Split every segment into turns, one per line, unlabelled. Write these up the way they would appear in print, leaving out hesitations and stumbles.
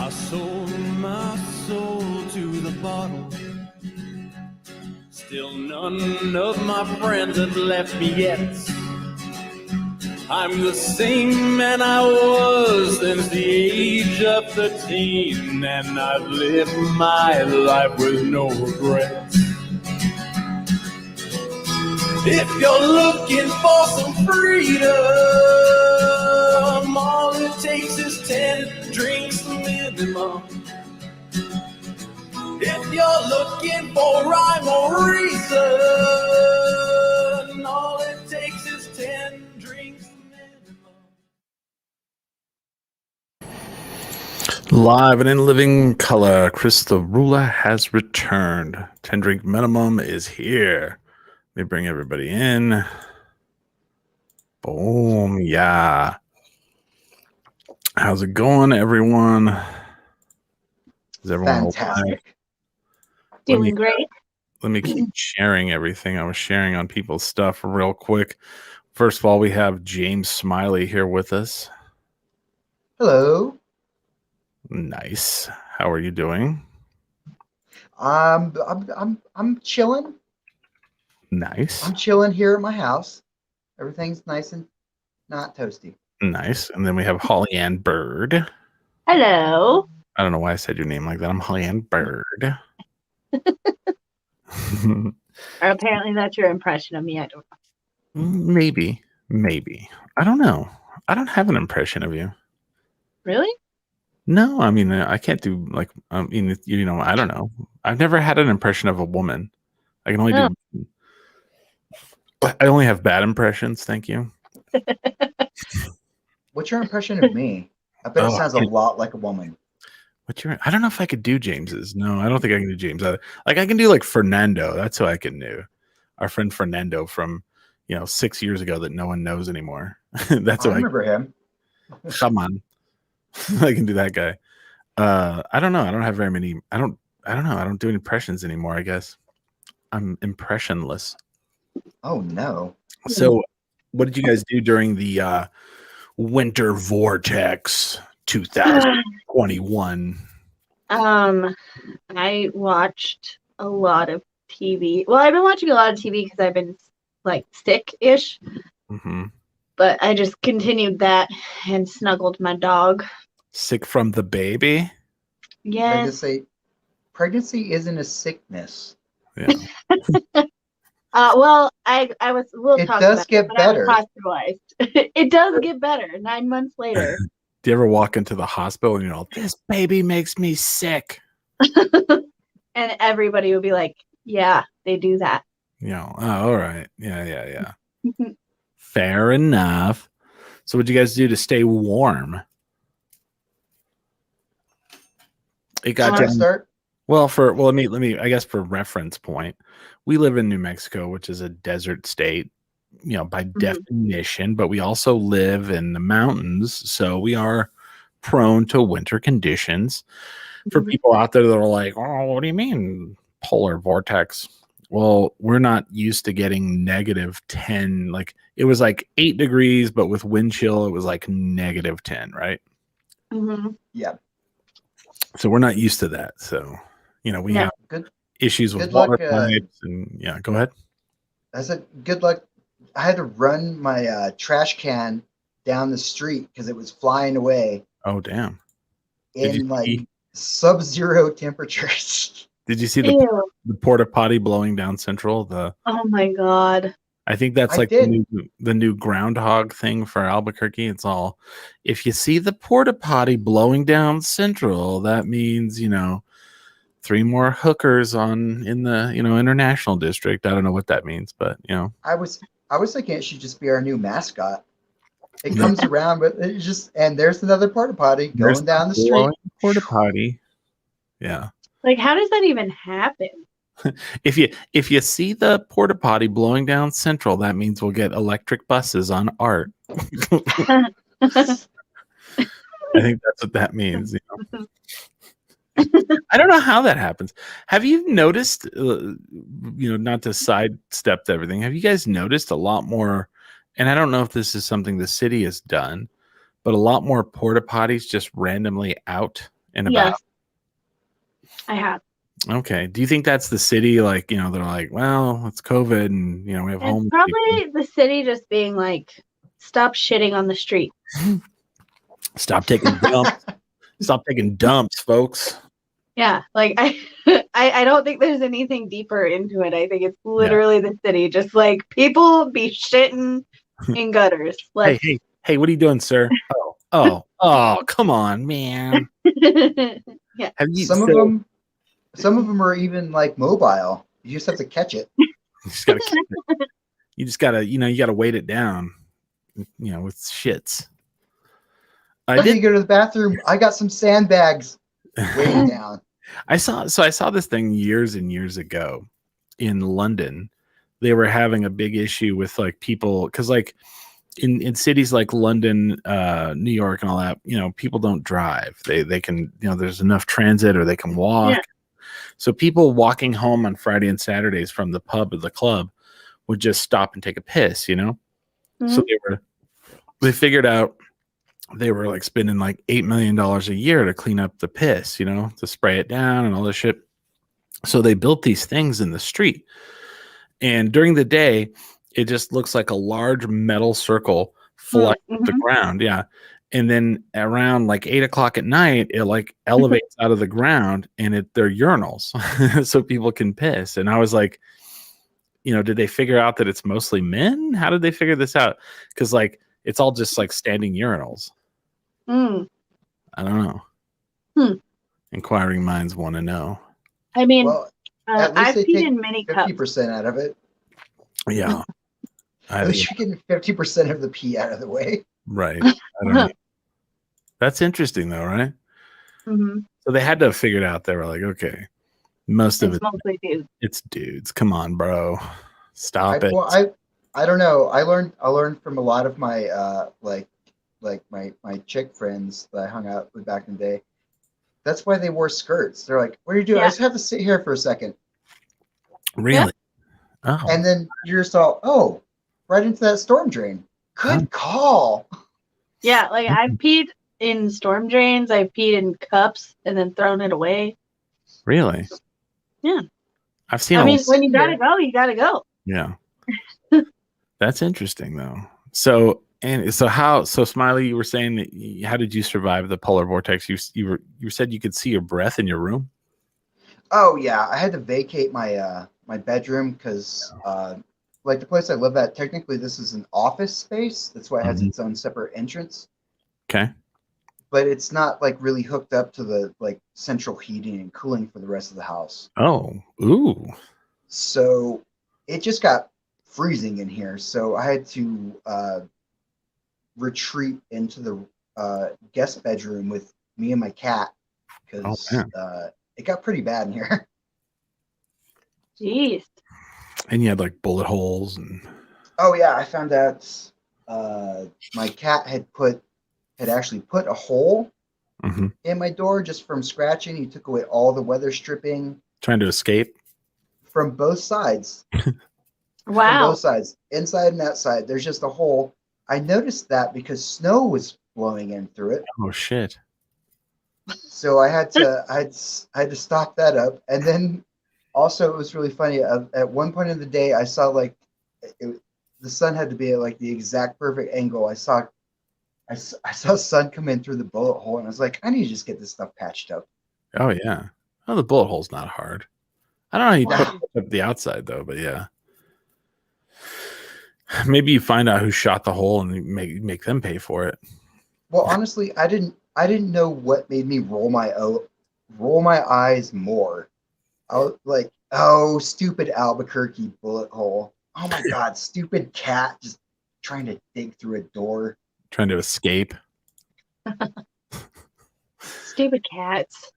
I sold my soul to the bottle. Still none of my friends have left me yet. I'm the same man I was since the age of 13, and I've lived my life with no regrets. If you're looking for some freedom, all it takes is 10 drinks minimum. If you're looking for rhyme or reason, all it takes is 10 drinks minimum.
Live and in living color, Chris the Ruler has returned. 10 drink minimum is here. Let me bring everybody in. Boom. Yeah. How's it going, everyone? Is everyone
Fantastic.
Doing great.
Let me keep sharing everything. I was sharing on people's stuff real quick. First of all, we have James Smiley here with us.
Hello.
Nice. How are you doing?
I'm chilling.
Nice.
I'm chilling here at my house. Everything's nice and not toasty.
Nice. And then we have Holly Ann Bird.
Hello.
I don't know why I said your name like that. I'm Holly Ann Bird.
Or apparently that's your impression of me. I don't know.
Maybe. I don't know. I don't have an impression of you.
Really?
No, I mean, I can't do like, I mean, I don't know. I've never had an impression of a woman. I can only do, I only have bad impressions. Thank you.
What's your impression of me? I bet it sounds a lot like a woman.
I don't know if I could do James's. No, I don't think I can do James. Like I can do like Fernando. That's who I can do. Our friend Fernando from, 6 years ago that no one knows anymore. That's
I
what
remember him.
Come on. I can do that guy. I don't know. I don't have very many. I don't know. I don't do impressions anymore, I guess. I'm impressionless.
Oh no.
So what did you guys do during the Winter Vortex 2021?
I watched a lot of TV. Well, I've been watching a lot of TV because I've been like sick-ish.
Mm-hmm.
But I just continued that and snuggled my dog.
Sick from the baby?
Yes.
Pregnancy isn't a sickness.
Yeah.
Well, I was. We'll
it
talk
does
about
get
it,
better.
I was hospitalized. It does get better 9 months later.
Do you ever walk into the hospital and you're all, this baby makes me sick?
And everybody would be like, yeah, they do that.
Oh, all right. Yeah. Fair enough. So what'd you guys do to stay warm? It got down.
Start?
Well, let me I guess for reference point, we live in New Mexico, which is a desert state, by definition, but we also live in the mountains, so we are prone to winter conditions. For people out there that are like, oh, what do you mean polar vortex? Well, we're not used to getting -10. Like it was like 8 degrees, but with wind chill, it was like -10, right?
Mm-hmm.
Yeah.
So we're not used to that. So, we have issues with water pipes and go ahead.
I said, good luck. I had to run my trash can down the street because it was flying away.
Oh, damn.
In like sub-zero temperatures.
Did you see the porta potty blowing down Central?
Oh my God.
I think that's like the new groundhog thing for Albuquerque. It's all, if you see the porta potty blowing down Central, that means, 3 more hookers in the, international district. I don't know what that means, but
I was thinking it should just be our new mascot. It comes around, but it just, and there's another porta potty going down the street.
Porta potty. Yeah.
Like, how does that even happen?
If you see the porta potty blowing down Central, that means we'll get electric buses on Art. I think that's what that means. I don't know how that happens. Have you noticed? Not to sidestep everything. Have you guys noticed a lot more? And I don't know if this is something the city has done, but a lot more porta potties just randomly out and about?
Yes, I have.
Okay. Do you think that's the city? Like, they're like, well, it's COVID and, we have
It's
homeless
probably the city just being like, stop shitting on the street.
people. Stop taking dumps. Stop taking dumps, folks.
Yeah, like I don't think there's anything deeper into it. I think it's literally the city, just like people be shitting in gutters. Like,
Hey, what are you doing, sir? Oh, come on, man.
yeah.
Have you
Some of them are even like mobile. You just have to catch it.
You just gotta keep it. You just gotta, you gotta weight it down, with shits.
I did go to the bathroom. I got some sandbags weighing down.
I saw this thing years and years ago in London. They were having a big issue with like people, because like in cities like London, New York, and all that, people don't drive. They can, there's enough transit, or they can walk.
Yeah.
So people walking home on Friday and Saturdays from the pub or the club would just stop and take a piss,
Mm-hmm.
So they figured out they were like spending like $8 million a year to clean up the piss, to spray it down and all this shit. So they built these things in the street. And during the day, it just looks like a large metal circle flush with the ground. Yeah. And then around like 8 o'clock at night, it like elevates out of the ground, and they're urinals so people can piss. And I was like, did they figure out that it's mostly men? How did they figure this out? Because like, it's all just like standing urinals.
Mm.
I don't know. Inquiring minds want to know.
I mean,
Well, at least
I've
they
peed
take
in many cups.
50% out of it.
Yeah.
At least you're getting 50% of the pee out of the way.
Right. I don't know. That's interesting though, right?
Mm-hmm.
So they had to have figured out. They were like, okay, most of
It's mostly dudes.
it's dudes. Come on, bro. Stop it.
Well, I don't know. I learned from a lot of my like my chick friends that I hung out with back in the day. That's why they wore skirts. They're like, "What are you doing? I
Yeah.
just have to sit here for a second."
Really? Oh.
And then you're just all, right into that storm drain. Good call.
Yeah, like I've peed in storm drains. I've peed in cups and then thrown it away.
Really?
Yeah.
I've seen.
I mean,
Almost
when you
similar.
gotta go, you gotta go.
Yeah. That's interesting though. So Smiley, you were saying that how did you survive the polar vortex? You said you could see your breath in your room.
Oh yeah, I had to vacate my my bedroom because like the place I live at, technically this is an office space. That's why it has its own separate entrance.
Okay.
But it's not like really hooked up to the like central heating and cooling for the rest of the house.
Oh. Ooh.
So it just got freezing in here. So I had to retreat into the guest bedroom with me and my cat because it got pretty bad in here.
Jeez.
And you had like bullet holes and.
Oh yeah, I found out my cat had actually put a hole in my door just from scratching. He took away all the weather stripping.
Trying to escape?
From both sides.
Wow.
From both sides, inside and outside. There's just a hole. I noticed that because snow was blowing in through it.
Oh shit.
So I had to stop that up. And then also it was really funny. At one point in the day, I saw like the sun had to be at like the exact perfect angle. I saw sun come in through the bullet hole, and I was like, I need to just get this stuff patched up.
Oh yeah. Oh, the bullet hole's not hard. I don't know how you put it up the outside though, but yeah. Maybe you find out who shot the hole and make them pay for it.
Well, honestly, I didn't know what made me roll my eyes more. I was like, oh, stupid Albuquerque bullet hole. Oh my God, stupid cat just trying to dig through a door.
Trying to escape.
Stupid cats.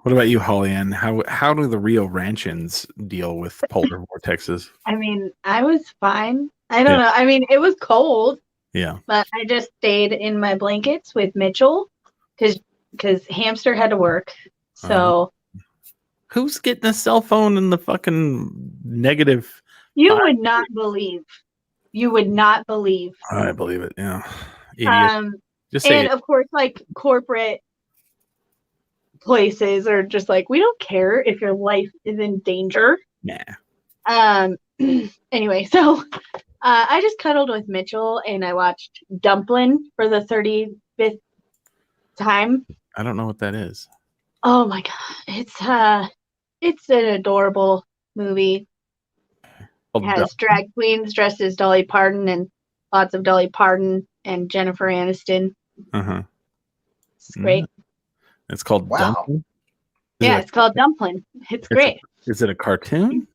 What about you, Holly Ann? How do the Rio Ranchins deal with polar vortexes?
I mean, I was fine. I don't know. I mean, it was cold.
Yeah.
But I just stayed in my blankets with Mitchell because Hamster had to work. So
who's getting a cell phone in the fucking negative?
You would not believe. You would not believe.
I believe it. Yeah. Idiot. Just say
and
it.
of course, like corporate places are just like, we don't care if your life is in danger.
Nah.
Anyway, so I just cuddled with Mitchell and I watched Dumplin' for the 35th time.
I don't know what that is.
Oh my god, it's an adorable movie. It has drag queens dressed as Dolly Parton and lots of Dolly Parton and Jennifer Aniston.
Uh-huh.
It's great.
It's called Dumplin'?
Yeah, it's called Dumplin'. It's great.
Is it a cartoon?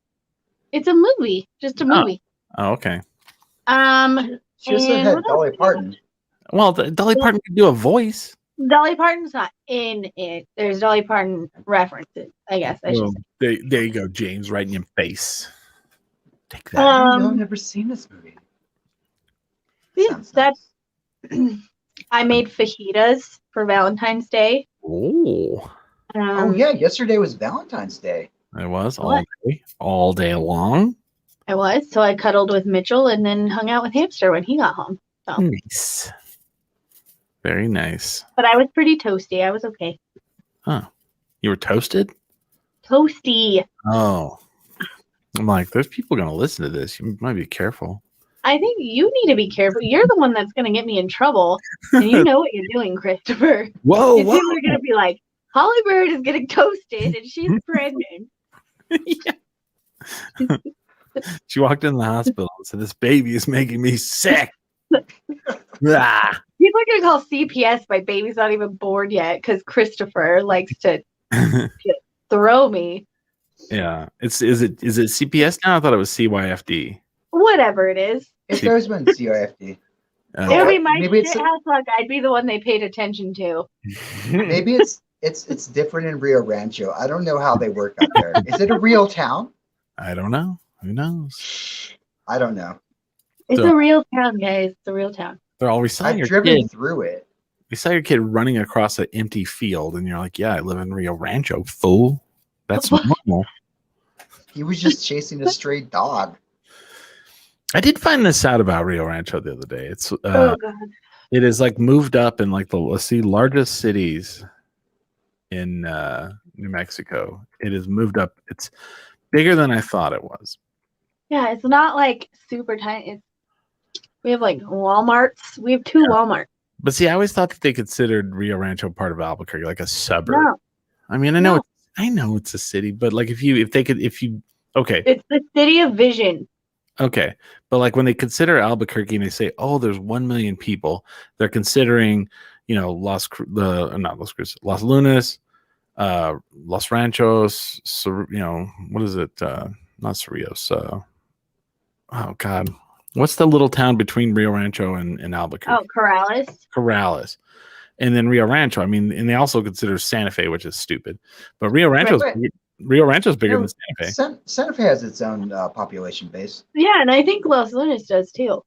It's a movie. Just a movie.
Oh, okay.
She also had Dolly Parton.
Well, Dolly Parton could do a voice.
Dolly Parton's not in it. There's Dolly Parton references, I guess. I should say.
There you go, James, right in your face. Take that.
I've never seen this movie.
That's I made fajitas for Valentine's Day.
Oh.
Oh yeah, yesterday was Valentine's Day.
It was all day long.
I was. So I cuddled with Mitchell and then hung out with Hamster when he got home. So.
Nice. Very nice.
But I was pretty toasty. I was okay.
Huh. You were toasted?
Toasty.
Oh. I'm like, there's people going to listen to this. You might be careful.
I think you need to be careful. You're the one that's going to get me in trouble. And you know what you're doing, Christopher.
Whoa.
People are going to be like, Holly Bird is getting toasted and she's pregnant.
She walked in the hospital and said, this baby is making me sick. Ah.
People are going to call CPS my baby's not even born yet because Christopher likes to throw me.
Yeah. Is it CPS now? I thought it was CYFD.
Whatever it is.
It's always been CIFD.
It would be my shit house luck. I'd be the one they paid attention to.
Maybe it's different in Rio Rancho. I don't know how they work out there. Is it a real town?
I don't know. Who knows?
I don't know.
It's a real town, guys. It's a real town.
They're always saying
I've driven through it.
You saw your kid running across an empty field, and you're like, yeah, I live in Rio Rancho, fool. That's normal.
He was just chasing a stray dog.
I did find this out about Rio Rancho the other day. It's
oh god,
it is like moved up in like the largest cities in New Mexico. It is moved up. It's bigger than I thought it was.
Yeah, it's not like super tiny. We have like Walmarts. We have two Walmarts.
But see, I always thought that they considered Rio Rancho part of Albuquerque, like a suburb.
No.
I mean, I know it's a city, but like okay,
it's the city of vision.
Okay, but like when they consider Albuquerque and they say, "Oh, there's 1 million people," they're considering, Las Lunas, Los Ranchos, what is it? Not Cerrillos. Oh God, what's the little town between Rio Rancho and Albuquerque?
Oh, Corrales. And then Rio Rancho. I mean, and they also consider Santa Fe, which is stupid. But Rio Rancho is bigger than Santa Fe.
Santa Fe has its own population base.
Yeah, and I think Los Lunas does too.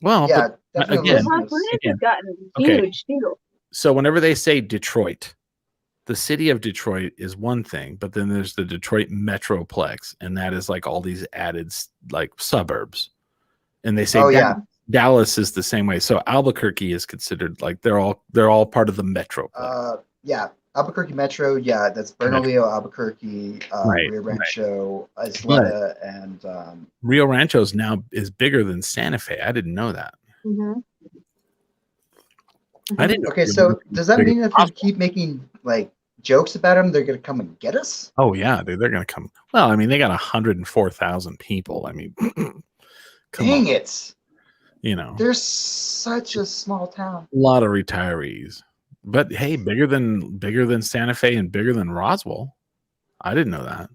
Well,
yeah,
again,
Los Lunas has gotten huge too.
So whenever they say Detroit, the city of Detroit is one thing, but then there's the Detroit Metroplex, and that is like all these added like suburbs. And they say Dallas is the same way. So Albuquerque is considered like they're all part of the Metroplex.
Yeah. Albuquerque Metro, that's Bernalillo, Albuquerque, Rio Rancho, Isleta, and
Rio Rancho is bigger than Santa Fe. I didn't know that.
Mm-hmm.
I didn't.
Okay, so does that mean that if we keep making like jokes about them, they're going to come and get us?
Oh yeah, dude, they're going to come. Well, I mean, they got 104,000 people. I mean,
dang it!
There's
such a small town.
A lot of retirees. But hey, bigger than Santa Fe and bigger than Roswell. I didn't know that.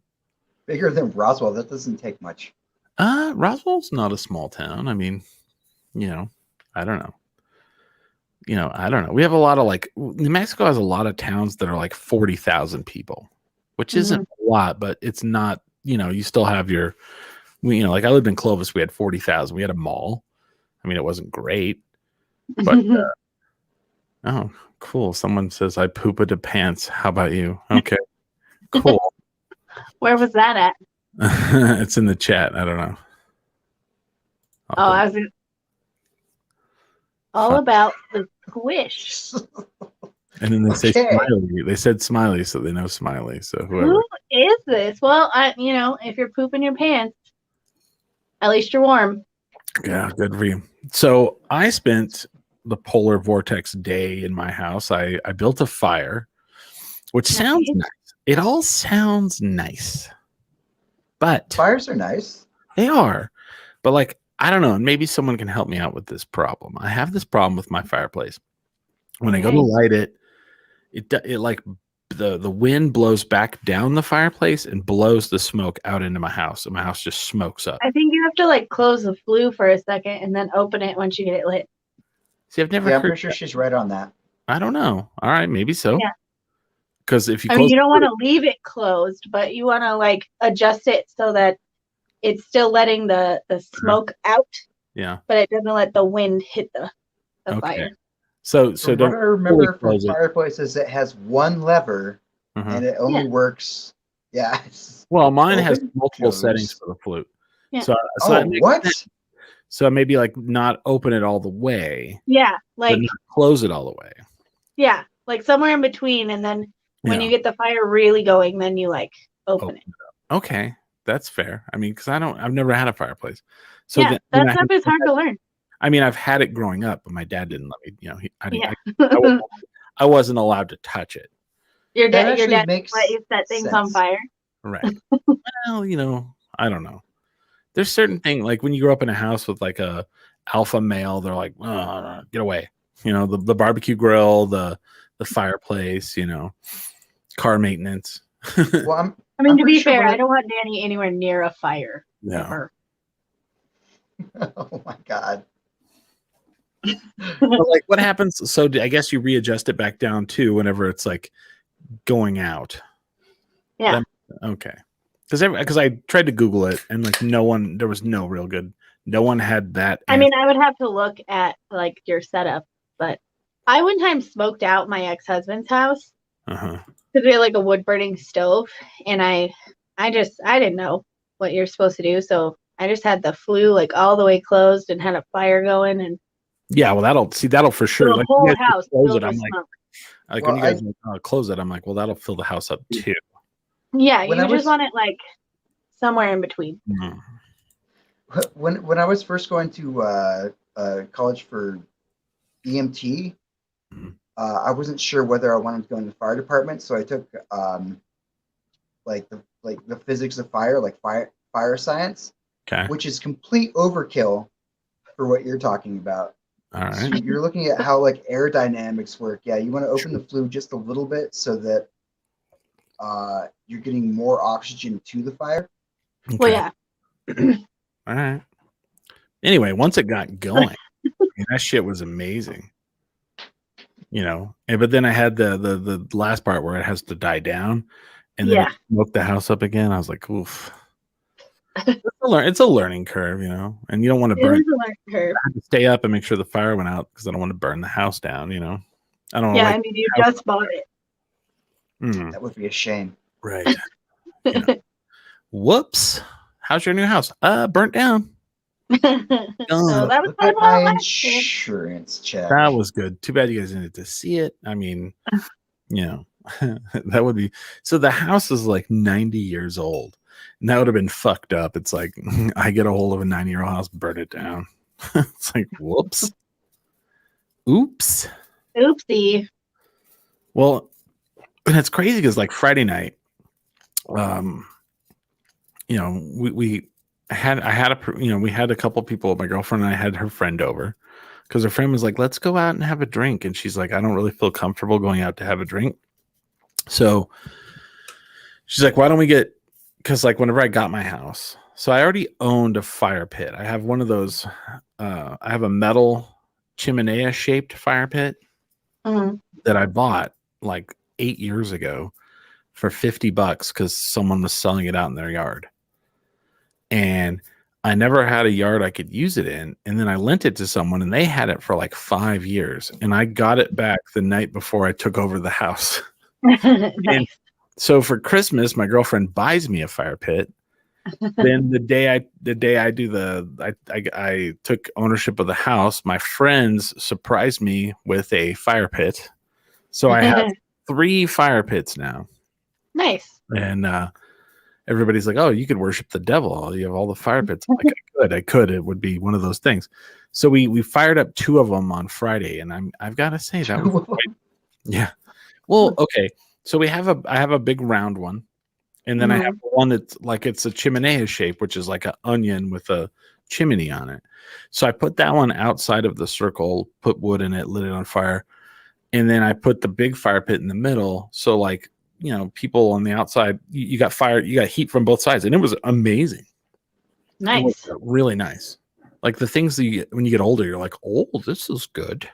Bigger than Roswell. That doesn't take much.
Roswell's not a small town. I mean, I don't know. I don't know. We have a lot of New Mexico has a lot of towns that are like 40,000 people, which isn't a lot, but it's not. You still have your. Like I lived in Clovis, we had 40,000. We had a mall. I mean, it wasn't great, but oh. Cool. Someone says I pooped a pants. How about you? Okay. Cool.
Where was that at?
It's in the chat. I don't know.
I was all about the squish.
And then they say
Okay.
Smiley. They said Smiley, so they know Smiley. So whoever.
Who is this? Well, if you're pooping your pants, at least you're warm.
Yeah, good for you. So I spent the polar vortex day in my house. I built a fire, which sounds
Nice.
nice. It all sounds nice, but
Fires are nice.
they are. But like, I don't know. And maybe someone can help me out with this problem. I have this problem with my fireplace. When I go to
Okay.
light it, it like the wind blows back down the fireplace and blows the smoke out into my house, and my house just smokes up.
I think you have to like close the flue for a second and then open it once you get it lit.
See, I've never
Yeah, I'm
heard.
pretty sure she's right on that.
I don't know. All right, maybe so.
Yeah.
Because if you
I
close,
mean, you don't want to leave it closed, but you want to like adjust it so that it's still letting the smoke out,
yeah.
but it doesn't let the wind hit the
Okay.
fire.
So
From
don't
what I remember from
close it.
fireplaces, it has one lever
Uh-huh.
and it only works. Yeah.
Well, mine has
Open,
multiple
close.
settings for the flute.
Yeah.
So
Oh,
that makes
what?
sense. So maybe like not open it all the way,
Yeah,
but
like
not close it all the way.
yeah, like somewhere in between, and then when
Yeah.
you get the fire really going, then you like open it.
Okay, that's fair. I mean, because I've never had a fireplace. So
Yeah,
then
that stuff is hard to learn.
I mean, I've had it growing up, but my dad didn't let me.
Yeah.
I wasn't allowed to touch it.
Your
That
dad
actually
let
makes
you set things on
sense.
fire.
Right. Well, I don't know. There's certain things like when you grow up in a house with like a alpha male, they're like, oh, get away. The barbecue grill, the fireplace, car maintenance.
Well,
I mean,
I'm
to
pretty
be
sure
fair,
when
I don't want Danny anywhere near a fire.
Yeah.
Ever.
oh my god.
But like, what happens? So I guess you readjust it back down too whenever it's like going out.
Yeah.
Okay. Because I tried to Google it and like there was no real good. No one had that.
I mean, I would have to look at like your setup, but I one time smoked out my ex-husband's house
Uh-huh.
because we had like a wood burning stove, and I didn't know what you're supposed to do, so I just had the flue like all the way closed and had a fire going, and
Yeah, well, that'll for sure.
the
Like,
whole
you guys
house
close
filled
it,
with
I'm like
smoke.
when
Well,
you guys close it, I'm like, well, that'll fill the house up too.
Yeah,
When
you
I
just
was-
want it like somewhere in between.
Mm.
When I was first going to college for EMT,
Mhm.
I wasn't sure whether I wanted to go in the fire department, so I took like the physics of fire, like fire science,
Okay.
which is complete overkill for what you're talking about.
All
So
right.
you're looking at how like aerodynamics work. Yeah, you want to open the flue just a little bit so that you're getting more oxygen to the fire.
Well,
Okay.
yeah.
All right. Anyway, once it got going, that shit was amazing. But then I had the last part where it has to die down, and then
Yeah.
it smoked the house up again. I was like, oof. It's a learning curve, and you don't want to
It
burn.
is a learning curve.
I had to stay up and make sure the fire went out because I don't want to burn the house down. I don't
Yeah,
like.
I mean, you just bought it.
Mm,
That would be a shame.
right. Whoops. How's your new house? Burnt down.
So that was
Look
kind
at
of
my
all last year.
insurance check.
That was good. Too bad you guys didn't get to see it. I mean, that would be so. The house is like 90 years old, and that would have been fucked up. It's like I get a hold of a 90-year-old house, burn it down. It's like whoops, oops.
Oopsie.
Well, and it's crazy because like Friday night, we had a couple people. My girlfriend and I had her friend over because her friend was like, let's go out and have a drink. And she's like, I don't really feel comfortable going out to have a drink. So she's like, why don't we because like whenever I got my house, so I already owned a fire pit. I have one of those, I have a metal chimenea shaped fire pit
Mhm.
that I bought like 8 years ago for $50 because someone was selling it out in their yard. And I never had a yard I could use it in. And then I lent it to someone and they had it for like 5 years. And I got it back the night before I took over the house.
Nice.
So for Christmas, my girlfriend buys me a fire pit. Then the day I took ownership of the house, my friends surprised me with a fire pit So I have 3 fire pits now.
Nice.
And everybody's like, "Oh, you could worship the devil. You have all the fire pits." I'm like, I could. It would be one of those things. So we fired up 2 of them on Friday, and I've got to say that was quite, yeah. Well, okay. So I have a big round one, and then I have one that's like it's a chimenea shape, which is like an onion with a chimney on it. So I put that one outside of the circle, put wood in it, lit it on fire, and then I put the big fire pit in the middle. So like, you know, people on the outside, you got fire, you got heat from both sides, and it was amazing.
Nice.
It was really nice. Like the things that you get when you get older, you're like, "Oh, this is good."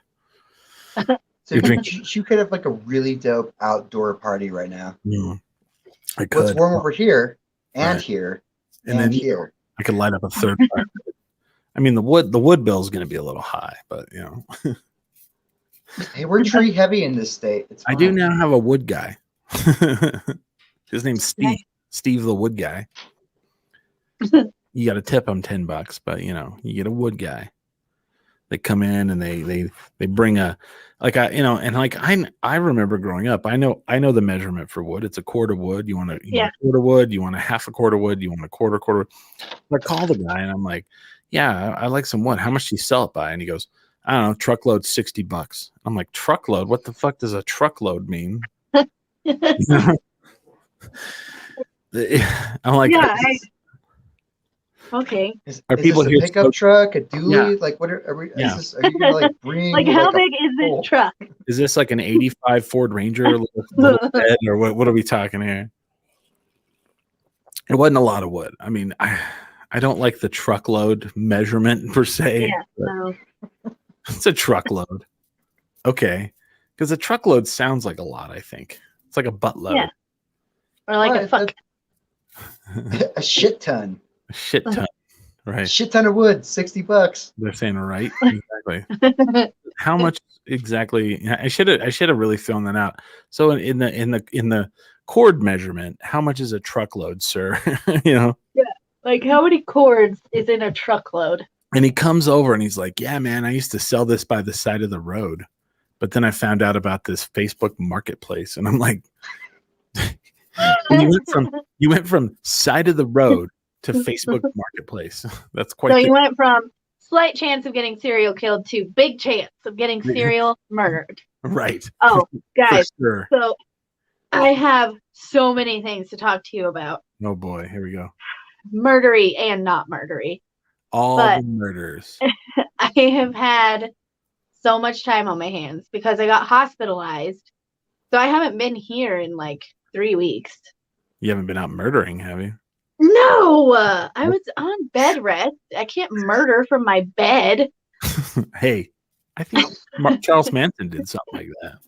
So you could have like a really dope outdoor party right now.
I could.
What's warm over here and
Right.
here
And
and
then
here.
I could light up a third fire pit. I mean, the wood bill is going to be a little high, but you know,
Hey, we're tree heavy in this state. It's
I do
fine.
now have a wood guy. His name's Steve.
Nice.
Steve the wood guy. You got to tip him $10, but you know, you get a wood guy. They come in and they bring a like I remember growing up. I know the measurement for wood. It's a quart of wood. You want a quart of wood. You want a half a quart of wood. You want a quarter. I call the guy and I'm like, "Yeah, I like some wood. How much do you sell it by?" And he goes, "I don't know, truckload $60." I'm like, "Truckload? What the fuck does a truckload mean?" I'm like,
Yeah. Okay.
Is
people
this a
here
pickup
so-
truck, a dually?
Yeah.
Like, what are we?
Yeah.
Are you gonna like bring?
Like, how
a
big is
pole?
this truck?
Is this like an 85 Ford Ranger little bed, or what are we talking here? It wasn't a lot of wood. I mean, I don't like the truckload measurement per se.
Yeah.
but
No.
It's a truckload. Okay. Because a truckload sounds like a lot, I think. It's like a buttload.
Yeah. Or like a
Right,
fuck.
A shit ton.
A shit ton. Right.
Shit ton of wood, $60.
They're saying right. Exactly. How much exactly? I should have really thrown that out. So in the cord measurement, how much is a truckload, sir? You know?
Like, how many cords is in a truckload?
And he comes over and he's like, "Yeah, man, I used to sell this by the side of the road. But then I found out about this Facebook marketplace." And I'm like, you went from side of the road to Facebook marketplace. That's quite
So you went from slight chance of getting serial killed to big chance of getting serial murdered.
right.
Oh, guys.
For sure.
So I have so many things to talk to you about.
Oh boy, here we go.
Murdery and not murdery.
All
But-
the murders.
I have had so much time on my hands because I got hospitalized. So I haven't been here in like 3 weeks.
You haven't been out murdering, have you?
No, I was on bed rest. I can't murder from my bed.
Hey, I think Charles Manson did something like that.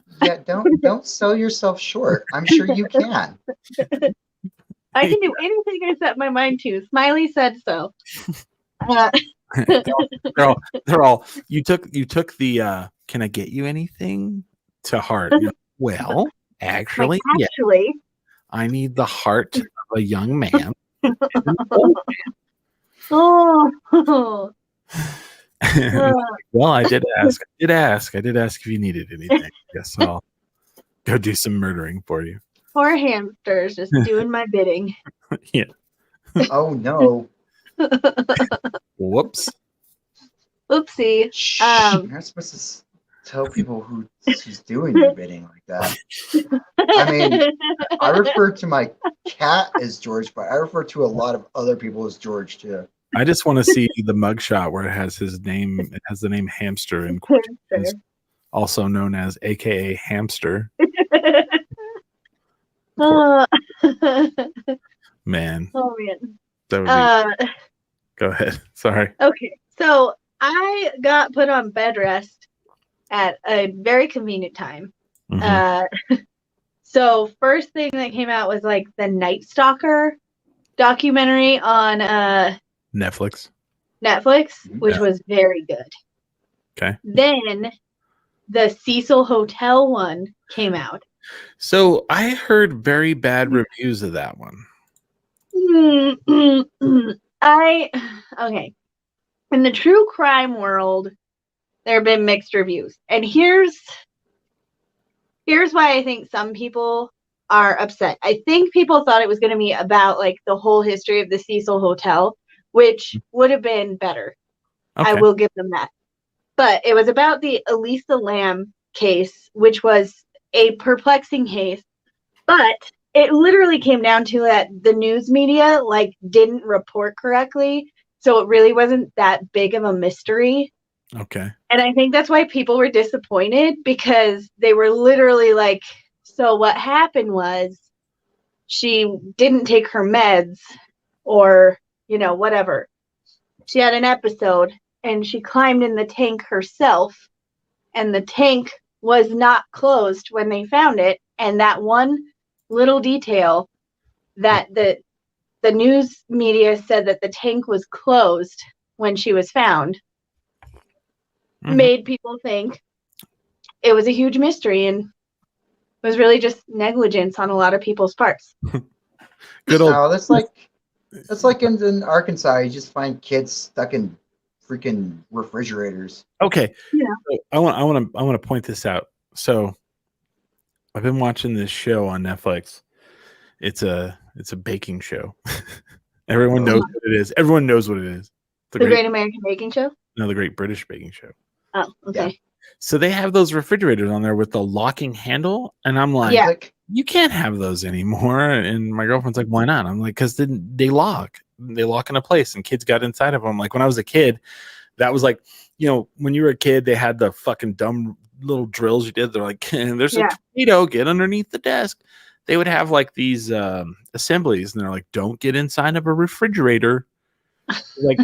Yeah, don't sell yourself short. I'm sure you can.
I can do anything I set my mind to. Smiley said so.
They're all you took the "can I get you anything" to heart. You're like, well, actually, yeah,
Actually,
I need the heart of a young man.
oh,
Well, I did ask if you needed anything. I guess I'll go do some murdering for you.
poor hamsters just doing my bidding.
Yeah.
Oh no.
Whoops.
Oopsie.
Shh,
Um,
you're not supposed to tell people who's doing your bidding like that. I mean, I refer to my cat as George, but I refer to a lot of other people as George too.
I just want to see the mugshot where it has his name. It has the name Hamster in quotations, also known as AKA Hamster.
Oh,
Man,
oh man.
that would be. Go ahead. Sorry.
Okay, so I got put on bed rest at a very convenient time.
Mhm.
So first thing that came out was like the Night Stalker documentary on
Netflix.
Netflix, which
Yeah.
was very good.
Okay.
Then the Cecil Hotel one came out.
So I heard very bad reviews of that one.
Okay. In the true crime world, there have been mixed reviews. And here's here's why I think some people are upset. I think people thought it was going to be about like the whole history of the Cecil Hotel, which would have been better.
Okay.
I will give them that. But it was about the Elisa Lam case, which was a perplexing case. But it literally came down to that the news media like didn't report correctly. So it really wasn't that big of a mystery.
Okay.
And I think that's why people were disappointed, because they were literally like, so what happened was she didn't take her meds or, you know, whatever. She had an episode and she climbed in the tank herself, and the tank was not closed when they found it. And that one little detail that the news media said that the tank was closed when she was found made people think it was a huge mystery, and it was really just negligence on a lot of people's parts.
Good old.
No, that's like in Arkansas, you just find kids stuck in freaking refrigerators.
Okay.
Yeah.
So I want to point this out. So I've been watching this show on Netflix. It's a baking show. Everyone knows what it is. Everyone knows what it is.
The Great American Baking Show?
No, the Great British Baking Show.
Oh, okay.
Yeah.
So they have those refrigerators on there with the locking handle, and I'm like,
Yeah.
you can't have those anymore. And my girlfriend's like, why not? I'm like, because then they lock in a place, and kids got inside of them. Like when I was a kid, that was like, you know, when you were a kid, they had the fucking dumb little drills you did. They're like, there's a tornado, get underneath the desk. They would have like these assemblies, and they're like, don't get inside of a refrigerator. Like,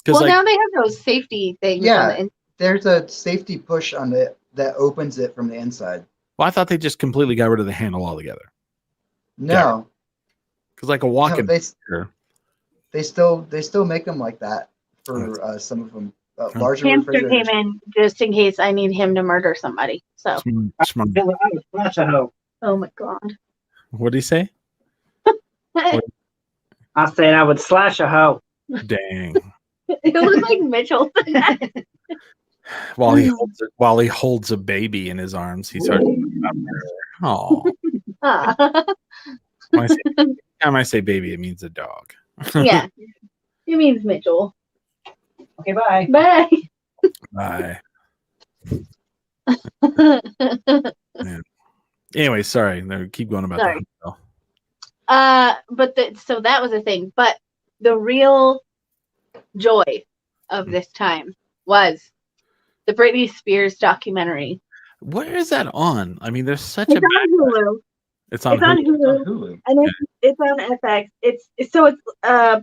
well,
like,
now they have those safety things.
Yeah, there's a safety push on it that opens it from the inside.
well, I thought they just completely got rid of the handle altogether.
No,
Because like a walk-in.
No, they still make them like that for some of them. Larger
Hamster
refrigerators.
came in just in case I need him to murder somebody. So,
Smart.
I would flash a hoe.
oh my god.
What did he say?
I said I would slash a hoe.
Dang.
It looks like Mitchell.
While he holds a baby in his arms, he starts. Oh, every time I say baby, it means a dog.
Yeah, it means Mitchell.
Okay, bye.
Bye.
Bye. Anyway, sorry. Keep going about
Sorry.
that.
But so that was a thing. But the real joy of this time was the Britney Spears documentary.
Where is that on? I mean, there's such
It's
a.
on Hulu.
It's on
It's on
Hulu.
Hulu.
Hulu.
And it's on FX. It's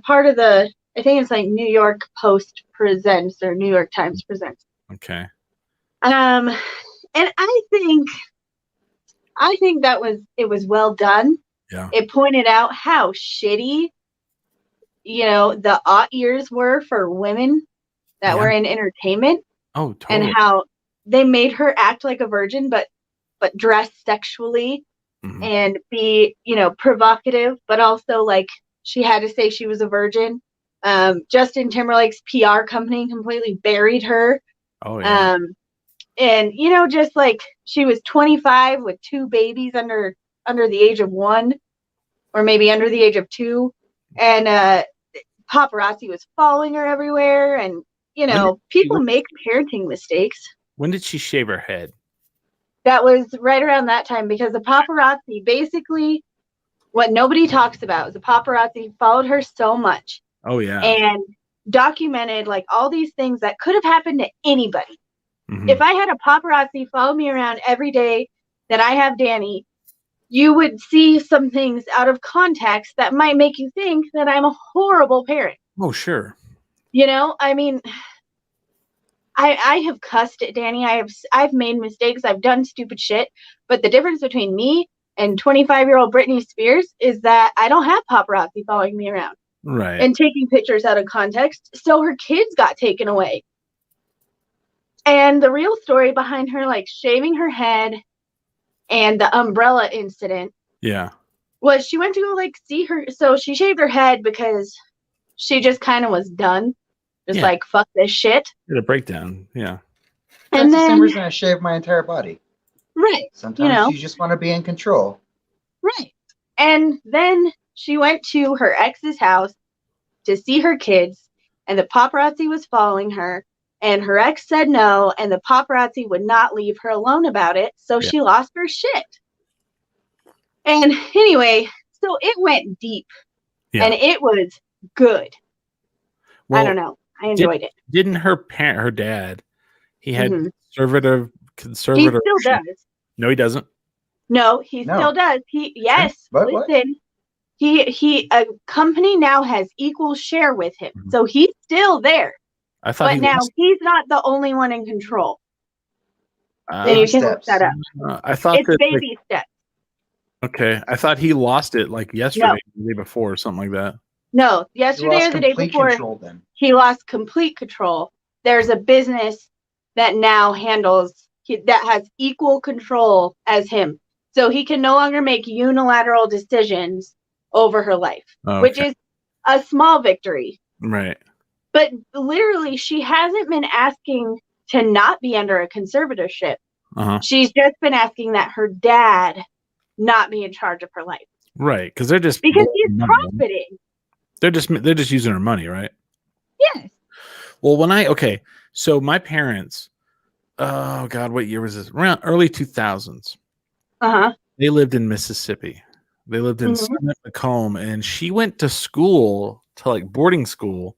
part of the, I think it's like New York Post Presents or New York Times Presents.
Okay.
And I think it was well done.
Yeah.
It pointed out how shitty, you know, the aught years were for women that were in entertainment.
Oh, totally.
And how they made her act like a virgin, but dress sexually and be, you know, provocative, but also like she had to say she was a virgin. Justin Timberlake's PR company completely buried her.
Oh yeah.
And you know, just like she was 25 with 2 babies under the age of 1, or maybe under the age of 2, and paparazzi was following her everywhere, and you know, people make parenting mistakes.
When did she shave her head?
That was right around that time, because the paparazzi, basically what nobody talks about is the paparazzi followed her so much.
Oh yeah.
And documented like all these things that could have happened to anybody.
Mhm.
If I had a paparazzi follow me around every day that I have Danny, you would see some things out of context that might make you think that I'm a horrible parent.
Oh sure.
You know, I mean, I have cussed at Danny. I've made mistakes. I've done stupid shit. But the difference between me and 25-year-old Britney Spears is that I don't have paparazzi following me around
Right.
and taking pictures out of context. So her kids got taken away. And the real story behind her, like shaving her head and the umbrella incident,
Yeah.
was she went to go like see her. So she shaved her head because she just kind of was done. Just like, fuck this shit.
Did a breakdown. Yeah.
That's
And
the same
then,
reason I shaved my entire body.
Right.
Sometimes you just want to be in control.
Right. And then she went to her ex's house to see her kids, and the paparazzi was following her, and her ex said no, and the paparazzi would not leave her alone about it, so she lost her shit. And anyway, so it went deep, and it was good. Well, I don't know. I enjoyed it.
Didn't her dad, he had conservative.
He still does.
No, he doesn't.
No, he still does. Listen. A company now has equal share with him. So he's still there.
I thought
he's not the only one in control.
Then you can look that
up. I thought
it's baby steps.
Okay. I thought he lost it like yesterday, the day before, or something like that.
No, yesterday or the day before, he lost complete control. There's a business that now that has equal control as him. So he can no longer make unilateral decisions over her life, which is a small victory.
Right.
But literally, she hasn't been asking to not be under a conservatorship. She's just been asking that her dad not be in charge of her life.
Right, because he's
profiting.
They're just using her money, right?
Yes.
Well, so my parents, oh God, what year was this? Around early 2000s. They lived in Mississippi. They lived in Summit Macomb, and she went to school, to boarding school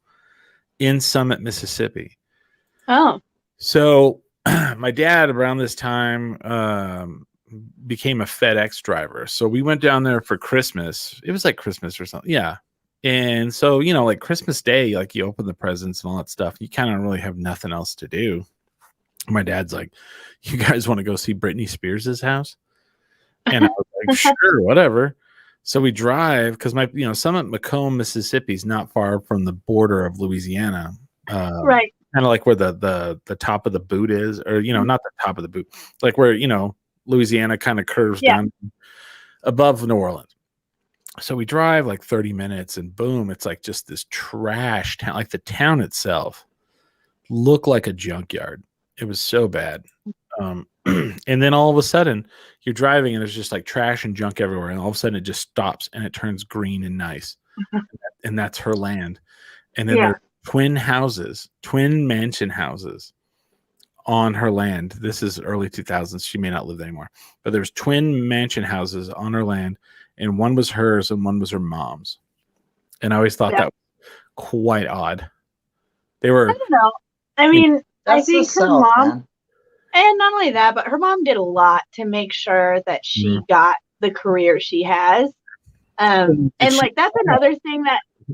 in Summit, Mississippi.
Oh.
So my dad around this time became a FedEx driver. So we went down there for Christmas. It was like Christmas or something. Yeah. And so, like Christmas Day, like you open the presents and all that stuff. You kind of really have nothing else to do. My dad's like, you guys want to go see Britney Spears' house? And I was like, sure, whatever. So we drive because Summit Macomb, Mississippi is not far from the border of Louisiana.
Right.
Kind of like where the top of the boot is, or, not the top of the boot, like where, Louisiana kind of curves down above New Orleans. So we drive like 30 minutes and boom, it's like just this trash town. Like the town itself looked like a junkyard. It was so bad. And then all of a sudden you're driving and there's just like trash and junk everywhere. And all of a sudden it just stops and it turns green and nice. And that's her land. And then there are twin mansion houses on her land. This is early 2000s. She may not live there anymore, but there's twin mansion houses on her land. And one was hers and one was her mom's. And I always thought that was quite odd. They were.
I don't know. I mean, I think her mom, and not only that, but her mom did a lot to make sure that she got the career she has. And that's another thing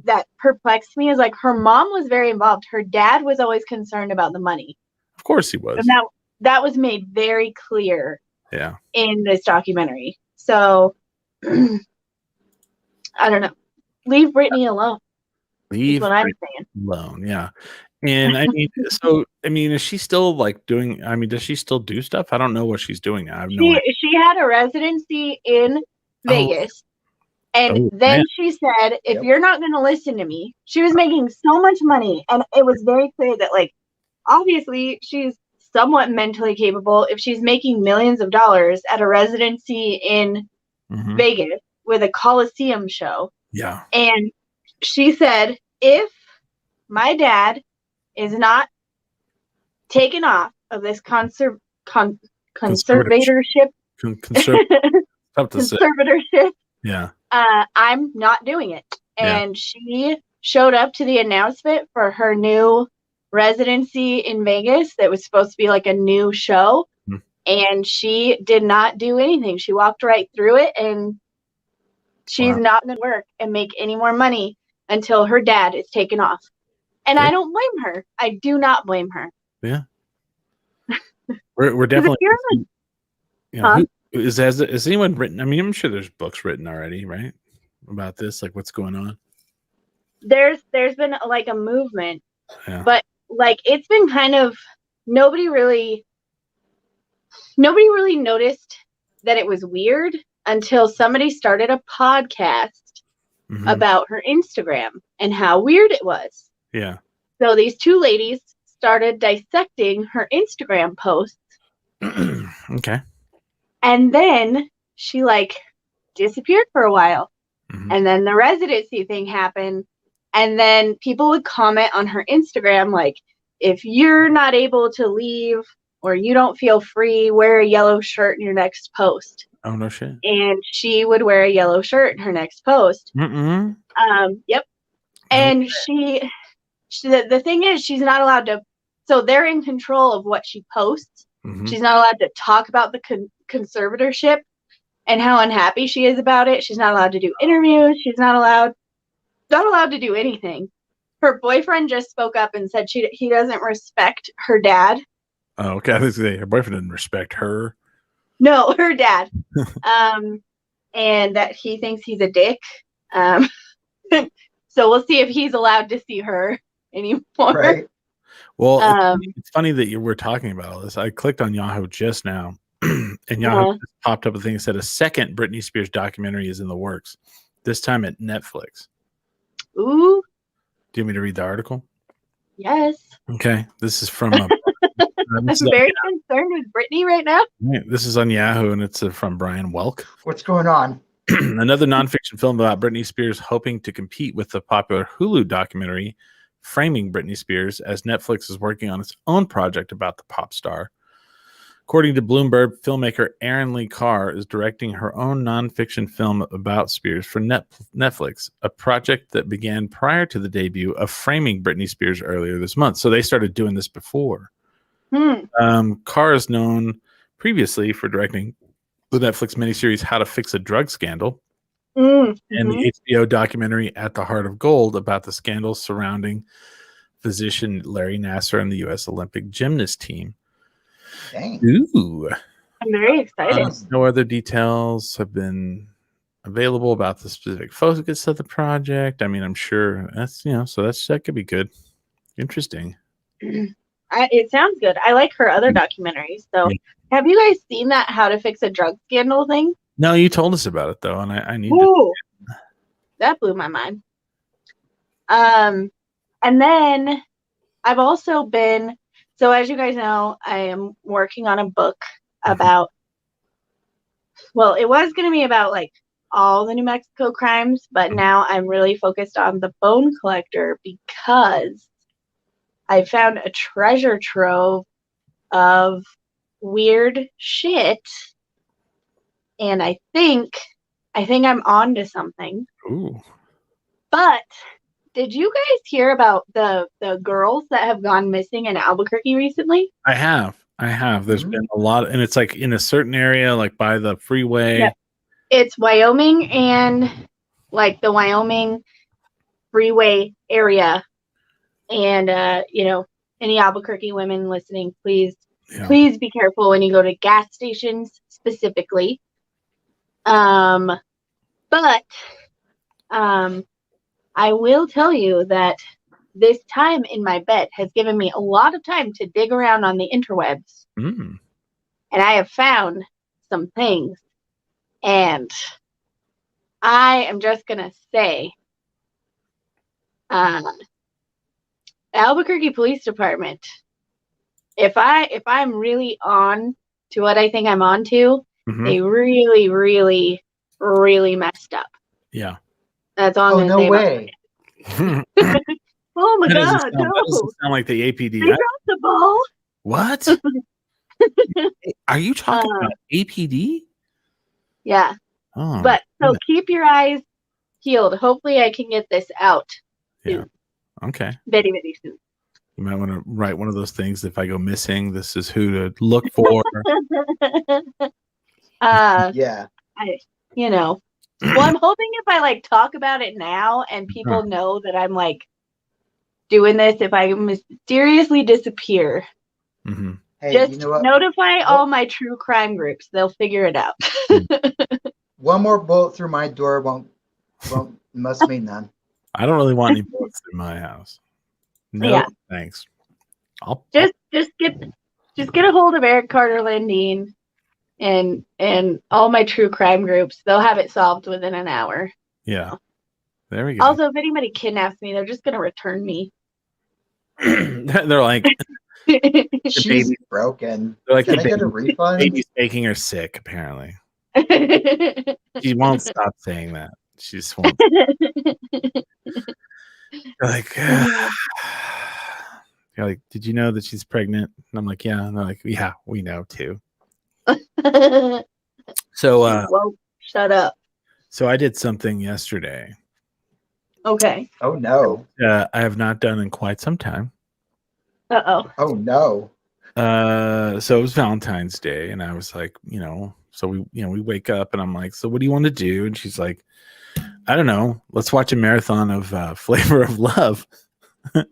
that perplexed me is like her mom was very involved. Her dad was always concerned about the money.
Of course he was.
And that was made very clear.
Yeah. In
this documentary. So I don't know. Leave Britney alone.
Leave
what I'm saying.
Alone, yeah. And I mean, is she still does she still do stuff? I don't know what she's doing now.
She had a residency in Vegas. And then she said, if you're not going to listen to me, she was making so much money. And it was very clear that, obviously she's somewhat mentally capable if she's making millions of dollars at a residency in Vegas with a Coliseum show.
Yeah.
And she said, if my dad is not taken off of this conservatorship, conservatorship,
yeah,
I'm not doing it. And she showed up to the announcement for her new residency in Vegas that was supposed to be like a new show. And she did not do anything. She walked right through it, and she's not going to work and make any more money until her dad is taken off. And I don't blame her. I do not blame her.
Yeah. We're definitely. Has anyone written? I mean, I'm sure there's books written already, right? About this, like what's going on.
There's been like a movement, but it's been kind of nobody really noticed that it was weird until somebody started a podcast about her Instagram and how weird it was.
Yeah.
So these two ladies started dissecting her Instagram posts.
Okay.
And then she like disappeared for a while.
Mhm.
And then the residency thing happened. And then people would comment on her Instagram like, if you're not able to leave or you don't feel free, wear a yellow shirt in your next post.
Oh, no shit.
And she would wear a yellow shirt in her next post.
Mm-mm.
Yep. And the thing is, she's not allowed to. So they're in control of what she posts.
Mhm.
She's not allowed to talk about the conservatorship and how unhappy she is about it. She's not allowed to do interviews. She's not allowed to do anything. Her boyfriend just spoke up and said he doesn't respect her dad.
Oh, okay. I was gonna say her boyfriend didn't respect her.
No, her dad. And that he thinks he's a dick. So we'll see if he's allowed to see her anymore.
Right.
Well, it's funny that we're talking about all this. I clicked on Yahoo just now, and Yahoo just popped up a thing that said a second Britney Spears documentary is in the works, this time at Netflix.
Ooh,
Do you want me to read the article?
yes.
Okay. This is from
I'm very concerned with Britney right now.
this is on Yahoo, and it's from Brian Welk.
What's going on?
Another nonfiction film about Britney Spears hoping to compete with the popular Hulu documentary Framing Britney Spears, as Netflix is working on its own project about the pop star. According to Bloomberg, filmmaker Erin Lee Carr is directing her own nonfiction film about Spears for Netflix, a project that began prior to the debut of Framing Britney Spears earlier this month. So they started doing this before. Carr is known previously for directing the Netflix miniseries How to Fix a Drug Scandal and the HBO documentary At the Heart of Gold about the scandals surrounding physician Larry Nassar and the U.S. Olympic gymnast team.
Dang.
Ooh.
I'm very excited.
No other details have been available about the specific focus of the project. I mean, I'm sure that's, so that could be good. Interesting.
It sounds good. I like her other documentaries. So, have you guys seen that How to Fix a Drug Scandal thing?
No, you told us about it though, and I need
Ooh, that blew my mind. And then I've also been, so as you guys know, I am working on a book about, well, it was going to be about like all the New Mexico crimes, but now I'm really focused on the Bone Collector because I found a treasure trove of weird shit, and I think I'm on to something.
Ooh.
But did you guys hear about the girls that have gone missing in Albuquerque recently?
I have. There's been a lot, and it's like in a certain area, like by the freeway.
Yep. It's Wyoming and like the Wyoming freeway area. And, any Albuquerque women listening, please be careful when you go to gas stations specifically. But I will tell you that this time in my bed has given me a lot of time to dig around on the interwebs.
Mm.
And I have found some things. And I am just going to say, Albuquerque Police Department, if I'm really on to what I think I'm on to, they really, really, really messed up.
Yeah.
That's all I'm going to say.
No way.
Oh my God,
That doesn't sound like the APD.
They dropped the ball.
What? Are you talking about APD?
Yeah.
Oh,
but so keep your eyes peeled. Hopefully I can get this out.
Yeah. Okay.
Very, very soon.
You might want to write one of those things. If I go missing, this is who to look for.
Yeah.
Well, I'm hoping if I like talk about it now and people know that I'm like doing this, if I mysteriously disappear,
Hey,
just
you know what?
notify all my true crime groups. They'll figure it out.
One more bullet through my door must mean none.
I don't really want any bullets through my house. No, thanks. I'll
just get a hold of Eric Carter Landine and all my true crime groups. They'll have it solved within an hour.
Yeah. There we go.
Also, if anybody kidnaps me, they're just gonna return me.
They're like,
She's
baby-
broken.
They're like
Can
the
I get a
baby-
refund?
baby's making her sick. Apparently, she won't stop saying that. She just won't. They're like, you're like, did you know that she's pregnant? And I'm like, yeah. And they're like, yeah, we know too. So,
Well, shut up.
so I did something yesterday.
Okay.
Oh no.
I have not done in quite some time.
Uh-oh.
Oh no.
So it was Valentine's Day, and I was like, so we wake up, and I'm like, so what do you want to do? And she's like, I don't know. Let's watch a marathon of Flavor of Love.
I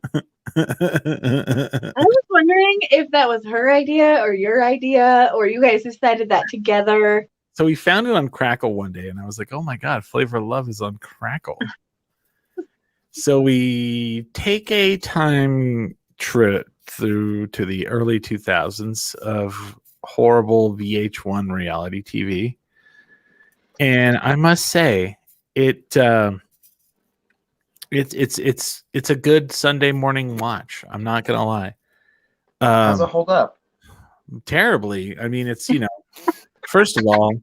was wondering if that was her idea or your idea, or you guys decided that together.
So we found it on Crackle one day, and I was like, oh my God, Flavor of Love is on Crackle. So we take a time trip through to the early 2000s of horrible VH1 reality TV. And I must say, it's a good Sunday morning watch. I'm not gonna lie.
How's it hold up?
Terribly. I mean, it's first of all,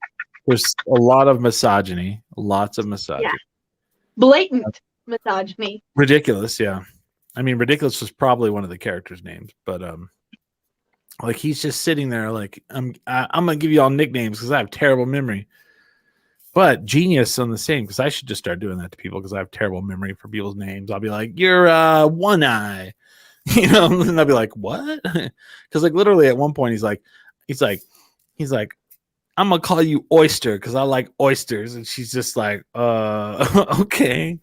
there's a lot of misogyny, lots of misogyny.
Yeah. Blatant misogyny.
Ridiculous, yeah. I mean, Ridiculous was probably one of the characters' names, but like he's just sitting there like I'm gonna give you all nicknames because I have terrible memory. But genius on the same, because I should just start doing that to people because I have terrible memory for people's names. I'll be like, you're One Eye, and they'll be like, what? Because like literally at one point he's like, I'm gonna call you Oyster because I like oysters, and she's just like, okay,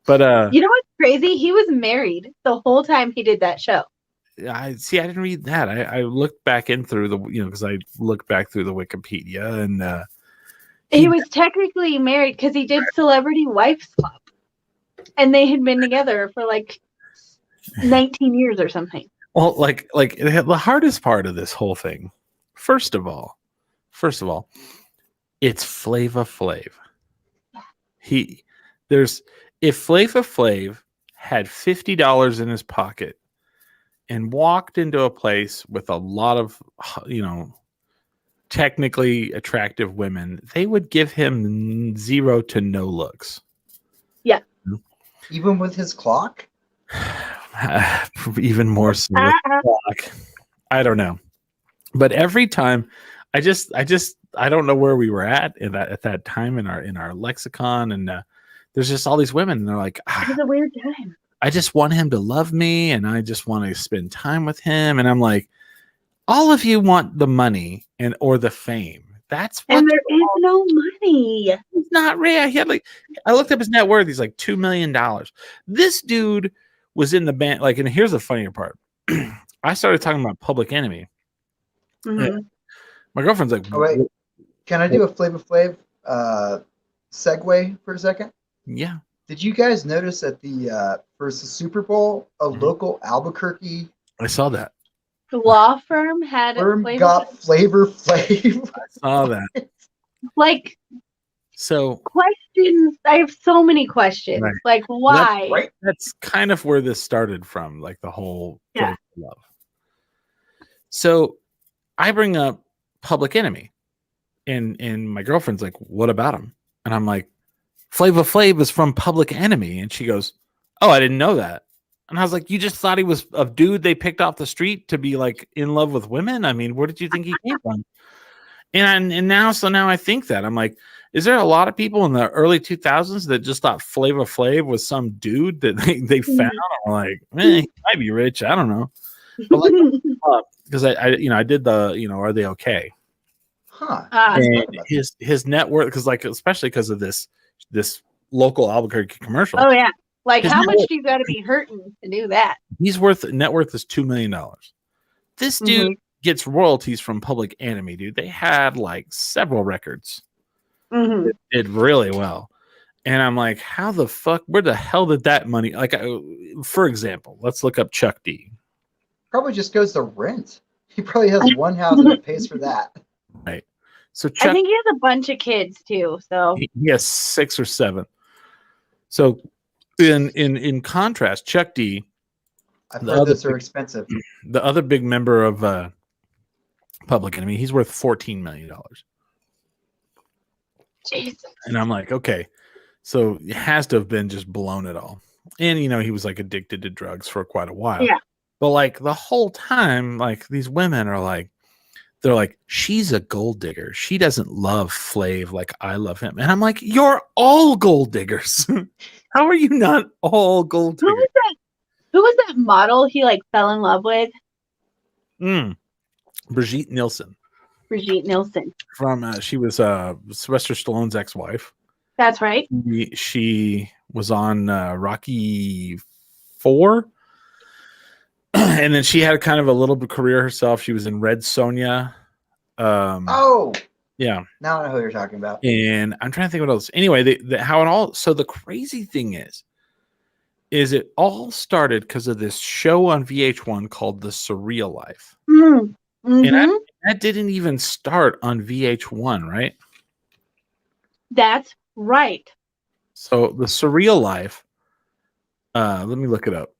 But
You know what's crazy? He was married the whole time he did that show.
I didn't read that. I looked back in through the because I looked back through the Wikipedia and.
He was technically married because he did Celebrity Wife Swap, and they had been together for like 19 years or something.
Well, like the hardest part of this whole thing, first of all, it's Flava Flav. If Flava Flav had $50 in his pocket and walked into a place with a lot of technically attractive women, they would give him 0 to no looks.
Yeah.
Even with his clock?
Even more so. With the clock. I don't know. But every time I don't know where we were at that time in our lexicon, and there's just all these women and they're like,
It was a weird time.
I just want him to love me and I just want to spend time with him. And I'm like, all of you want the money or the fame. That's what.
And there is no money.
It's not real. He had I looked up his net worth. He's like $2 million. This dude was in the band. And here's the funnier part. I started talking about Public Enemy.
Mm-hmm.
My girlfriend's like,
oh, wait. Can I do a Flava Flav segue for a second?
Yeah.
Did you guys notice at the first Super Bowl, a local Albuquerque
I saw that.
The law firm had
got Flavor Flav?
I saw that. So
questions. I have so many questions.
Right.
Like, why?
That's kind of where this started from, like the whole
Yeah.
love. So I bring up Public Enemy, and my girlfriend's like, "What about him?" And I'm like, "Flava Flav is from Public Enemy," and she goes, "Oh, I didn't know that." And I was like, "You just thought he was a dude they picked off the street to be like in love with women? I mean, where did you think he came from?" And now I think that I'm like, is there a lot of people in the early 2000s that just thought Flava Flav was some dude that they found? I'm like, he might be rich. I don't know. But because I did the are they okay?
Huh.
And his net worth, because especially because of this local Albuquerque commercial.
Oh yeah. Like,
His
how
net
much
worth-
do you got to be hurting to do that?
net worth is $2 million. This dude gets royalties from Public Enemy, dude. They had several records.
Mm-hmm.
It did really well. And I'm like, how the fuck, where the hell did that money, for example, let's look up Chuck D.
Probably just goes to rent. He probably has one house and it pays for that.
Right. So Chuck,
I think he has a bunch of kids too. So
he has 6 or 7. So in contrast, Chuck D
I've
The
heard
other
those are expensive.
The other big member of Public Enemy, he's worth $14 million.
Jesus.
And I'm like, okay, so it has to have been just blown it all. And he was like addicted to drugs for quite a while.
Yeah.
But like the whole time, like these women are like, they're like, she's a gold digger. She doesn't love Flav like I love him. And I'm like, you're all gold diggers. How are you not all gold
Who
diggers?
was that? Who was that model he like fell in love with?
Brigitte Nielsen.
Brigitte Nielsen.
From she was Sylvester Stallone's ex-wife.
That's right.
She was on Rocky 4. And then she had kind of a little bit career herself. She was in Red Sonja.
Oh,
Yeah.
now I know who you're talking about.
And I'm trying to think what else. Anyway, how it all. So the crazy thing is it all started because of this show on VH1 called The Surreal Life.
Mm-hmm.
And that didn't even start on VH1, right?
That's right.
So The Surreal Life. Let me look it up.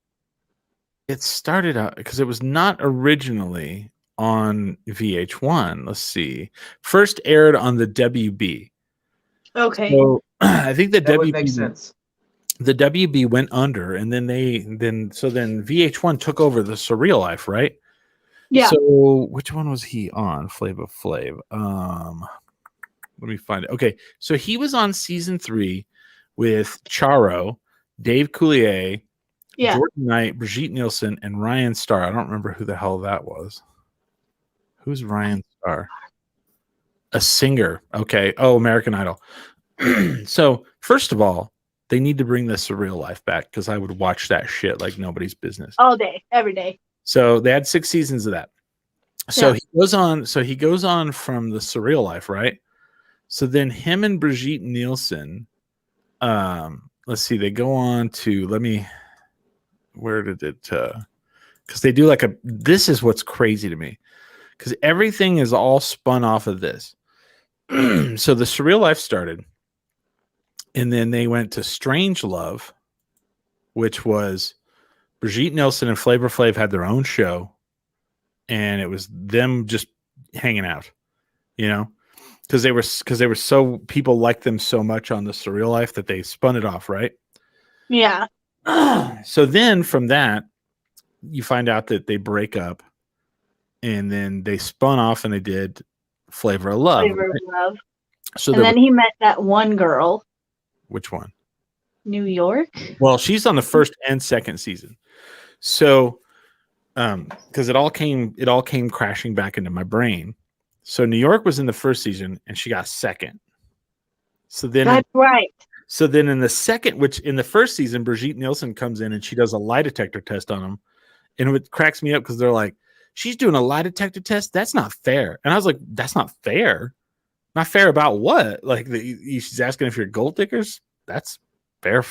It started out because it was not originally on VH1. Let's see. First aired on the WB.
Okay.
So I think the
That would
WB
make sense.
The WB went under, and then then VH1 took over The Surreal Life, right?
Yeah.
So which one was he on? Flava Flav. Let me find it. Okay, so he was on season 3 with Charo, Dave Coulier,
Yeah.
Jordan Knight, Brigitte Nielsen, and Ryan Starr. I don't remember who the hell that was. Who's Ryan Starr? A singer. Okay. Oh, American Idol. So, first of all, they need to bring The Surreal Life back because I would watch that shit like nobody's business.
All day, every day.
So they had 6 seasons of that. So
Yeah.
he goes on from The Surreal Life, right? So then him and Brigitte Nielsen, let's see, they go on to where did it because they do this is what's crazy to me. Because everything is all spun off of this. So The Surreal Life started. And then they went to Strange Love, which was Brigitte Nielsen and Flavor Flav had their own show. And it was them just hanging out, because they were so, people liked them so much on The Surreal Life that they spun it off, right?
Yeah.
So then from that, you find out that they break up. And then they spun off and they did Flavor of Love.
Flavor of Love.
So
And then he met that one girl.
Which one?
New York.
Well, she's on the first and second season. So, because it all came crashing back into my brain. So New York was in the first season and she got second. So then
That's right.
So then in the second, which in the first season, Brigitte Nielsen comes in and she does a lie detector test on them. And it cracks me up because they're like, she's doing a lie detector test? That's not fair. And I was like, that's not fair. Not fair about what? Like she's asking if you're gold diggers? That's fair.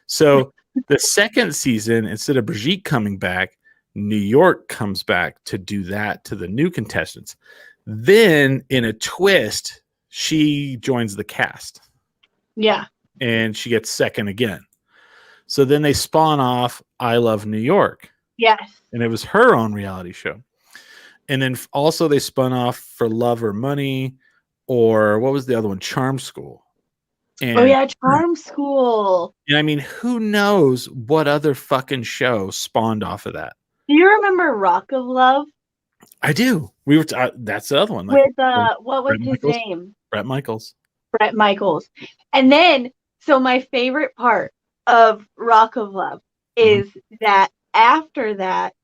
So the second season, instead of Brigitte coming back, New York comes back to do that to the new contestants. Then in a twist, she joins the cast.
Yeah.
And she gets second again. So then they spawn off I Love New York.
Yes.
And it was her own reality show. And then also they spun off For Love or Money, or what was the other one? Charm School. And,
Oh yeah, Charm School.
And I mean, who knows what other fucking show spawned off of that?
Do you remember Rock of Love?
I do. We were. That's the other one.
With what was
Bret
his
Michaels?
name?
Bret Michaels.
Bret Michaels. And then, so my favorite part of Rock of Love is that after that,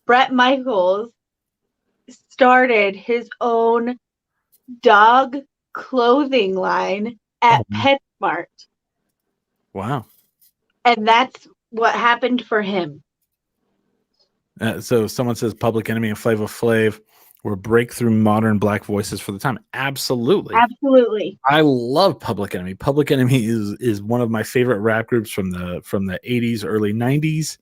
Bret Michaels started his own dog clothing line at PetSmart.
Wow.
And that's what happened for him.
So someone says Public Enemy and Flavor Flav were breakthrough modern black voices for the time. Absolutely.
Absolutely.
I love Public Enemy. Public Enemy is one of my favorite rap groups from the 80s, early 90s.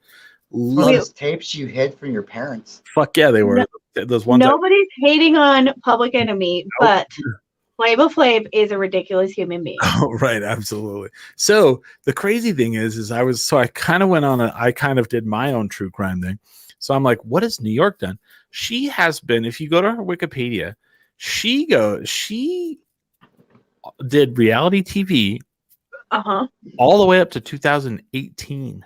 One of those tapes you hid from your parents.
Fuck yeah, they were. Those ones.
Nobody's hating on Public Enemy, but Flavor Flav is a ridiculous human being.
Oh, right, absolutely. So the crazy thing is I kind of did my own true crime thing. So I'm like, what has New York done? She has been, if you go to her Wikipedia, she did reality TV all the way up to 2018.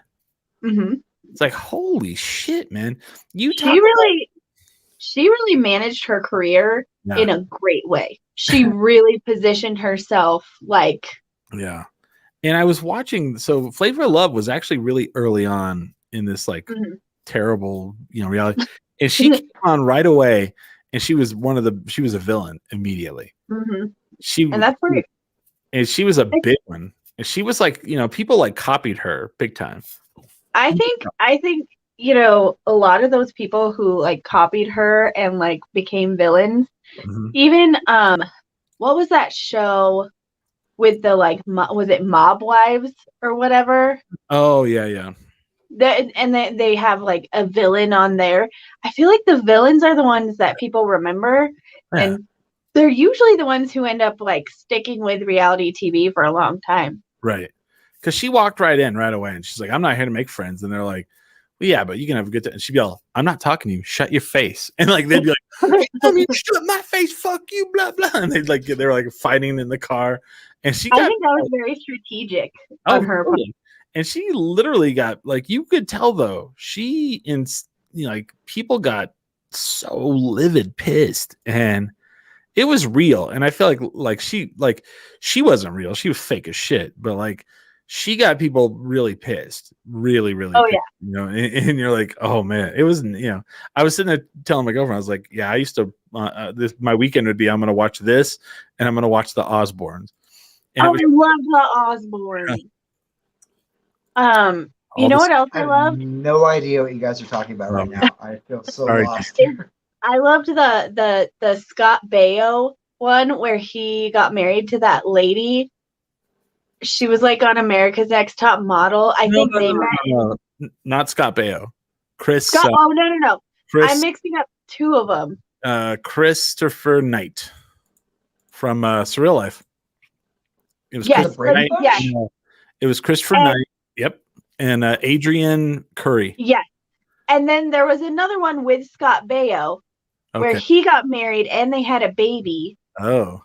Mm-hmm.
It's like, holy shit, man.
She really managed her career
Yeah.
in a great way. She really positioned herself like.
Yeah. And I was watching, so Flavor of Love was actually really early on in this like terrible, reality. And she came on right away, and she was a villain immediately.
Mm-hmm. And that's where.
And she was a big one. And she was like, people like copied her big time.
I think a lot of those people who like copied her and like became villains, even what was that show with the like was it Mob Wives or whatever?
Oh yeah.
They have like a villain on there. I feel like the villains are the ones that people remember, and they're usually the ones who end up like sticking with reality TV for a long time.
Right. Because she walked right in right away, and she's like, I'm not here to make friends. And they're like, well, yeah, but you can have a good time. And she'd be all, I'm not talking to you. Shut your face. And like, they'd be like, I mean, shut my face. Fuck you, blah, blah. And they're like fighting in the car. And I think
that was very strategic on her part.
And she literally got, like, you could tell though, people got so livid, pissed, and it was real. And I feel like she wasn't real. She was fake as shit, but like, she got people really pissed, really, really.
Oh,
pissed, and you're like, oh man, it was, I was sitting there telling my girlfriend, I was like, yeah, I used to, my weekend would be, I'm going to watch this and I'm going to watch the Osbournes. And
I love the Osbournes. You know what else I love?
No idea what you guys are talking about right now. I feel so lost.
I loved the Scott Baio one where he got married to that lady. She was like on America's Next Top Model. I think they met.
Not Scott Baio. Chris.
Scott, no. Chris, I'm mixing up two of them.
Christopher Knight from Surreal Life. It was
Christopher Knight.
Yeah.
It was Christopher Knight. Yep. And Adrian Curry.
Yes. And then there was another one with Scott Baio where he got married and they had a baby.
Oh.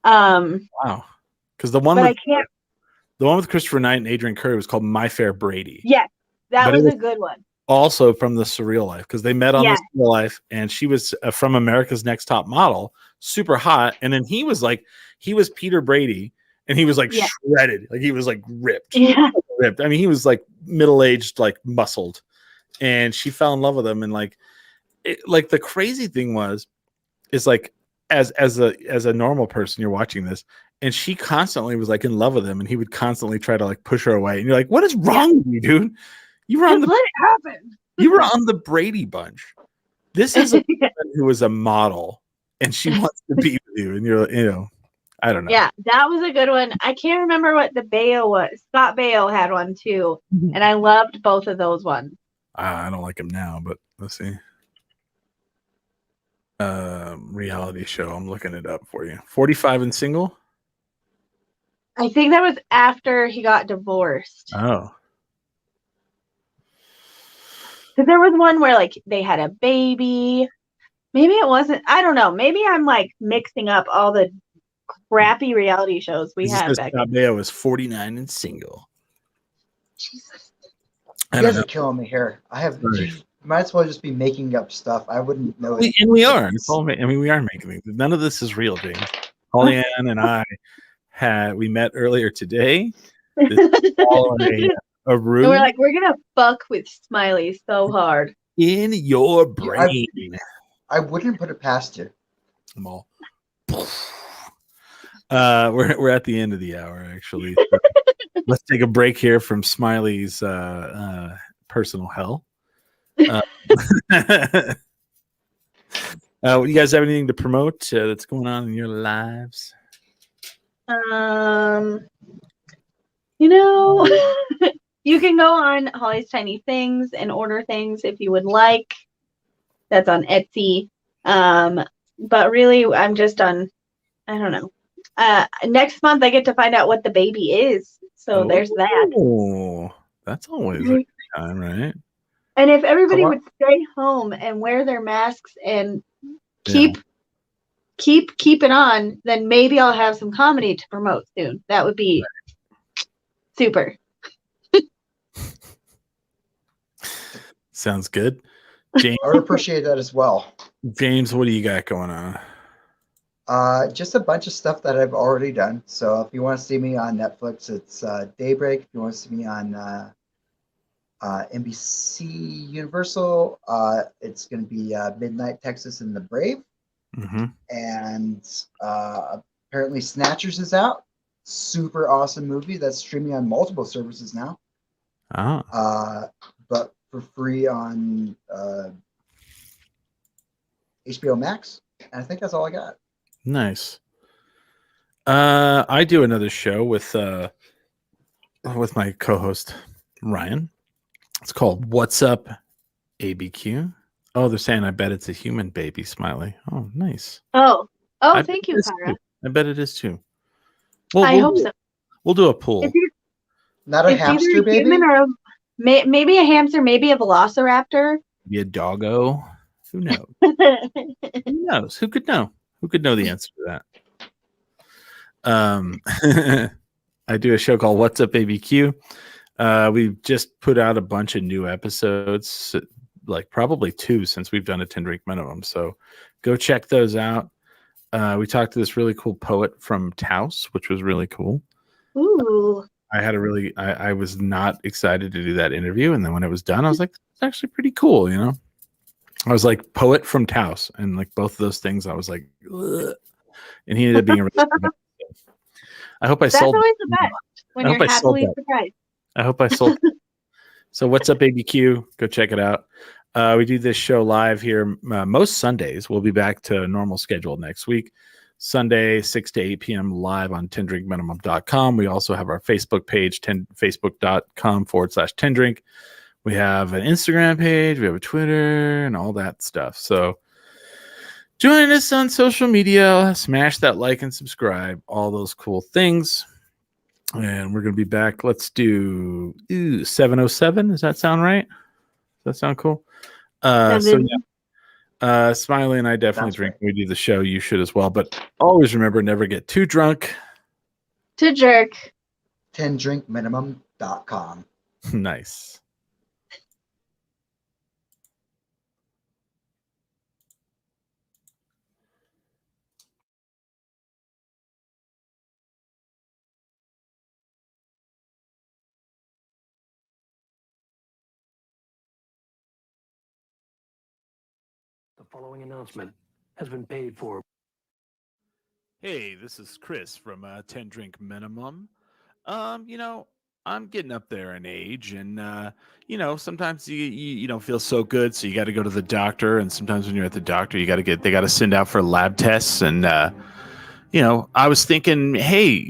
Wow. Because the one with Christopher Knight and Adrian Curry was called My Fair Brady.
Yes, that was a good one.
Also from the Surreal Life, because they met on the Surreal Life, and she was from America's Next Top Model, super hot, and then he was Peter Brady, and he was like shredded, like he was like ripped.
Yeah.
Ripped. I mean, he was like middle-aged, like muscled, and she fell in love with him, and like the crazy thing is like as a normal person, you're watching this. And she constantly was like in love with him, and he would constantly try to like push her away. And you're like, what is wrong with you, dude? You were on
let it happen.
You were on the Brady Bunch. This is a woman who was a model, and she wants to be with you. And you're, I don't know.
Yeah, that was a good one. I can't remember what the Baio was. Scott Baio had one too, and I loved both of those ones.
I don't like him now, but let's see. Reality show. I'm looking it up for you. 45 and Single.
I think that was after he got divorced.
Oh.
Because there was one where like they had a baby. Maybe it wasn't. I don't know. Maybe I'm like mixing up all the crappy reality shows we had back then.
Baio was 49 and single.
Jesus. You guys are killing me here. Might as well just be making up stuff. I wouldn't know it.
And we are. We are making things. None of this is real, James. Holly Ann and I we met earlier today. This is all a room.
And we're like, we're gonna fuck with Smiley so hard
in your brain.
I wouldn't put it past you.
I'm all. We're at the end of the hour, actually. So let's take a break here from Smiley's personal hell. You guys have anything to promote that's going on in your lives?
You can go on Holly's Tiny Things and order things if you would like. That's on Etsy. But really, I'm just on I don't know. Next month I get to find out what the baby is. So there's that.
Oh, that's always a good time, right?
And if everybody would stay home and wear their masks and keep it on, then maybe I'll have some comedy to promote soon. That would be super.
Sounds good. James,
I would appreciate that as well.
James, what do you got going on?
Just a bunch of stuff that I've already done. So if you want to see me on Netflix, it's Daybreak. If you want to see me on NBC Universal, it's going to be Midnight Texas and the Brave.
Mm-hmm.
And apparently Snatchers is out. Super awesome movie that's streaming on multiple services now. But for free on HBO Max. And I think that's all I got.
Nice. I do another show with my co-host Ryan. It's called What's Up ABQ. Oh, they're saying I bet it's a human baby, Smiley. Oh, nice.
Oh, thank you, Kara.
I bet it is too.
I hope so.
We'll do a pool.
Not a hamster baby?
Or maybe a hamster, maybe a velociraptor.
Maybe a doggo. Who knows? Who knows? Who could know? Who could know the answer to that? I do a show called What's Up ABQ. We've just put out a bunch of new episodes, like probably 2 since we've done a 10 drink minimum. So go check those out. We talked to this really cool poet from Taos, which was really cool.
Ooh.
I was not excited to do that interview. And then when it was done, I was like, it's actually pretty cool, you know? I was like, poet from Taos. And like both of those things, I was like, ugh. And he ended up being a really I hope I sold.
That's always the best when you're happily surprised.
I hope I sold. So What's Up ABQ? Go check it out. We do this show live here most Sundays. We'll be back to normal schedule next week. Sunday, 6 to 8 p.m. live on 10drinkminimum.com. We also have our Facebook page, facebook.com/10drink. We have an Instagram page. We have a Twitter and all that stuff. So join us on social media. Smash that like and subscribe. All those cool things. And we're going to be back. Let's do 707. Does that sound right? Does that sound cool? Smiley and I definitely drink when we do the show. You should as well. But always remember, never get too drunk
to jerk.
10drinkminimum.com.
Nice.
The following announcement has been paid for.
Hey, this is Chris from 10 Drink Minimum. I'm getting up there in age, and sometimes you don't feel so good, so you got to go to the doctor. And sometimes when you're at the doctor, they got to send out for lab tests. And I was thinking, hey,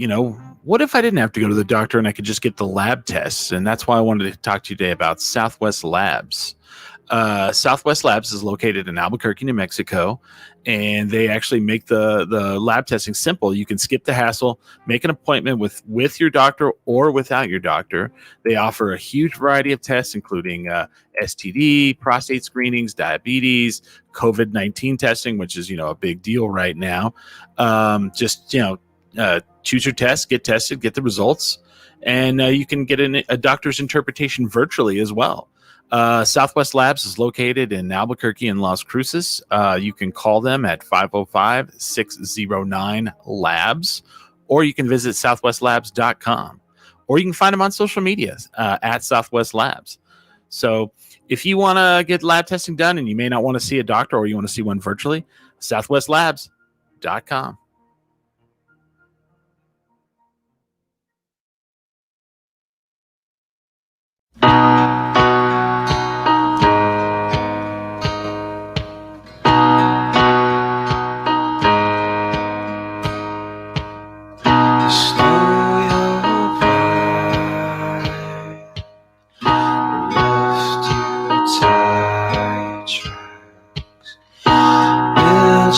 what if I didn't have to go to the doctor and I could just get the lab tests? And that's why I wanted to talk to you today about Southwest Labs. Southwest Labs is located in Albuquerque, New Mexico, and they actually make the lab testing simple. You can skip the hassle, make an appointment with your doctor or without your doctor. They offer a huge variety of tests, including STD, prostate screenings, diabetes, COVID-19 testing, which is, a big deal right now. Choose your test, get tested, get the results, and you can get a doctor's interpretation virtually as well. Southwest Labs is located in Albuquerque and Las Cruces. You can call them at 505-609-LABS, or you can visit southwestlabs.com, or you can find them on social media at Southwest Labs. So if you want to get lab testing done and you may not want to see a doctor, or you want to see one virtually, southwestlabs.com.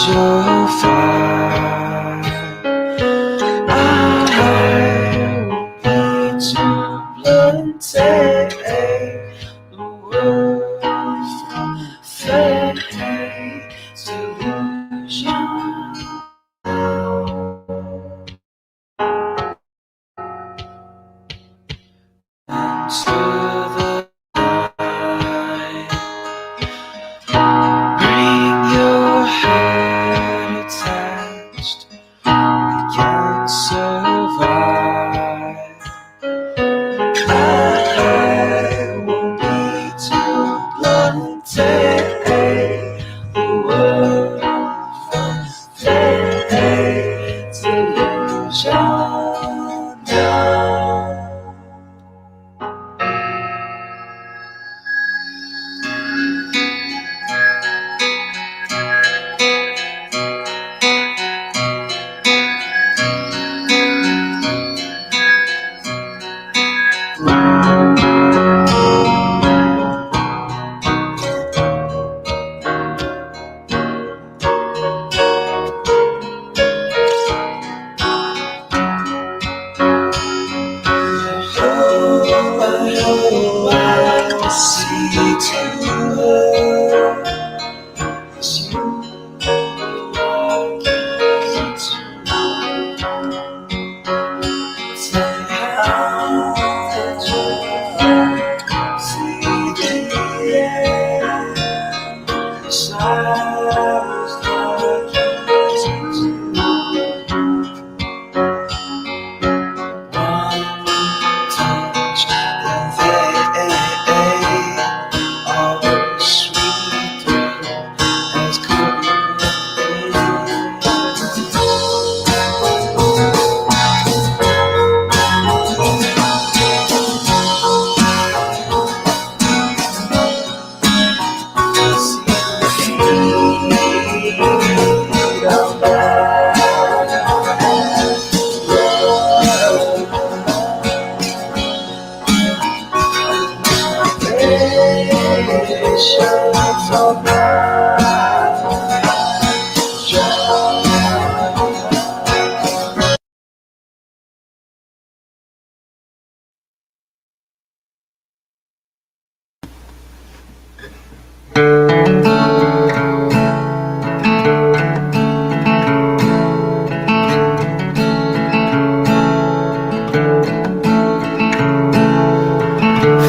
Your fire.
survive. I won't be too blunt. Take the world from fate to illusion now. Oh, I see to her as you walk into tell how that you see the air sighs like one touch and they are sweet as cold.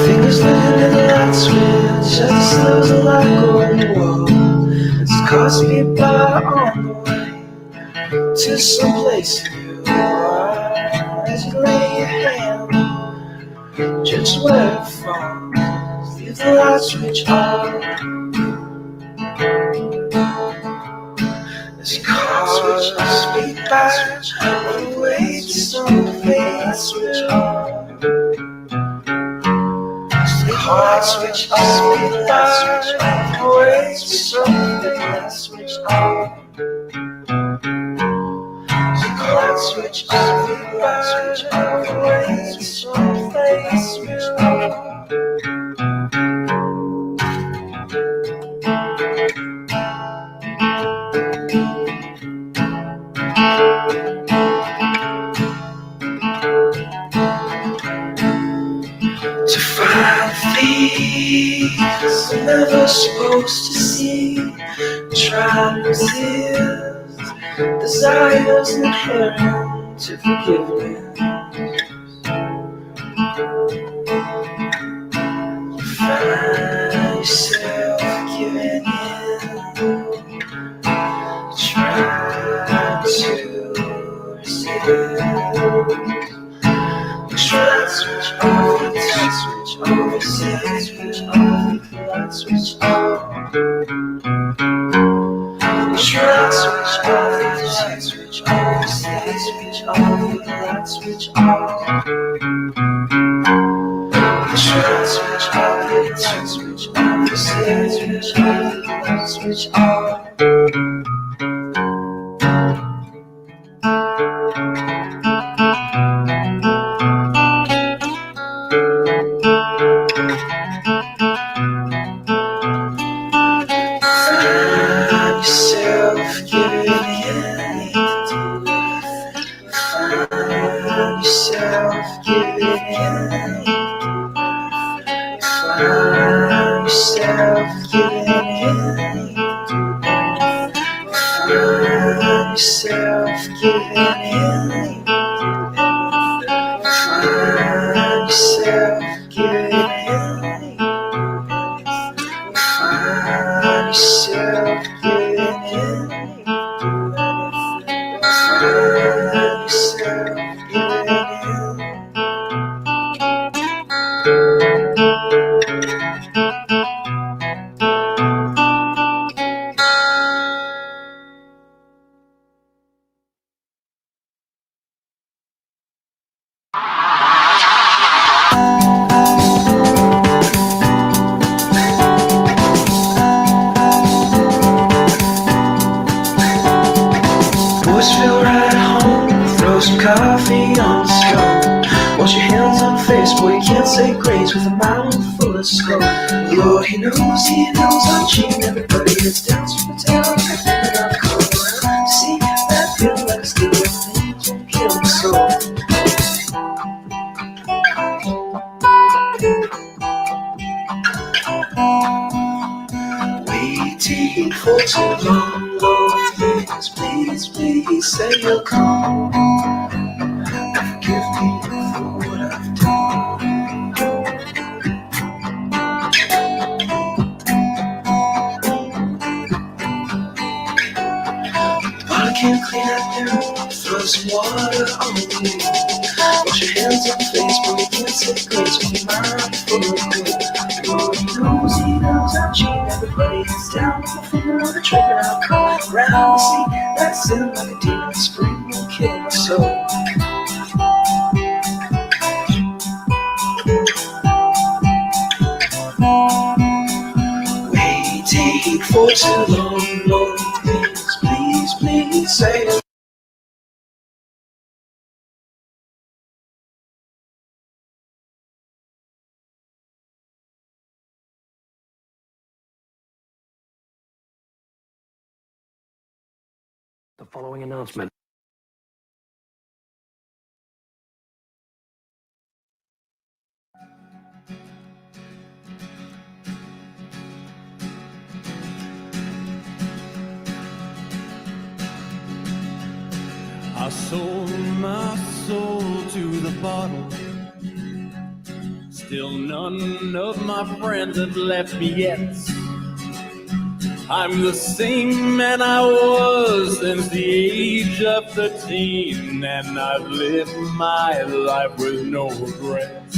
Fingers living in the light switch, just there's a light going wall. It's cost me by on the way to someplace new. As you lay your hand, just where it falls, leave the light switch on. As you cost me by on the way to someplace switch on. Light switch off, light switch off, wait for something, light switch off. Light switch off, light switch off, wait for something, light switch off. To find things I'm never supposed to see, try to resist desires inherent to forgiveness. You find yourself giving in, try to resist. Try to switch off, light switch off, switch off, light switch off. Try to switch off, light switch off, switch off, light switch off. Try to switch off, light switch off, switch off, light switch off. Yourself giving in, find yourself giving in, find yourself giving in, find yourself giving in, find yourself giving in, find yourself giving in. Find yourself coffee on the stove. Wash your hands on face, boy, you can't say grace with a mouth full of smoke. Lord, he knows I'm cheating. Everybody gets down, so potato, and I'll come around. See that feeling like a steal things won't kill the soul. Waiting for too long, Lord, please say you'll come. Forgive me for what I've done. Water can't clean up there, throw some water on me. Wash your hands on the face, but you can't say grace when your mind full of good. Lord, he knows I'm cheating. Everybody is down with the finger on the trigger. I'll come around to see that sin like a demon spring will kill my soul. Waiting for too long, Lord, please say it.
The following announcement.
I sold my soul to the bottle. Still none of my friends have left me yet. I'm the same man I was since the age of 13, and I've lived my life with no regrets.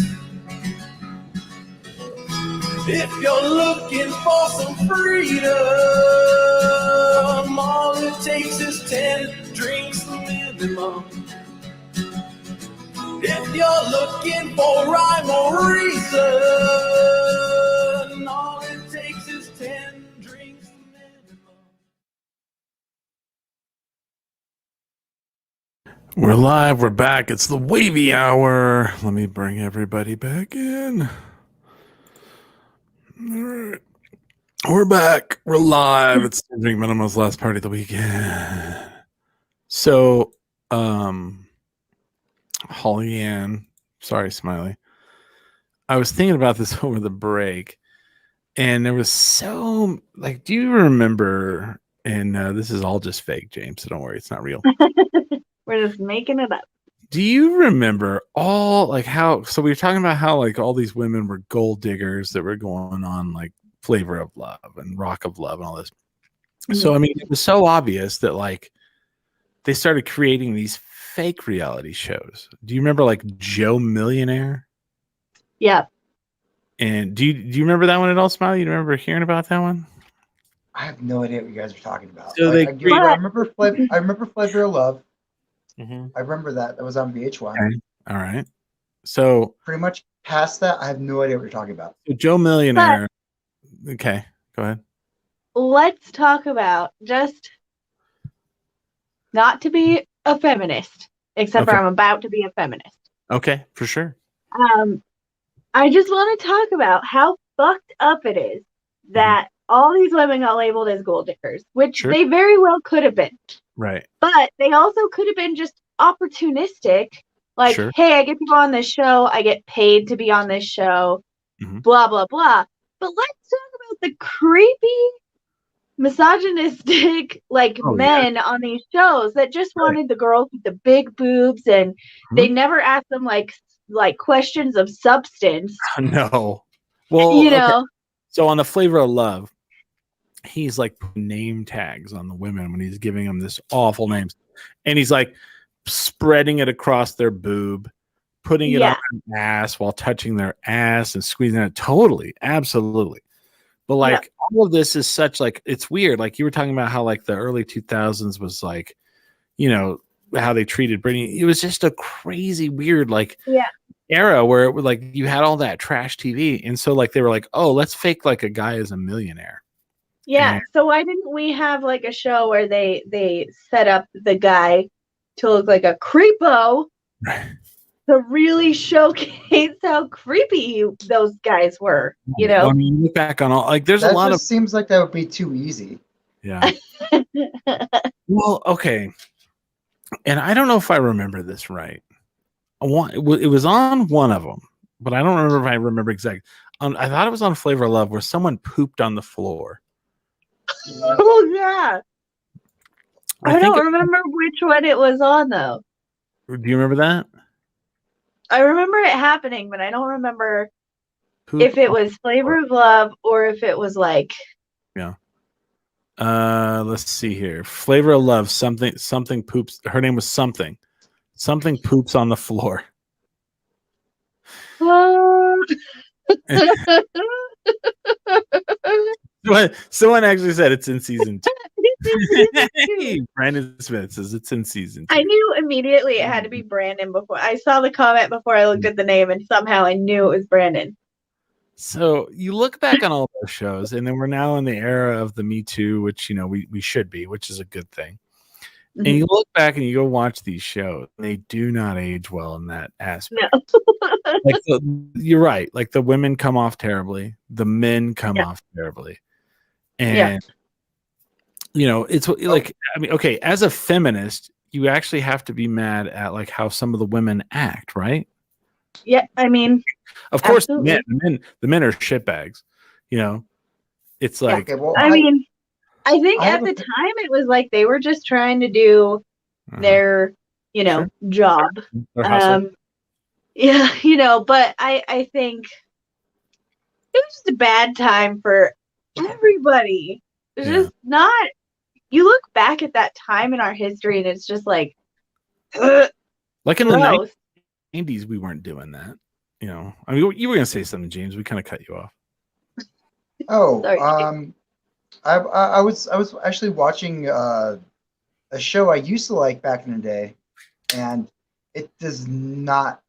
If you're looking for some freedom, all it takes is 10 drinks minimum. If you're looking for rhyme or reason, all it takes is 10 drinks minimum.
We're live. We're back. It's the Wavy Hour. Let me bring everybody back in. All right. We're back. We're live. It's Drink Minimum's last party of the weekend. So, Holly Ann, sorry, Smiley. I was thinking about this over the break, and there was so, like, do you remember, and this is all just fake, James, so don't worry, it's not real.
We're just making it up.
Do you remember all, like, how, so we were talking about how, like, all these women were gold diggers that were going on, like, Flavor of Love and Rock of Love and all this. So, I mean, it was so obvious that, like, they started creating these fake reality shows. Do you remember, like, Joe Millionaire?
Yeah.
And do you remember that one at all, Smiley? You remember hearing about that one?
I have no idea what you guys are talking about.
So
Like,
they
I remember Flavor of Love.
Mm-hmm.
I remember that. That was on VH1.
Okay. All right. So
pretty much past that, I have no idea what you're talking about.
So Joe Millionaire. Okay, go ahead.
Let's talk about, just not to be a feminist, except for I'm about to be a feminist.
Okay, for sure.
I just want to talk about how fucked up it is that all these women got labeled as gold diggers, which they very well could have been.
Right.
But they also could have been just opportunistic. Like, hey, I get to go on this show. I get paid to be on this show. Blah, blah, blah. But let's talk about the creepy, misogynistic, like, men on these shows that just wanted the girls with the big boobs, and they never asked them, like questions of substance.
No. Well,
you know.
So on the Flavor of Love, he's like putting name tags on the women when he's giving them this awful names, and he's like spreading it across their boob, putting it on their ass while touching their ass and squeezing it. Totally, absolutely. But like all of this is such, like, it's weird. Like you were talking about how like the early 2000s was like, you know, how they treated Britney. It was just a crazy weird era where it was like you had all that trash TV, and so like they were like, oh, let's fake like a guy as a millionaire.
Yeah. So why didn't we have like a show where they set up the guy to look like a creepo to really showcase how creepy those guys were, you know?
I mean, you look back on all, like, there's
That
a lot
just
of,
seems like that would be too easy.
yeah. Well, okay. And I don't know if I remember this right. It was on one of them, but I don't remember if I remember exactly. I thought it was on Flavor of Love where someone pooped on the floor.
Oh, yeah. I
think
don't remember which one it was on, though.
Do you remember that?
I remember it happening, but I don't remember
Poop
if it
on-
was Flavor of Love or if it was like,
Yeah. Let's see here. Flavor of Love. Something poops. Her name was something. Something poops on the floor. Someone actually said it's in season 2. Hey, Brandon Smith says it's in season 2.
I knew immediately it had to be Brandon before I saw the comment before I looked at the name, and somehow I knew it was Brandon.
So you look back on all those shows, and then we're now in the era of the Me Too, which, you know, we should be, which is a good thing.
Mm-hmm.
And you look back and you go watch these shows, and they do not age well in that aspect.
No.
Like you're right. Like the women come off terribly, the men come off terribly, and you know it's like, I mean, okay, as a feminist, you actually have to be mad at like how some of the women act, right?
Yeah, I mean,
of course, the
absolutely.
men are shitbags. You know, it's like,
Okay, well,
I mean, I think
I
at
have
the
a-
time it was like they were just trying to do their, you know, job.
their hustle.
Yeah, you know, but I think it was just a bad time for everybody. It's just not. You look back at that time in our history, and it's just like,
like in the
gross.
90s, we weren't doing that. You know, I mean, you were gonna say something, James. We kind of cut you off.
Oh,
Sorry.
I was actually watching a show I used to like back in the day, and it does not.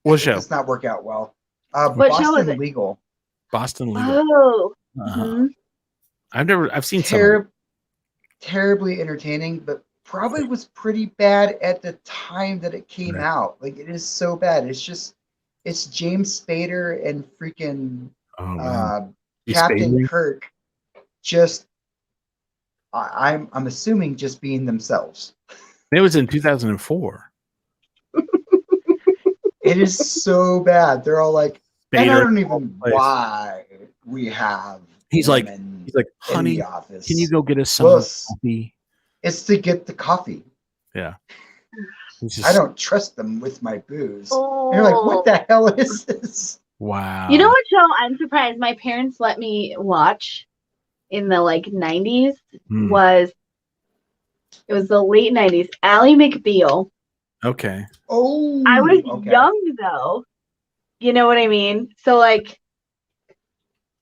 What
It
show?
does not work out well.
What show is
Boston
it?
Legal.
Boston Legal.
Oh,
Uh-huh. I've seen some.
Terribly entertaining, but probably was pretty bad at the time that it came
Right.
out. Like, it is so bad. It's James Spader and freaking
Oh man. He's
Captain
Spading?
Kirk. Just, I'm assuming just being themselves.
It was in 2004.
It is so bad. They're all like, and I
Spader
don't
in all
even
place.
why we have.
He's like,
women in
honey,
the office.
can you go get us some
Well,
coffee?
It's to get the coffee.
Yeah. He's
I
just,
don't trust them with my booze.
oh.
And you're like, what the hell is this?
wow.
You know what show I'm surprised my parents let me watch in the like 90s
Hmm.
was it was the late 90s. Ally McBeal.
Okay.
Oh,
I was
okay.
young though. You know what I mean? So like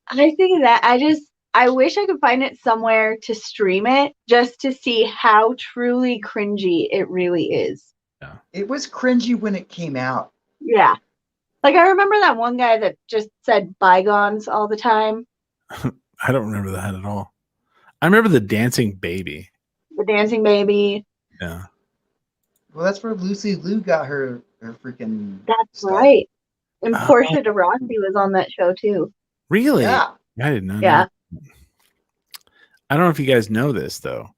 I think that I wish I could find it somewhere to stream it just to see how truly cringy it really is.
It was cringy when it came out.
Yeah. Like I remember that one guy that just said bygones all the time.
I don't remember that at all. I remember the dancing baby.
The dancing baby.
Yeah.
Well, that's where Lucy Liu got her freaking.
That's
stuff.
right. And
Oh.
Portia de Rossi was on that show too.
Really?
Yeah.
I didn't know.
Yeah.
that. I don't know if you guys know this though.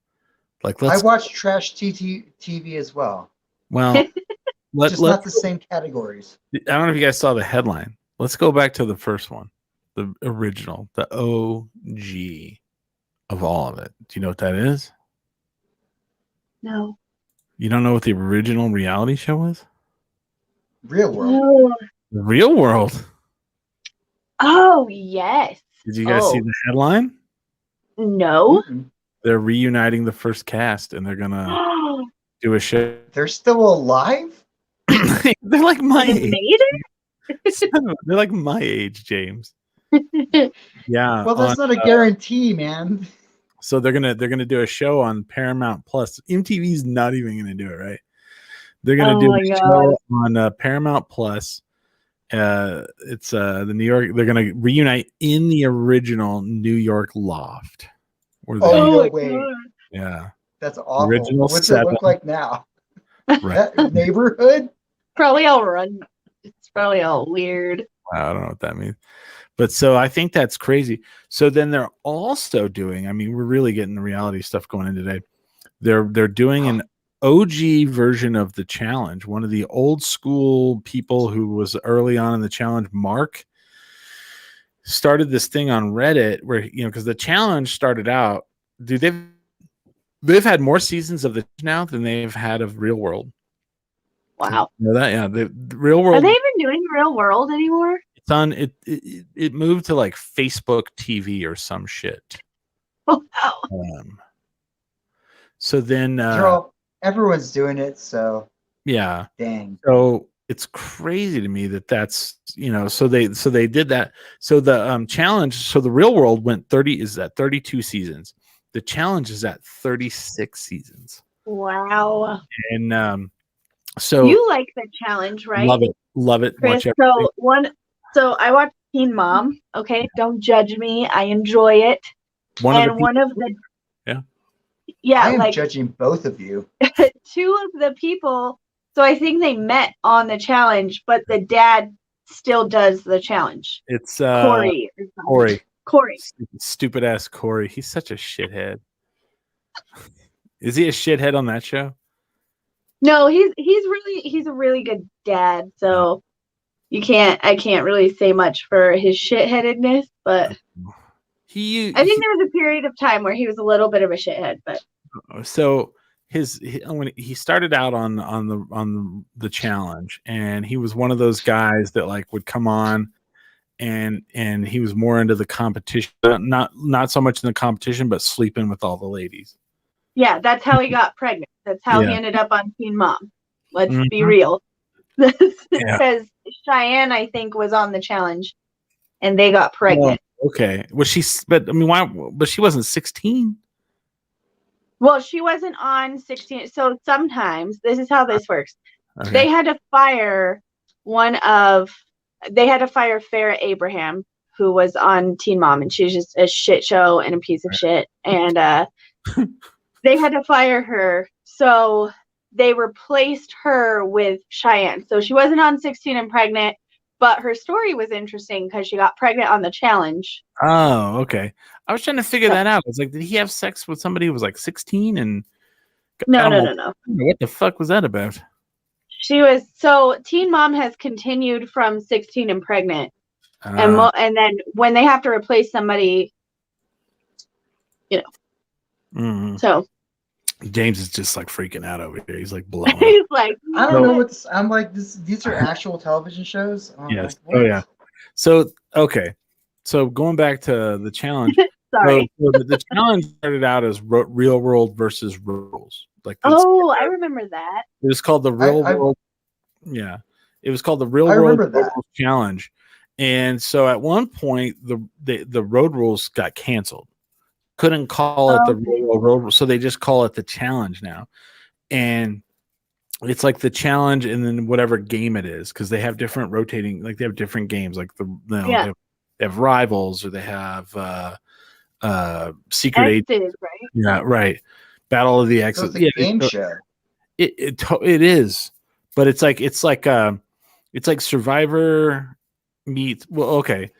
Like,
I
let's.
watched trash TV as well.
Well,
Just not the same categories.
I don't know if you guys saw the headline. Let's go back to the first one, the original, the OG of all of it. Do you know what that is?
No.
You don't know what the original reality show was?
Real world.
Oh,
The Real World.
oh yes.
Did you guys see
Oh.
the headline?
No.
Mm-mm.
They're reuniting the first cast, and they're gonna do a show.
They're still alive?
They're like my
They
age.
made
They're like my age, James.
it?
Yeah.
Well, that's not a guarantee, man.
So they're gonna do a show on Paramount Plus. MTV's not even gonna do it, right? They're gonna
Oh
do
my
a
God.
show on Paramount Plus. It's the New York. They're gonna reunite in the original New York loft. Where they,
Oh, no
my
way.
God.
yeah.
That's awful.
Original
What's
7.
it look like now?
Right.
That neighborhood?
Probably all run. It's probably all weird.
I don't know what that means. But so I think that's crazy. So then they're also doing, I mean, we're really getting the reality stuff going in today. They're doing an OG version of the challenge. One of the old school people who was early on in the challenge, Mark, started this thing on Reddit where, because the challenge started out, dude, they've had more seasons of the now than they've had of Real World.
Wow.
You know that? Yeah. The Real World.
Are they even doing Real World anymore?
It's on it moved to like Facebook TV or some shit.
Oh, wow.
So then
everyone's doing it, so
yeah.
dang.
So it's crazy to me that's so they did that. So the challenge, so the Real World went 32 seasons. The challenge is at 36 seasons.
Wow.
And so
you like the challenge, right?
Love it.
Chris,
Watch everything.
So I watched Teen Mom. Okay, don't judge me. I enjoy it. I am
judging both of you.
2 of the people. So I think they met on the challenge, but the dad still does the challenge.
It's
Corey. Corey.
Stupid ass Corey. He's such a shithead. Is he a shithead on that show?
No, he's a really good dad. So I can't really say much for his shitheadedness, but I think there was a period of time where he was a little bit of a shithead, but
so when he started out on the challenge, and he was one of those guys that like would come on and he was more into the competition, not so much in the competition, but sleeping with all the ladies.
Yeah, that's how he got pregnant. That's how he ended up on Teen Mom. Let's be real. Because Cheyenne, I think, was on the challenge and they got pregnant.
Oh, okay. Why? But she wasn't 16.
Well, she wasn't on 16. So sometimes this is how this works.
Okay.
They had to fire Farrah Abraham, who was on Teen Mom, and she was just a shit show and a piece of shit. And they had to fire her. So they replaced her with Cheyenne. So she wasn't on 16 and Pregnant, but her story was interesting because she got pregnant on the challenge.
Oh, okay. I was trying to figure that out. I was like, did he have sex with somebody who was like 16? And
No.
What the fuck was that about?
So Teen Mom has continued from 16 and Pregnant. And then when they have to replace somebody, So
James is just like freaking out over here. He's like blowing.
he's like,
I don't know what's. I'm like this. These are actual television shows.
Yes.
Like, what?
Oh yeah. So okay. So going back to the challenge.
sorry.
So the challenge started out as Real World versus Rules. Like
I remember that.
it was called the Real World. Yeah, it was called the Real World Challenge. And so at one point, the Road Rules got canceled. Couldn't call it the Real World, so they just call it the challenge now. And it's like the challenge, and then whatever game it is, because they have different rotating, like they have different games, like they have Rivals, or they have Secret Agents,
right?
Yeah, right. Battle of the Exes.
So it's a game show.
It is, but it's like Survivor meets. Well, okay.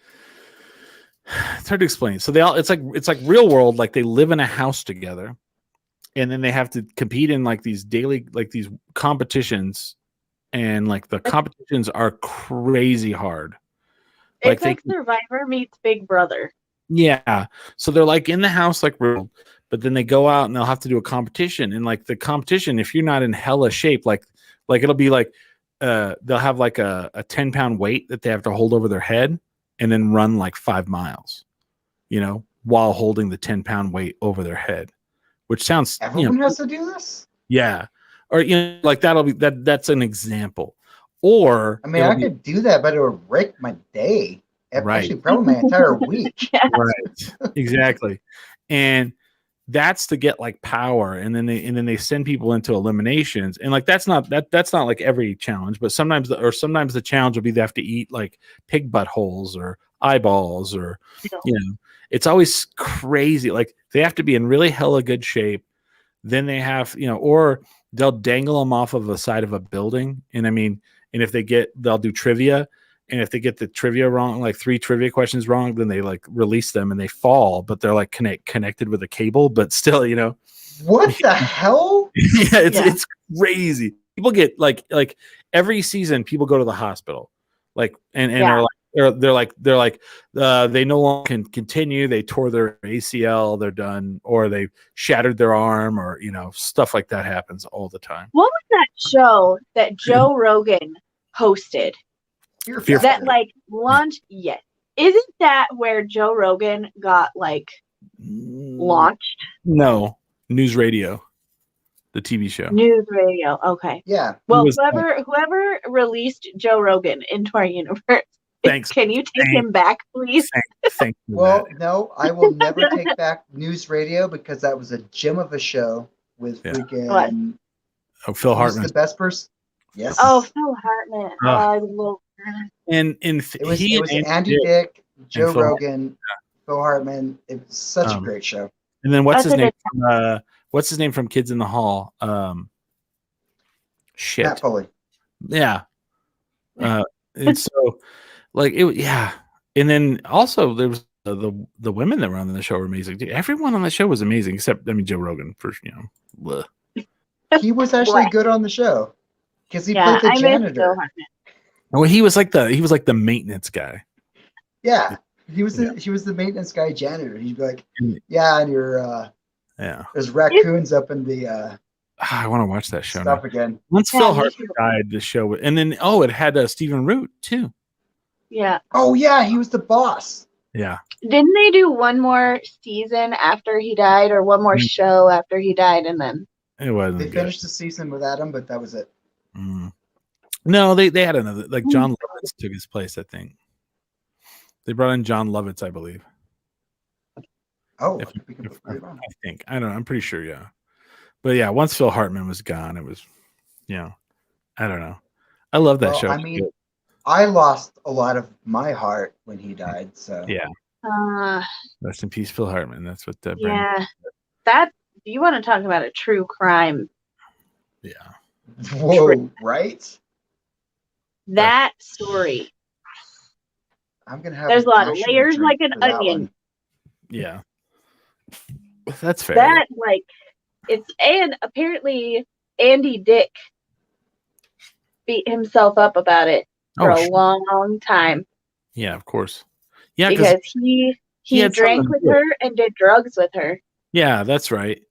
It's hard to explain. So it's like Real World, like they live in a house together, and then they have to compete in like these daily, like these competitions, and like the competitions are crazy hard.
It's like Survivor meets Big Brother.
Yeah. So they're like in the house like Real, but then they go out and they'll have to do a competition, and like the competition, if you're not in hella shape, like it'll be like they'll have like a 10-pound weight that they have to hold over their head and then run like 5 miles, while holding the 10-pound weight over their head, which sounds
everyone has to do this.
Yeah, or like that'll be that's an example. Or
I mean, I could do that, but it would wreck my day.
Right.
Actually, probably my entire week.
Right. Exactly. And that's to get like power, and then they send people into eliminations, and like that's not like every challenge, but sometimes the challenge will be they have to eat like pig buttholes or eyeballs, or it's always crazy. Like they have to be in really hella good shape. then they have, or they'll dangle them off of the side of a building. And I mean, and if they'll do trivia. And if they get the trivia wrong, like 3 trivia questions wrong, then they like release them and they fall, but they're like connected with a cable, but still,
What the hell?
yeah, it's crazy. People get like every season, people go to the hospital, like and are like they're like they no longer can continue. They tore their ACL, they're done, or they shattered their arm, or stuff like that happens all the time.
What was that show that Joe Rogan hosted?
Fear
That like launched? Yes. Isn't that where Joe Rogan got like launched?
No, News Radio, the TV show.
News Radio. Okay.
Yeah.
Well, whoever released Joe Rogan into our universe,
Thanks.
Can you take him back, please?
Thank you.
Well, no, I will never take back News Radio because that was a gem of a show with freaking.
Oh, Phil
who's
Hartman.
the best person. Yes.
Oh, Phil Hartman.
Oh.
I love.
And
it was Andy Dick, Joe Rogan, Phil Hartman. It was such a great show.
And then what's his name? What's his name from Kids in the Hall? Shit.
Matt Foley.
Yeah. And so, like, and then also there was the women that were on the show were amazing. Dude, everyone on the show was amazing except Joe Rogan for bleh.
He was actually good on the show because he played the janitor.
Well, he was like the maintenance guy.
Yeah, he was the maintenance guy janitor. He'd be like, yeah, and there's raccoons up in the.
I want to watch that show.
Stuff again.
Once Phil Hartman died, the show, and then it had Stephen Root too.
Yeah.
Oh yeah, he was the boss.
Yeah.
Didn't they do one more season after he died, or one more show after he died, and then
it wasn't?
They finished the season with Adam, but that was it.
Mm. No, they had another. Like John Lovitz took his place. I think they brought in John Lovitz, I believe.
Oh,
I think I don't know. I'm pretty sure. Yeah. But yeah, once Phil Hartman was gone, it was, I don't know. I love that show.
I mean, I lost a lot of my heart when he died. So
yeah. Rest in peace, Phil Hartman. That's what.
Yeah, that you want to talk about a true crime?
Yeah.
Whoa! Right.
That story.
I'm gonna have.
There's a lot of layers, like an onion.
Yeah. That's fair.
That and apparently Andy Dick beat himself up about it for a long time.
Yeah, of course. Yeah,
because he drank with her and did drugs with her.
Yeah, that's right.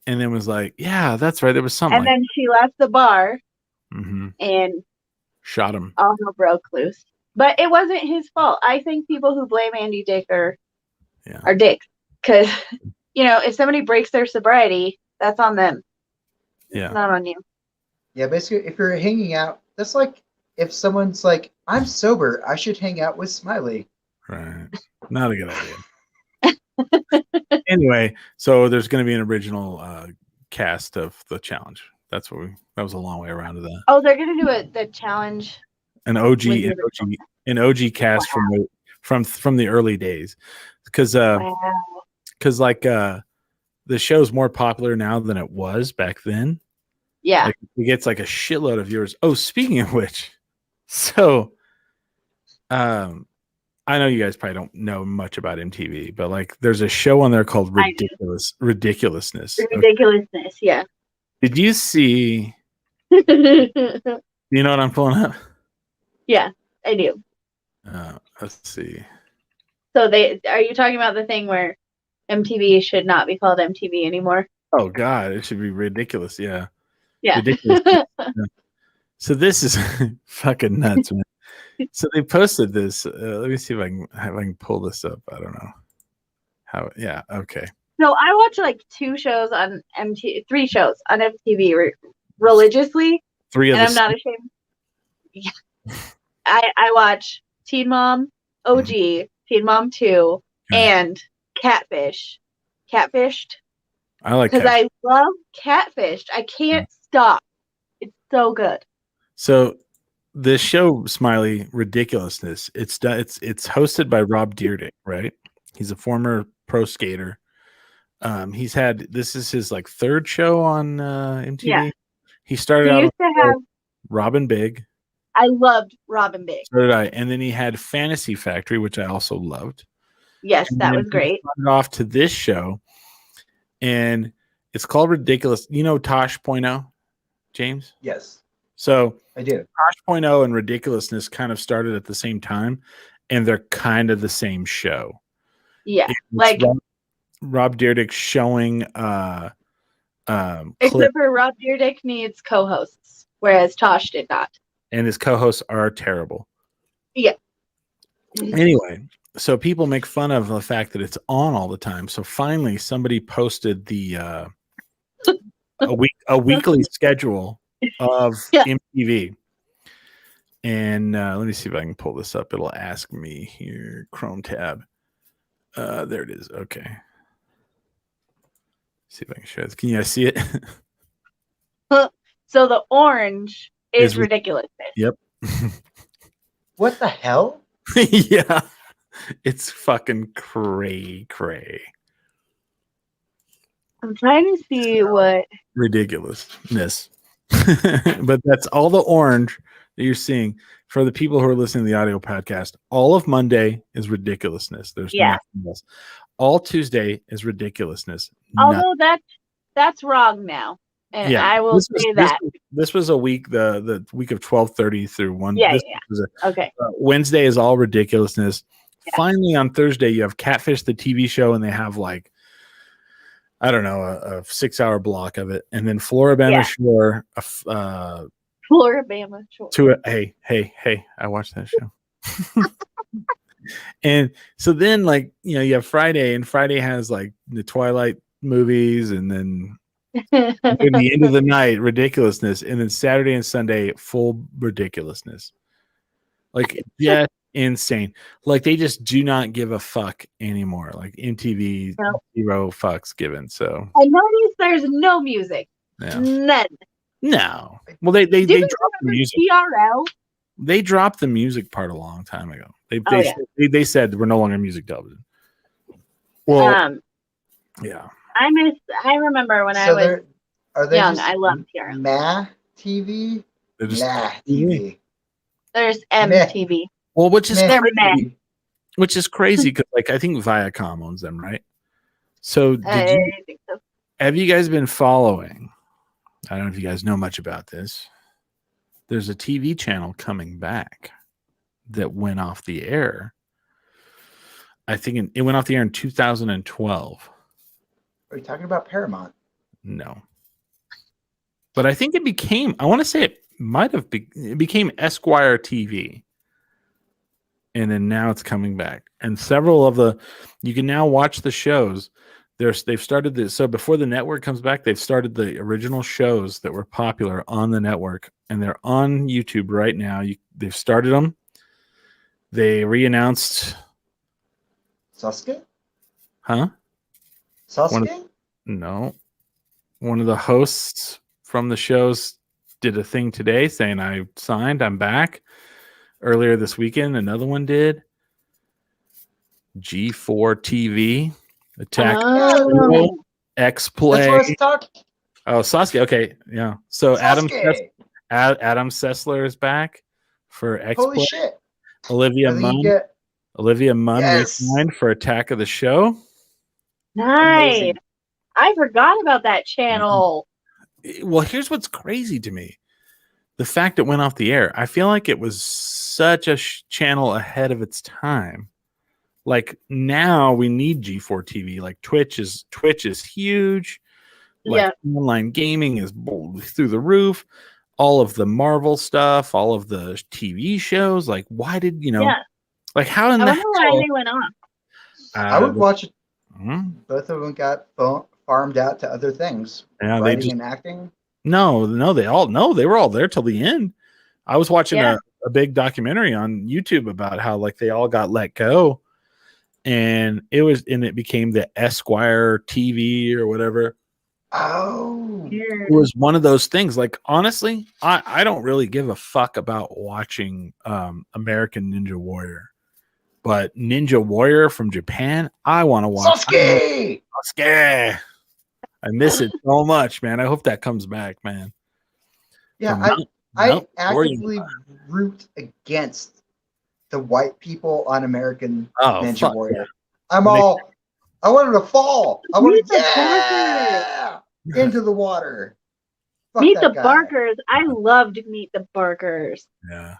And then was like, yeah, that's right. There was something.
And then she left the bar
and
shot him. All hell broke loose. But it wasn't his fault. I think people who blame Andy Dick are dicks. Because if somebody breaks their sobriety, that's on them.
Yeah.
It's not on you.
Yeah, basically, if you're hanging out, that's like if someone's like, I'm sober, I should hang out with Smiley.
Right. Not a good idea. Anyway, so there's going to be an original cast of the challenge. That was a long way around to that.
Oh, they're going to do the challenge.
An OG cast from the early days. Because the show's more popular now than it was back then.
Yeah.
It gets like a shitload of viewers. Oh, speaking of which, so I know you guys probably don't know much about MTV, but like there's a show on there called Ridiculousness.
Ridiculousness, yeah.
Did you see you know what I'm pulling up?
Yeah, I do.
Let's see.
So are you talking about the thing where MTV should not be called MTV anymore?
Oh God, it should be Ridiculous. Yeah.
Yeah.
Ridiculous. Yeah. So this is fucking nuts, man. So they posted this. Let me see if I can pull this up. I don't know how. Yeah. Okay.
No, I watch like 3 shows on MTV religiously.
3 of
and I'm not ashamed. Yeah. I watch Teen Mom, OG, Teen Mom 2, and Catfished.
I like
because I love Catfished. I can't stop. It's so good.
So this show, Smiley, Ridiculousness, it's hosted by Rob Dyrdek, right? He's a former pro skater. He's had this is his like third show on MTV.
Yeah.
He started
He
out
used
on
to have.
Robin Big.
I loved Robin Big.
So did I. And then he had Fantasy Factory, which I also loved.
Yes,
And
that
then
was great.
He started off to this show, and it's called Ridiculous. You know Tosh.0, James?
Yes,
So
I do.
Tosh.0 and Ridiculousness kind of started at the same time, and they're kind of the same show.
Yeah,
It's
like
Rob Dyrdek showing
except
clip,
for Rob Dyrdek needs co-hosts, whereas Tosh did not.
and his co-hosts are terrible.
Yeah.
Anyway, so people make fun of the fact that it's on all the time. So finally, somebody posted the a weekly schedule of
Yeah.
MTV. And let me see if I can pull this up. It'll ask me here. Chrome tab. There it is. Okay. See if I can show this. Can you guys see it?
So the orange is
Is
ridiculous.
Yep.
What the hell?
Yeah. It's fucking cray.
I'm trying to see what.
Ridiculousness. But that's all the orange that you're seeing. For the people who are listening to the audio podcast, all of Monday is ridiculousness. There's
Yeah.
nothing else. All Tuesday is ridiculousness.
Although that's wrong now, and I will say that.
This was a week, the week of 12:30 through 1.
Yeah,
this
yeah.
was
Okay.
Wednesday is all ridiculousness.
Yeah.
Finally, on Thursday, you have Catfish, the TV show, and they have like, I don't know, a 6-hour block of it, and then Floribama
Yeah.
Shore.
Floribama. Sure.
Hey, I watched that show. And so then, like, you have Friday, and Friday has like the Twilight movies, and then at the end of the night, ridiculousness, and then Saturday and Sunday, full ridiculousness. Like, yeah, insane. Like, they just do not give a fuck anymore. Like, MTV,
No.
zero fucks given. So,
I noticed there's no music.
yeah.
None.
No. Well, they
Do you
dropped the
remember
music.
TRL?
They dropped the music part a long time ago.
Oh, yeah.
They said we're no longer music television. Well, yeah.
I remember when I
So
was
are they
young,
just
I loved TRL.
Ma TV?
They're just
Nah TV.
There's MTV.
well, which is
Meh.
They're
crazy,
meh.
which is crazy because like I think Viacom owns them, right? So
I think so.
have you guys been following? I don't know if you guys know much about this. There's a TV channel coming back that went off the air. I think it went off the air in 2012.
Are you talking about Paramount?
No. But I think it became, I want to say it might have, it became Esquire TV. And then now it's coming back. And several of you can now watch the shows. They've started this. So before the network comes back, they've started the original shows that were popular on the network. And they're on YouTube right now. They've started them. They re-announced.
Sasuke?
Huh?
Sasuke?
No. One of the hosts from the shows did a thing today saying, I'm back. Earlier this weekend, another one did. G4 TV. Attack
Oh.
X
That's what I
Play.
was talking.
Oh, Sasuke. Okay. Yeah. So
Sasuke.
Adam Sessler is back for X
Holy
Play.
shit.
Olivia
And then
Munn.
you get
Olivia Munn
Yes.
re-signed for Attack of the Show.
Nice.
Amazing.
I forgot about that channel.
Well, here's what's crazy to me. The fact it went off the air. I feel like it was such a channel ahead of its time. Like now we need G4 TV. Like Twitch is huge. Like online gaming is through the roof. All of the Marvel stuff, all of the TV shows. Like, why did like how in
I
the
wonder why they went off.
I would watch it.
Mhm.
Both of them got farmed out to other things.
Yeah, they
Writing
just
and acting.
no, they were all there till the end. I was watching
Yeah.
a big documentary on YouTube about how like they all got let go, and it became the Esquire TV or whatever.
Oh.
It was one of those things. Like honestly, I don't really give a fuck about watching American Ninja Warrior, But Ninja Warrior from Japan, I want to watch.
Sasuke!
Sasuke. I miss it so much, man. I hope that comes back, man.
Yeah,
From
I
Mount
actively
Warrior.
root against the white people on American
Oh,
Ninja
fuck
Warrior.
yeah.
I want him to fall. I want
Meet
to
the
into the water. Fuck
Meet
that
the
guy.
Barkers. I loved Meet the Barkers.
Yeah.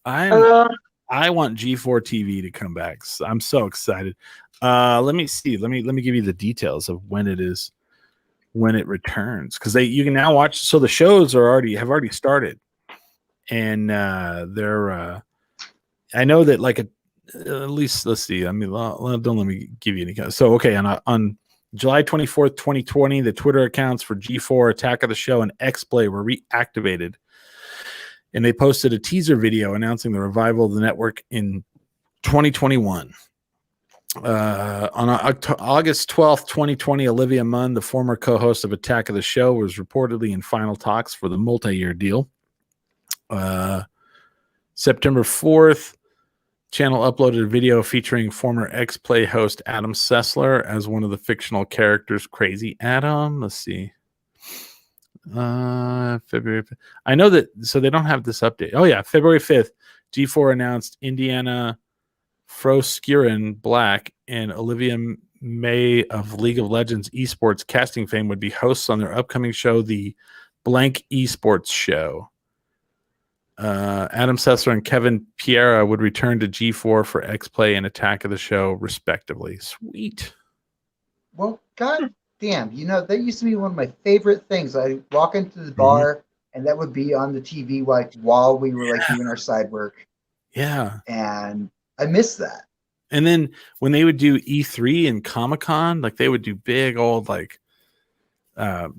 Uh,
I want G4 TV to come back. I'm so excited. Let me see. Let me give you the details of when it returns, because you can now watch. So the shows have already started, and they're. I know that at least, let's see. I mean, don't let me give you any. So okay, on July 24th, 2020, the Twitter accounts for G4, Attack of the Show, and X-Play were reactivated. And they posted a teaser video announcing the revival of the network in 2021. On August 12th, 2020, Olivia Munn, the former co-host of Attack of the Show, was reportedly in final talks for the multi-year deal. September 4th, channel uploaded a video featuring former X-Play host Adam Sessler as one of the fictional characters, Crazy Adam. Let's see. February. I know that, so they don't have this update. Oh yeah, February 5th, G4 announced Indiana Froskuren Black and Olivia May of League of Legends esports casting fame would be hosts on their upcoming show, the Blank Esports Show. Adam Sessler and Kevin Piera would return to G4 for X-Play and Attack of the Show, respectively. Sweet.
Well, god damn, that used to be one of my favorite things. I walk into the bar and that would be on the TV while we were doing our side work.
Yeah.
And I miss that.
And then when they would do E3 and Comic-Con, they would do big old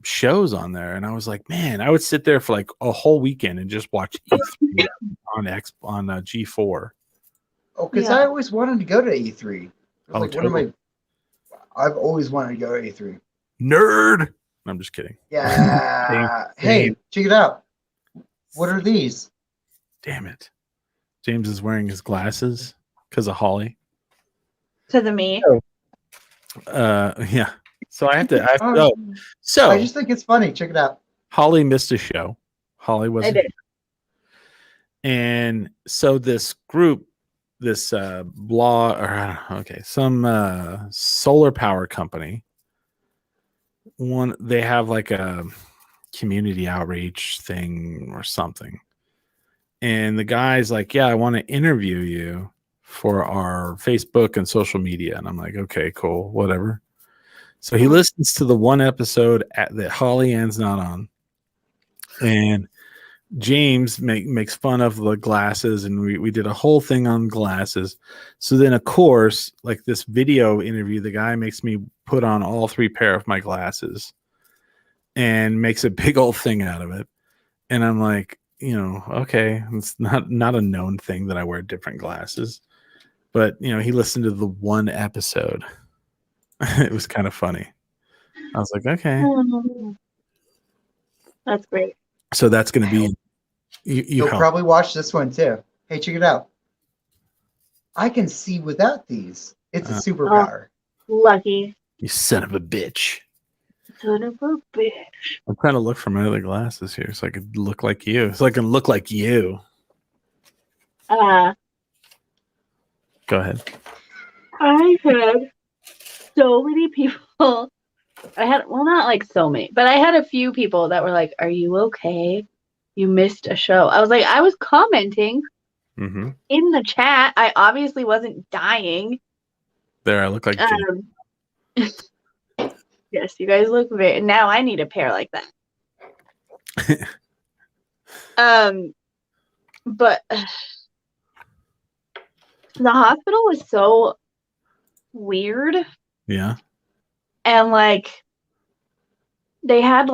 shows on there, and I was like, man, I would sit there for a whole weekend and just watch E3 on G4.
Oh, because I always wanted to go to E3. It was
Totally.
I've always wanted to go to E3.
Nerd. I'm just kidding.
Yeah. Hey, check it out. What are these?
Damn it. James is wearing his glasses because of Holly.
to the me.
Yeah. So I have to. So
I just think it's funny. Check it out.
Holly missed a show. Holly
I
wasn't.
did.
And so this group, this some solar power company, they have a community outreach thing or something. And the guy's like, yeah, I want to interview you for our Facebook and social media. And I'm like, okay, cool, whatever. So he listens to the one episode that Holly Ann's not on. And James makes fun of the glasses, and we did a whole thing on glasses. So then, of course, this video interview, the guy makes me put on all 3 pair of my glasses and makes a big old thing out of it. And I'm like, okay, it's not a known thing that I wear different glasses. But, he listened to the one episode. It was kind of funny. I was like, okay.
That's great.
So that's going to be...
You'll probably watch this one too. Hey, check it out. I can see without these. It's a superpower.
Lucky.
You son of a bitch.
Son of a bitch.
I'm trying to look for my other glasses here so I could look like you. So I can look like you. Go ahead.
I had so many people. Not so many, but I had a few people that were like, "Are you okay? You missed a show." I was like, I was commenting in the chat. I obviously wasn't dying.
There, I look like
yes, you guys look very. Now I need a pair like that. But the hospital was so weird.
Yeah.
And they had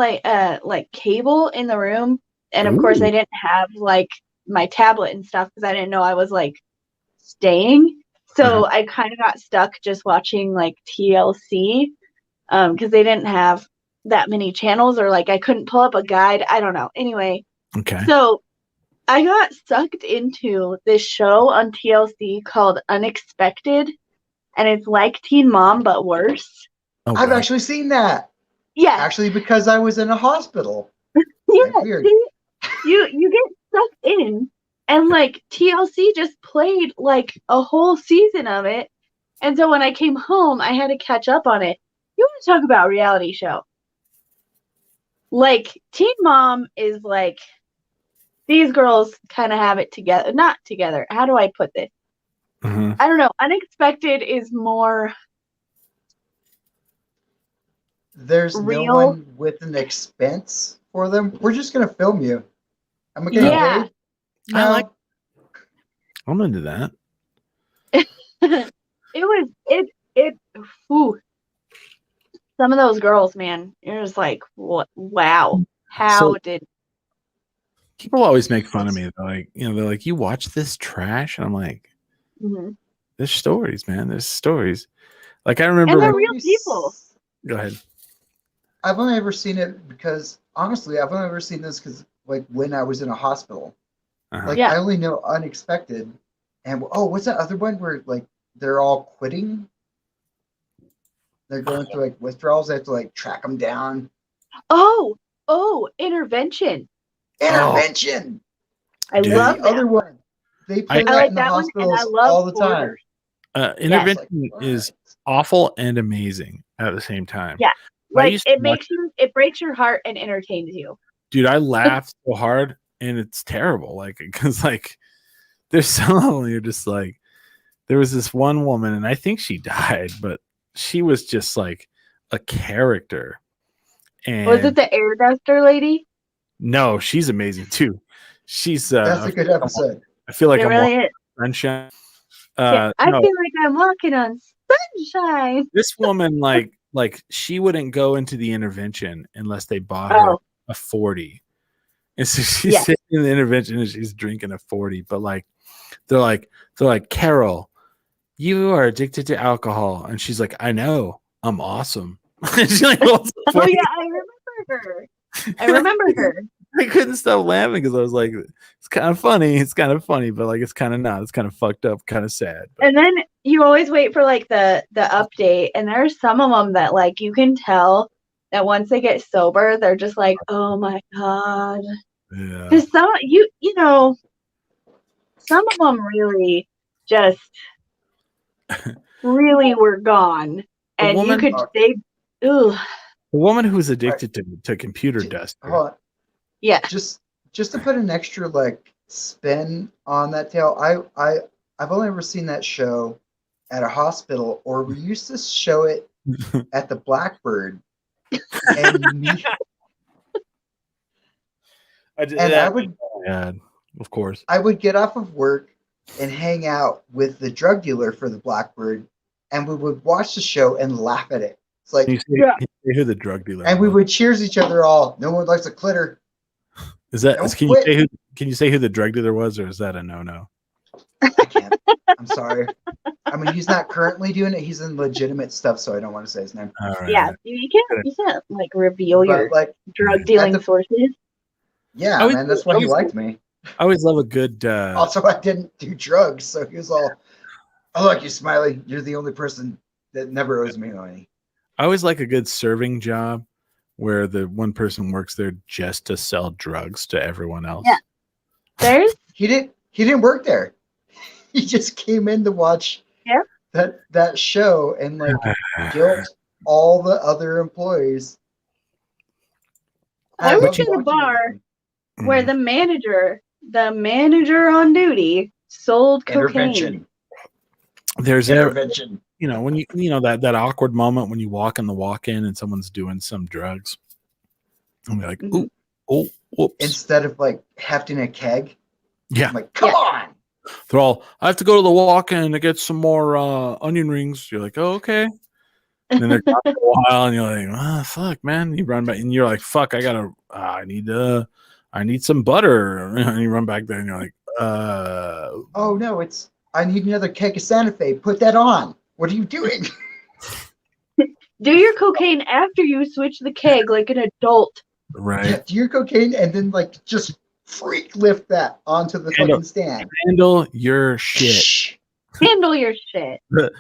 cable in the room, and of course I didn't have my tablet and stuff because I didn't know I was staying. So I kind of got stuck just watching TLC because they didn't have that many channels, or I couldn't pull up a guide. I don't know. Anyway,
okay.
So I got sucked into this show on TLC called Unexpected, and it's like Teen Mom but worse.
Oh,
I've
God.
actually seen that.
Yeah,
Actually, because I was in a hospital.
yeah.
Like, weird.
See, you get sucked in, and like TLC just played like a whole season of it, and so when I came home, I had to catch up on it. You want to talk about reality show? Like Teen Mom is like these girls kind of have it together, not together. How do I put this?
Mhm.
I don't know. Unexpected is more
There's
real.
no one with an expense for them. We're just gonna film you. I'm gonna get
Yeah.
paid.
I
No.
like- I'm into that.
Whew. Some of those girls, man, you're just like, what? Wow. How
So-
did?
People always make fun of me. They're like, they're like, you watch this trash? And I'm like,
Mhm.
there's stories, man. There's stories. Like I remember.
And they're
when-
real people.
Go ahead.
I've only ever seen it because honestly, I've only ever seen this because like when I was in a hospital.
Uh-huh.
Like
Yeah.
I only know Unexpected, and what's that other one where like they're all quitting? They're going through like withdrawals. They have to like track them down.
Oh, Intervention.
Intervention.
I
Dude.
love
The
that.
other one. They play
I
that
like
in the
that one, and
hospitals
I love
all the time.
Hoarders.
Intervention
Like,
is
what?
awful and amazing at the same time.
Yeah.
I
Like
used to watch-
it breaks your heart and entertains you.
dude, I laughed so hard and it's terrible. Like, because like there's some of them you're just like, there was this one woman and I think she died, but she was just like a character. And
Was it the air duster lady?
no, she's amazing too. She's
That's a good episode.
I feel like
It
I'm
really
walking
is.
sunshine.
Yeah, I
No,
feel like I'm walking on sunshine.
this woman like she wouldn't go into the intervention unless they bought her
Oh,
a 40. And so she's
Yeah.
sitting in the intervention and she's drinking a 40. But like they're like, Carol, you are addicted to alcohol. And she's like, I know, I'm awesome. And she like holds the
oh
40.
yeah, I remember her.
I couldn't stop laughing because I was like, it's kind of funny. It's kind of funny, but like it's kind of not. It's kind of fucked up, kind of sad. But
And then you always wait for like the update, and there's some of them that like you can tell that once they get sober, they're just like, oh my god.
yeah.
Because some you know, some of them really just really were gone, and
woman-
you could ooh
The woman who's addicted to computer dust.
Hold on.
yeah.
Just to put an extra like spin on that tale, I've only ever seen that show at a hospital, or we used to show it at the Blackbird. And me, I would
Yeah, of course.
I would get off of work and hang out with the drug dealer for the Blackbird, and we would watch the show and laugh at it. It's like,
Can you say,
Yeah.
can you say who the drug dealer
and we
was?
would cheers each other all. No one likes a clitter.
Is that
Don't
can you
quit.
say who can you say who the drug dealer was, or is that a no?
I can't. I'm sorry. I mean, he's not currently doing it. He's in legitimate stuff, so I don't want to say his name.
All right.
Yeah, you can't like reveal your
But like,
drug dealing
at the-
sources.
yeah,
I was-
man, that's why
I
he
was-
liked me.
I always love a good
Also, I didn't do drugs, so he was all, "I like you, Smiley. You're the only person that never owes me money."
I always like a good serving job where the one person works there just to sell drugs to everyone else.
Yeah. There's
He didn't work there. He just came in to watch
Yeah.
that show and like guilt all the other employees.
I
love
worked at a
watching
bar
it.
where the manager on duty sold cocaine.
Intervention.
There's a
Intervention.
when you know that awkward moment when you walk in the walk-in and someone's doing some drugs. And you're like,
Mhm.
ooh, oh, whoops.
Instead of like hefting a keg,
Yeah.
I'm like, come on.
They're all, I have to go to the walk-in to get some more onion rings. You're like, oh, okay. And then they're gone for a while, and you're like, oh, fuck, man. You run back, and you're like, fuck, I need some butter. And you run back there, and you're like,
Oh no, I need another keg of Santa Fe. Put that on. What are you doing?
Do your cocaine after you switch the keg like an adult.
right.
Yeah, do your cocaine and then like just freak lift that onto the
Handle.
fucking stand.
Handle your shit.
Shh.
Handle your shit.
The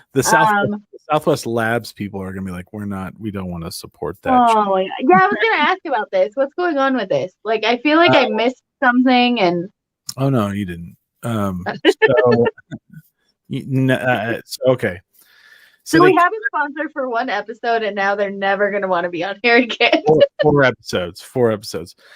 Southwest Labs people are gonna be like, we don't want to support that.
Oh my God. Yeah, I was gonna ask about this. What's going on with this? Like, I feel like I missed something, and
Oh no, you didn't. So, okay.
so we have a sponsor for one episode, and now they're never gonna want to be on here again.
four episodes.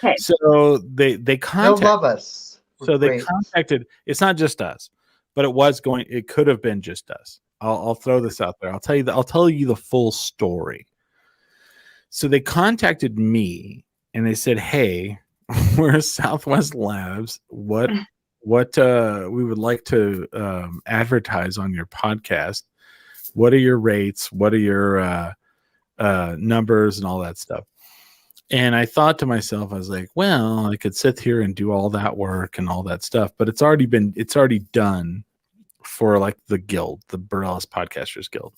Okay.
So they
They'll
contacted.
love us. We're
So they
great.
contacted. It's not just us, but it could have been just us. I'll throw this out there. I'll tell you the full story. So they contacted me and they said, "Hey, we're Southwest Labs. What we would like to advertise on your podcast. What are your rates? What are your numbers and all that stuff?" And I thought to myself, I was like, well, I could sit here and do all that work and all that stuff, but it's already done for like the guild, the Burlesque Podcasters Guild.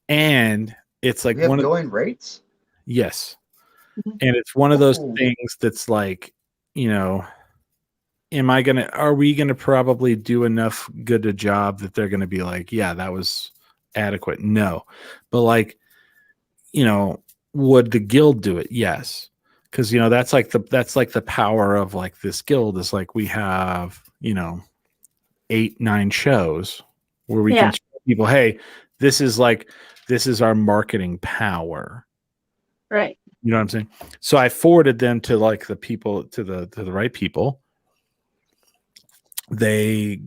And it's like
We have
one of
going rates.
yes. And it's one of those
Ooh.
things that's like, are we gonna probably do enough good a job that they're gonna be like, yeah, that was adequate? No. But like, would the guild do it? Yes. Because that's like the power of like this guild is like we have 8-9 shows where we can show people, hey, this is our marketing power.
Right.
You know what I'm saying? So I forwarded them to like the people to the right people. They,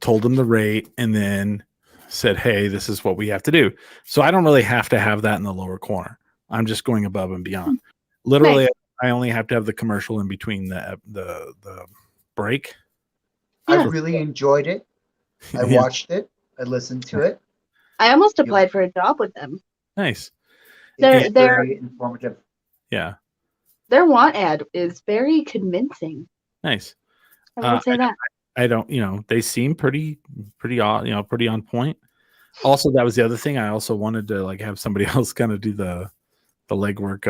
told them the rate and then said, hey, this is what we have to do. So I don't really have to have that in the lower corner. I'm just going above and beyond. Literally,
Nice.
I only have to have the commercial in between the break.
I
Yeah.
really enjoyed it. I
Yeah.
watched it. I listened to it.
I almost applied for a job with them.
Nice.
They're-
It's very informative.
Yeah.
Their want ad is very convincing.
Nice.
I will say that.
I don't, they seem pretty on point. Also, that was the other thing. I also wanted to like have somebody else kind of do the legwork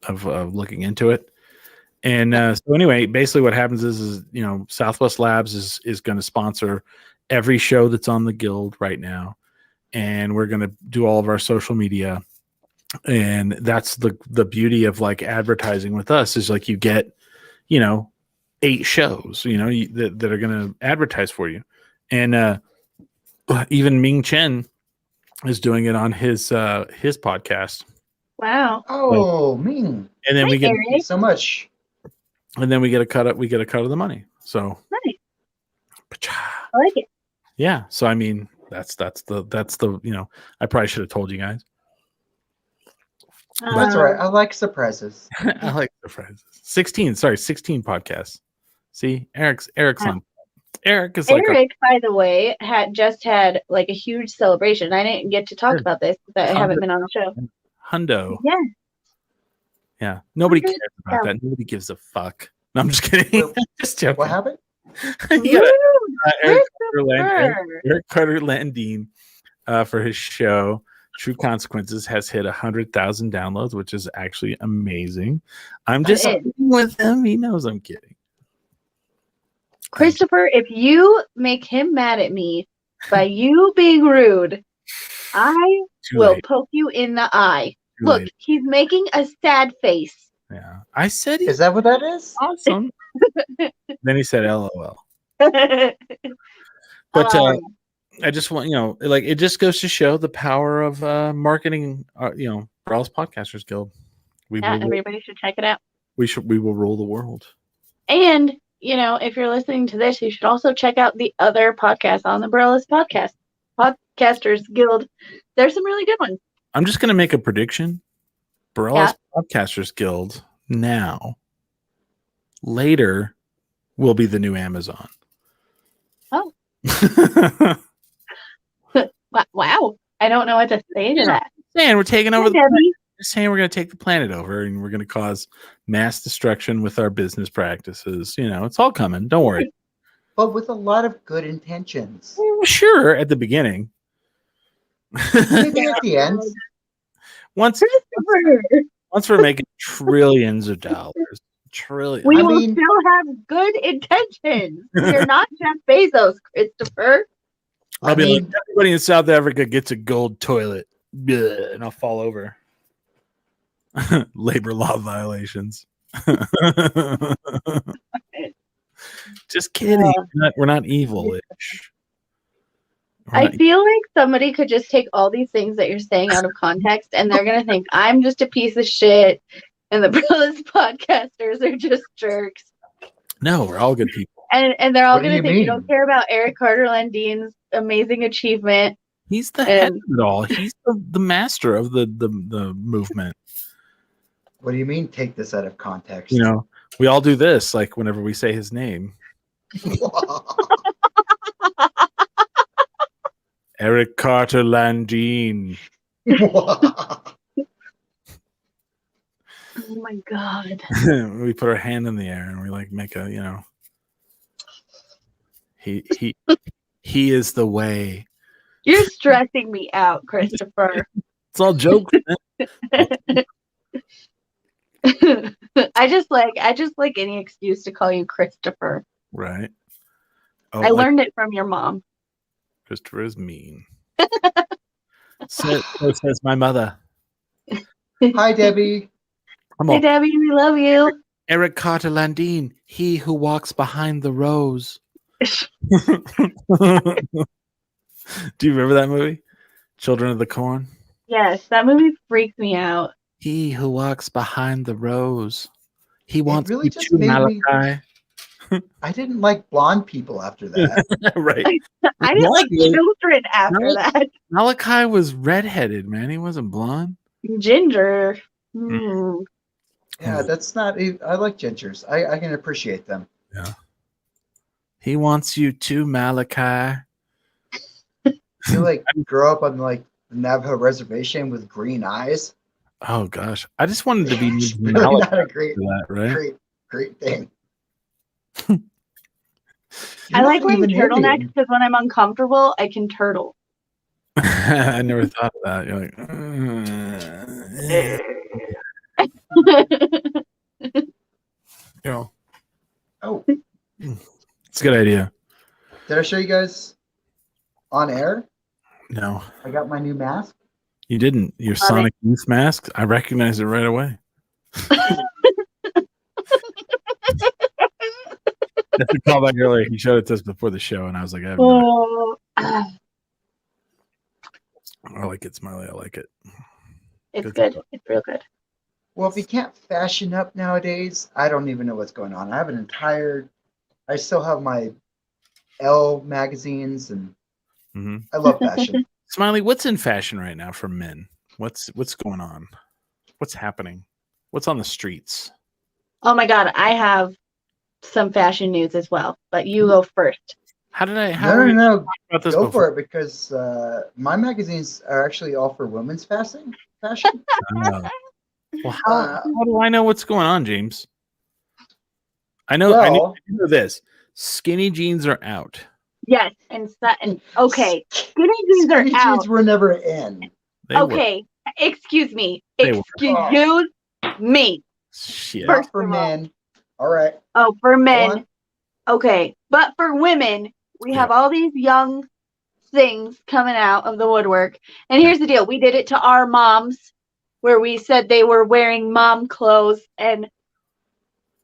of looking into it. And so anyway, basically what happens is Southwest Labs is going to sponsor every show that's on the guild right now. And we're going to do all of our social media. And that's the beauty of like advertising with us is like you get, 8 shows, that are going to advertise for you. And even Ming Chen is doing it on his podcast.
Wow.
Oh, Ming.
And then
Hi,
we get
Eric.
Thank you so much.
a cut of the money. So
Nice. I like it.
yeah. So I mean that's the I probably should have told you guys.
That's all right. I like surprises.
I like the friends. 16 podcasts. See, Eric's on. Eric is like
Eric, by the way, just had like a huge celebration. I didn't get to talk
Sure.
about this because I haven't been on the show.
Hundo.
Yeah.
Yeah. Nobody
Hundo.
cares about that. Nobody gives a fuck. No, I'm just kidding.
Wait,
just joking.
What happened?
You gotta- Eric
Christopher.
Carter Landine for his show True Consequences has hit 100,000 downloads, which is actually amazing. I'm just
It is.
kidding with him. He knows I'm kidding.
Christopher, if you make him mad at me by you being rude, I
Too
will
late.
poke you in the eye.
Too
Look,
late.
he's making a sad face.
Yeah. I said he's
Is that what that is?
awesome. Then he said LOL.
but
But I just want, like it just goes to show the power of marketing, Burlesque Podcasters Guild. We
yeah,
will
everybody should check it out.
we will rule the world.
And, if you're listening to this, you should also check out the other podcasts on the Burlesque Podcasters Guild. There's some really good ones.
I'm just gonna make a prediction. Burlesque Podcasters Guild now later will be the new Amazon.
Oh. Wow. I don't know what to say to that.
Saying we're taking over
Hi,
the planet.
Debbie.
Just saying we're going to take the planet over and we're going to cause mass destruction with our business practices. It's all coming. Don't worry.
But with a lot of good intentions.
Sure, at the beginning.
Maybe at the end.
once
Christopher.
Once we're making trillions of dollars, trillion.
We
I
will
mean-
still have good intentions. We're not Jeff Bezos, Christopher.
I'll
I
be like,
mean-
everybody in South Africa gets a gold toilet, Bleh, and I'll fall over. Labor law violations. Just kidding. We're not evil-ish.
I feel like somebody could just take all these things that you're saying out of context and they're going to think I'm just a piece of shit and the Brothers podcasters are just jerks.
No, we're all good people.
And they're all
What do
going to
you
think you don't
mean?
care about Eric Carter Landine's amazing achievement.
He's the head
And-
of it all. He's the master of the movement.
What do you mean? Take this out of context.
You know, we all do this like whenever we say his name. Eric Carter Landine.
Oh my God.
We put our hand in the air and we like make a, you know, he is the way.
You're stressing me out, Christopher.
It's all jokes. Man.
I just like any excuse to call you Christopher.
Right. Oh,
I learned it from your mom.
Christopher is mean. So says my mother.
Hi, Debbie.
Come
Hey
on.
Debbie, we love you.
Eric Carter Landine, he who walks behind the rose. Do you remember that movie? Children of the Corn?
Yes, that movie freaked me out.
He who walks behind the rose. He wants
really
you
just
to
made me-
Malachi.
I didn't like blonde people after that.
Right.
I didn't like
Malachi-
children after that.
Malachi was redheaded, man. He wasn't blonde.
Ginger. Hmm.
Yeah, that's not. I like gingers. I can appreciate them.
He wants you to Malachi.
You like grow up on like the Navajo reservation with green eyes.
Oh gosh. I just wanted to be
It's really
Malachi
not a great,
for that, right?
great thing.
I
You're
like
not
wearing
even
turtlenecks
Indian.
because when I'm uncomfortable, I can turtle.
I never thought of that. You're like, you know,
Oh,
it's a good idea.
did I show you guys on air?
No,
I got my new mask.
you didn't. Your
Love
Sonic Youth mask, I recognized it right away. That's a callback earlier. He showed it to us before the show, and I was like, I have no,
Oh,
I like it, Smiley. I like it.
it's
Good.
good. It's real good.
Well, if you can't fashion up nowadays, I don't even know what's going on. I have an entire. I still have my Elle magazines, and
hmm
I love fashion.
Smiley, what's in fashion right now for men? What's going on? What's happening? What's on the streets?
Oh my God, I have some fashion news as well, but you go first.
How did I? How
No,
are we
no, no.
talking about this
Go
before?
for it because my magazines are actually all for women's fashion. Fashion.
Oh. Well, how,
Uh,
how do I know what's going on, James? I know. I
Well-
know this. Skinny jeans are out.
Yes, and okay, skinny jeans are
Skinny
out.
jeans were never in.
They were.
Okay, excuse me.
They were.
Excuse me.
Shit.
First
Not for
of all-
men. All right.
Oh, for
Go
men.
on.
Okay, but for women, we have all these young things coming out of the woodwork. And here's the deal. We did it to our moms where we said they were wearing mom clothes and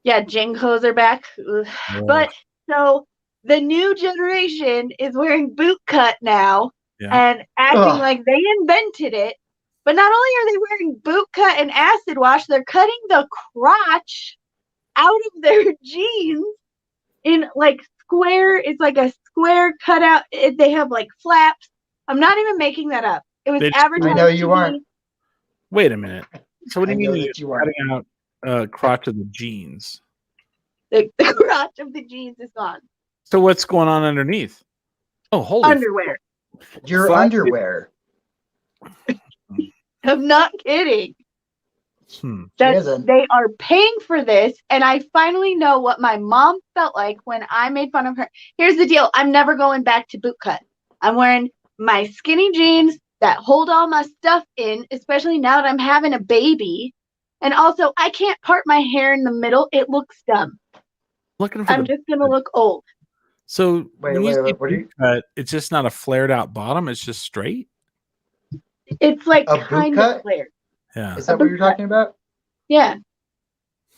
yeah, Jinkos are back. Ugh. But so the new generation is wearing boot cut now
Yeah.
and acting
Ugh.
like they invented it. But not only are they wearing boot cut and acid wash, they're cutting the crotch out of their jeans in like square. It's like a square cutout. They have like flaps. I'm not even making that up. It was
They-
advertised.
I know you
to
aren't.
me.
Wait a minute. So what do
I
you
know
mean
that
you're
you are.
cutting out crotch of the jeans?
The crotch of the jeans is gone.
So what's going on underneath? Oh, holy!
Underwear.
Your
Flat-
underwear.
I'm not kidding.
Hmm.
That
isn't.
they are paying for this, and I finally know what my mom felt like when I made fun of her. Here's the deal: I'm never going back to boot cut. I'm wearing my skinny jeans that hold all my stuff in, especially now that I'm having a baby. And also, I can't part my hair in the middle. It looks dumb.
Looking for
I'm
the
just gonna look old.
so
Wait,
when you say
what are you?
boot cut, it's just not a flared out bottom. It's just straight.
It's like
A boot
kind
cut?
of flared.
Yeah.
Is that what you're talking about?
Yeah.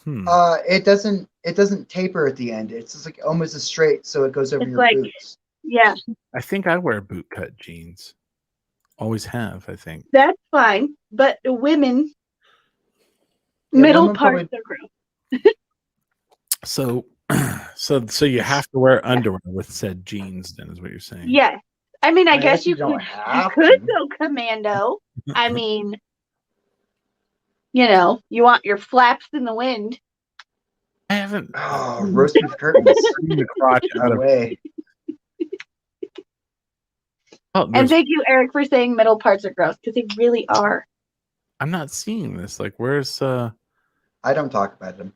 It doesn't taper at the end. It's just like almost a straight, so it goes over
It's
your
like-
boots.
Yeah.
I think I wear boot cut jeans. Always have. I think.
That's fine. But the women,
Yeah,
middle
women
parts
probably-
are gross.
So, so you have to wear underwear with said jeans. Then is what you're saying.
Yes. I mean, I
I
guess
guess
you
you don't
could,
have
you could
to.
go commando. I mean, you want your flaps in the wind.
I haven't
Oh, roast beef curtains.
seen the crotch out
No
of.
way.
Oh,
And
there's-
thank you, Eric, for saying middle parts are gross because they really are.
I'm not seeing this. Like, where's
I don't talk about them.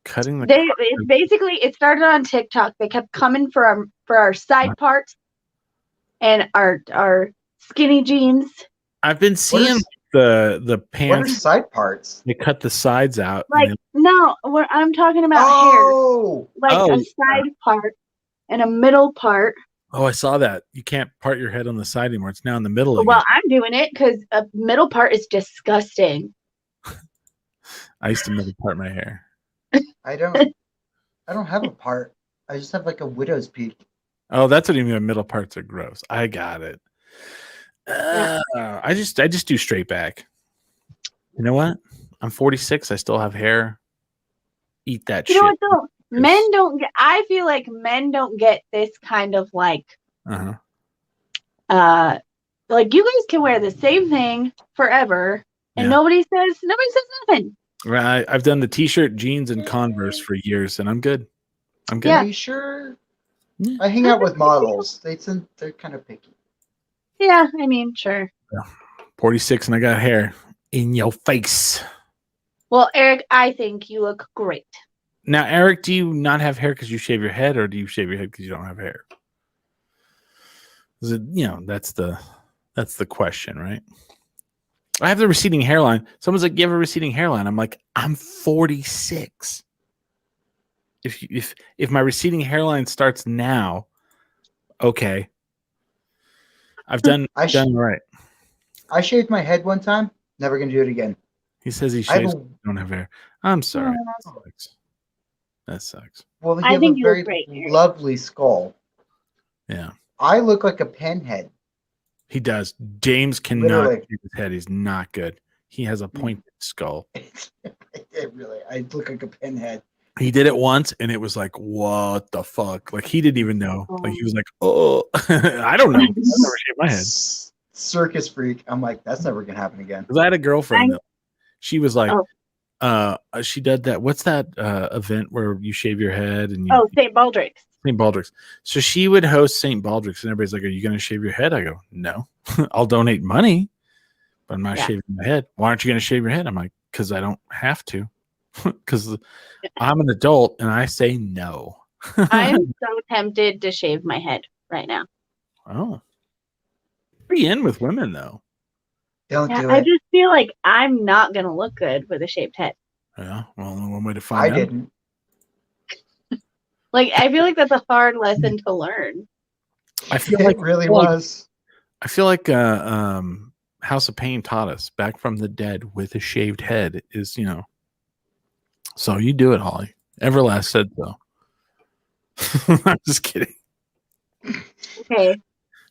cutting the?
It's basically it started on TikTok. They kept coming for our side parts and our skinny jeans.
I've been seeing the
What are
pants.
side parts?
They cut the sides out.
Like
and
no, I'm talking about
Oh,
hair, like
Oh,
a side part and a middle part.
oh, I saw that. You can't part your head on the side anymore. It's now in the middle again.
Well, I'm doing it because a middle part is disgusting.
I used to middle part my hair.
I don't have a part. I just have like a widow's peak.
Oh, that's what you mean. Middle parts are gross. I got it. I just do straight back. You know what? I'm 46. I still have hair. Eat that
You
shit.
know what though? Men don't get. I feel like men don't get this kind of like
Uh-huh.
like you guys can wear the same thing forever and
Yeah.
nobody says nothing.
I've done the t-shirt, jeans, and Converse for years, and I'm good. I'm good.
Yeah.
Are you sure?
Yeah.
I hang out with models. They're kind of picky.
Yeah, I mean, sure.
46, and I got hair in your face.
Well, Eric, I think you look great.
Now, Eric, do you not have hair because you shave your head, or do you shave your head because you don't have hair? Is it, that's the question, right? I have the receding hairline. Someone's like, "You have a receding hairline?" I'm like, "I'm 46. If my receding hairline starts now, okay, I've done right."
I shaved my head one time. Never gonna do it again.
He says he
I have
shaves.
a,
Don't have hair. I'm sorry.
Oh.
That sucks. That sucks.
well, you
I
have
think
a
you look
very
great, Eric.
lovely skull.
Yeah,
I look like a pinhead.
he does. James cannot
Literally.
shave his head. He's not good. He has
Mm.
a pointed skull.
I look like a pinhead.
He did it once, and it was like, "What the fuck?" Like he didn't even know. Like he was like, "Oh, I don't know. I've never shaved my head."
Circus freak. I'm like, that's never gonna happen again.
Because I had a girlfriend that she was like,
Oh.
she did that. What's that event where you shave your head and you
Oh, St. Baldrick's.
St. Baldrick's? So she would host St. Baldrick's, and everybody's like, "Are you going to shave your head?" I go, "No, I'll donate money, but I'm not
Yeah.
shaving my head." "Why aren't you going to shave your head?" I'm like, "Because I don't have to, because I'm an adult and I say no."
I am so tempted to shave my head right now.
Oh, pretty in with women though.
Don't
Yeah,
do
I
it.
just feel like I'm not gonna look good with a shaved head.
Yeah, well, only one way to find
I
out.
didn't.
Like I feel like that's a hard lesson to learn.
I feel
It
like
really
like-
was.
I feel like House of Pain taught us back from the dead with a shaved head is, so you do it, Holly. Everlast said so. I'm just kidding.
Okay.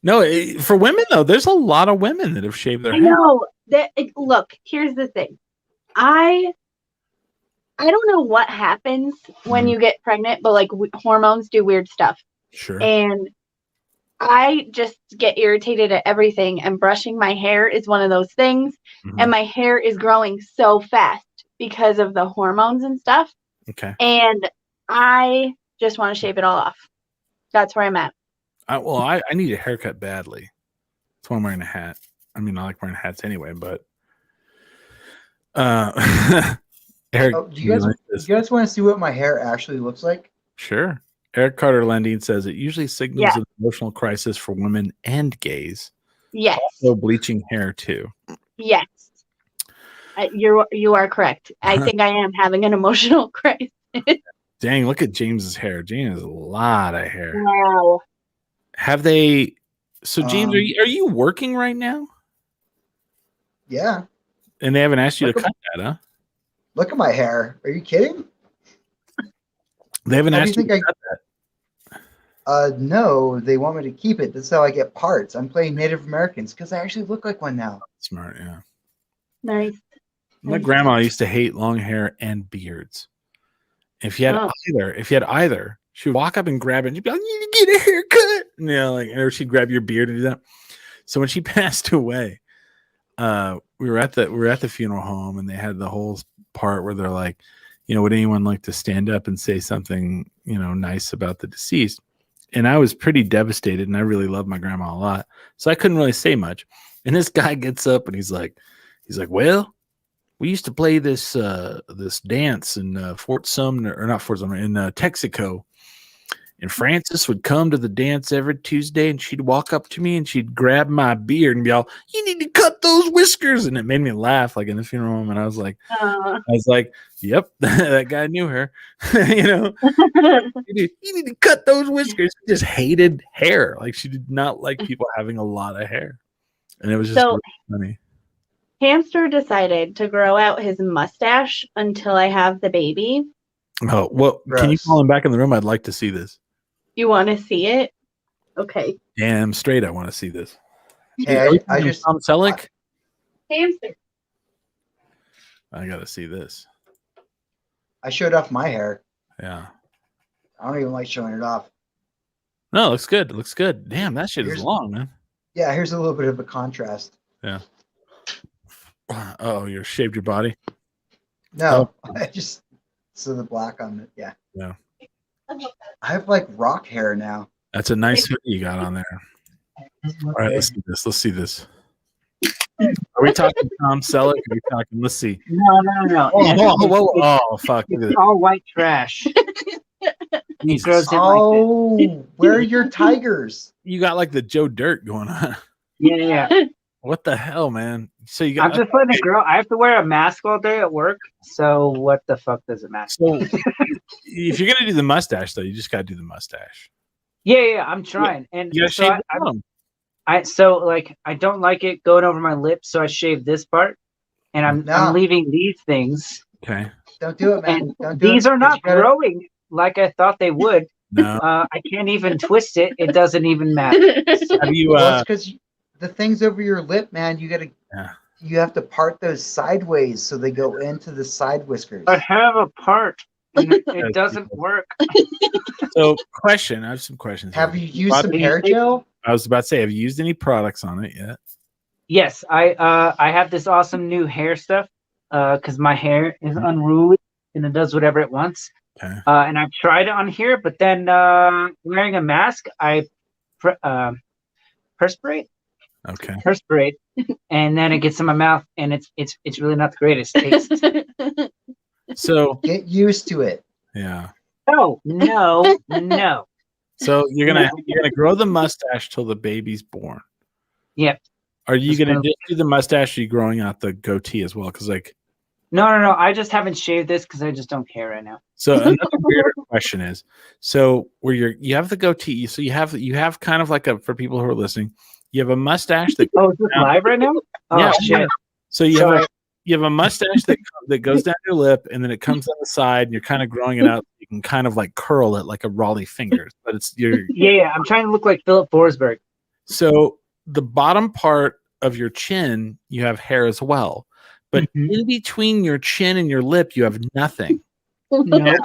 No, for women though, there's a lot of women that have shaved their
I
head.
know that. Look, here's the thing. I don't know what happens when you get pregnant, but like hormones do weird stuff,
Sure.
and I just get irritated at everything. And brushing my hair is one of those things,
Mhm.
and my hair is growing so fast because of the hormones and stuff.
Okay.
And I just want to shave it all off. That's where I'm at.
I need a haircut badly. That's why I'm wearing a hat. I mean, I like wearing hats anyway, but Eric,
Oh, do you guys want to see what my hair actually looks like?
Sure. Eric Carter Lending says it usually signals
Yeah.
an emotional crisis for women and gays.
Yes.
So bleaching hair too.
Yes. You are correct. I think I am having an emotional crisis.
Dang, look at James's hair. James has a lot of hair.
Wow.
Have they? So James,
Um,
are you working right now?
Yeah.
And they haven't asked you to
Look at-
cut that, huh?
Look at my hair. Are you kidding?
They haven't
How do you
asked you
think
to cut that.
No, they want me to keep it. That's how I get parts. I'm playing Native Americans because I actually look like one now.
Smart, yeah.
Nice.
My grandma used to hate long hair and beards. If you had either, she would walk up and grab it and she'd be like, "You need to get a haircut." You know, like, or she'd grab your beard and do that. So when she passed away, we were at the funeral home and they had the whole part where they're like, would anyone like to stand up and say something, nice about the deceased? And I was pretty devastated and I really loved my grandma a lot. So I couldn't really say much. And this guy gets up and he's like, well, we used to play this dance in Fort Sumner, or not Fort Sumner, in Texaco. And Frances would come to the dance every Tuesday and she'd walk up to me and she'd grab my beard and be all, "You need to cut those whiskers." And it made me laugh, like in the funeral home. And I was like, yep, that guy knew her. You need to cut those whiskers. She just hated hair. Like she did not like people having a lot of hair. And it was just really funny.
Hamster decided to grow out his mustache until I have the baby.
Oh, well, can you
Gross.
call him back in the room? I'd like to see this.
You want to see it? Okay.
Damn straight, I want to see this.
Hey, I just
Tom Selleck?
Hamster.
I got to see this.
I showed off my hair.
Yeah.
I don't even like showing it off.
No, it looks good. It looks good. Damn, that shit is
Here's-
long, man.
Yeah, here's a little bit of a contrast.
Yeah. Oh, you shaved your body?
No, I just the black on it. Yeah.
Yeah.
I have like rock hair now.
That's a nice hoodie you got on there. All right, let's see this. Let's see this. Are we talking Tom Selleck? Are we talking? Let's see.
No.
Oh, fuck. Look at
It's
this.
all white trash. He
Jesus.
grows in like
Oh, where are your tigers?
You got like the Joe Dirt going on.
this. Yeah.
What the hell, man? So you
I'm
got
just letting it grow. I have to wear a mask all day at work. So what the fuck does it matter?
so if you're gonna do the mustache though, you just gotta do the mustache.
Yeah. I'm trying. And
You gotta
so
shave the bottom.
I don't like it going over my lips, so I shave this part, and I'm
No.
leaving these things.
Okay.
Don't do it, man.
And
Don't do
these
it,
are
'cause
not
you gotta-
growing like I thought they would.
No.
I can't even twist it. It doesn't even matter.
Have you
Well, it's because the things over your lip, man.
Yeah.
You have to part those sideways so they go into the side whiskers.
I have a part, and it doesn't work.
so question, I have some questions.
Have
here.
you used some hair gel?
I was about to say, have you used any products on it yet?
Yes, I have this awesome new hair stuff because my hair is unruly and it does whatever it wants.
Okay.
And I've tried it on here, but then wearing a mask, I perspirate, and then it gets in my mouth, and it's really not the greatest taste.
So
Get used to it.
yeah.
No.
So you're gonna grow the mustache till the baby's born.
Yep.
Are you
Just
gonna
gonna-
just do the mustache? Or are you growing out the goatee as well? Because like,
No. I just haven't shaved this because I just don't care right now.
so another weirder question is, so where you have the goatee, so you have kind of like for people who are listening, you have a mustache that
Oh, is this live right now? Oh
Yeah.
shit!
so you have a mustache that goes down your lip and then it comes on the side and you're kind of growing it out. You can kind of like curl it like a Raleigh fingers, but it's
Yeah. I'm trying to look like Philip Forsberg.
so the bottom part of your chin, you have hair as well. But
Mhm.
in between your chin and your lip, you have nothing.
No.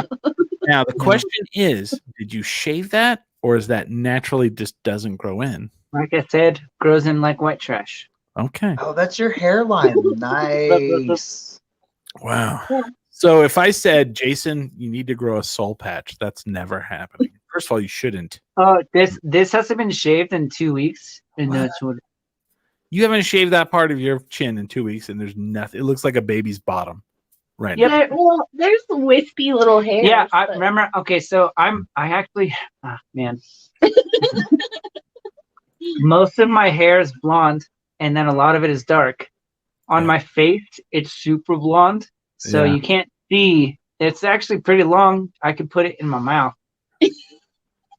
Now, the question is, did you shave that or is that naturally just doesn't grow in?
Like I said, grows in like white trash.
Okay.
Oh, that's your hairline. Nice.
Wow. So if I said, Jason, you need to grow a soul patch, that's never happening. First of all, you shouldn't.
Oh, this hasn't been shaved in 2 weeks, and
What?
that's what.
You haven't shaved that part of your chin in 2 weeks and there's nothing. It looks like a baby's bottom right now.
Yeah.
Well, there's wispy little hairs.
Yeah, I
but-
remember. Okay, so I actually, man, most of my hair is blonde, and then a lot of it is dark. On
Yeah.
my face, it's super blonde, so
Yeah.
you can't see. It's actually pretty long. I could put it in my mouth, but you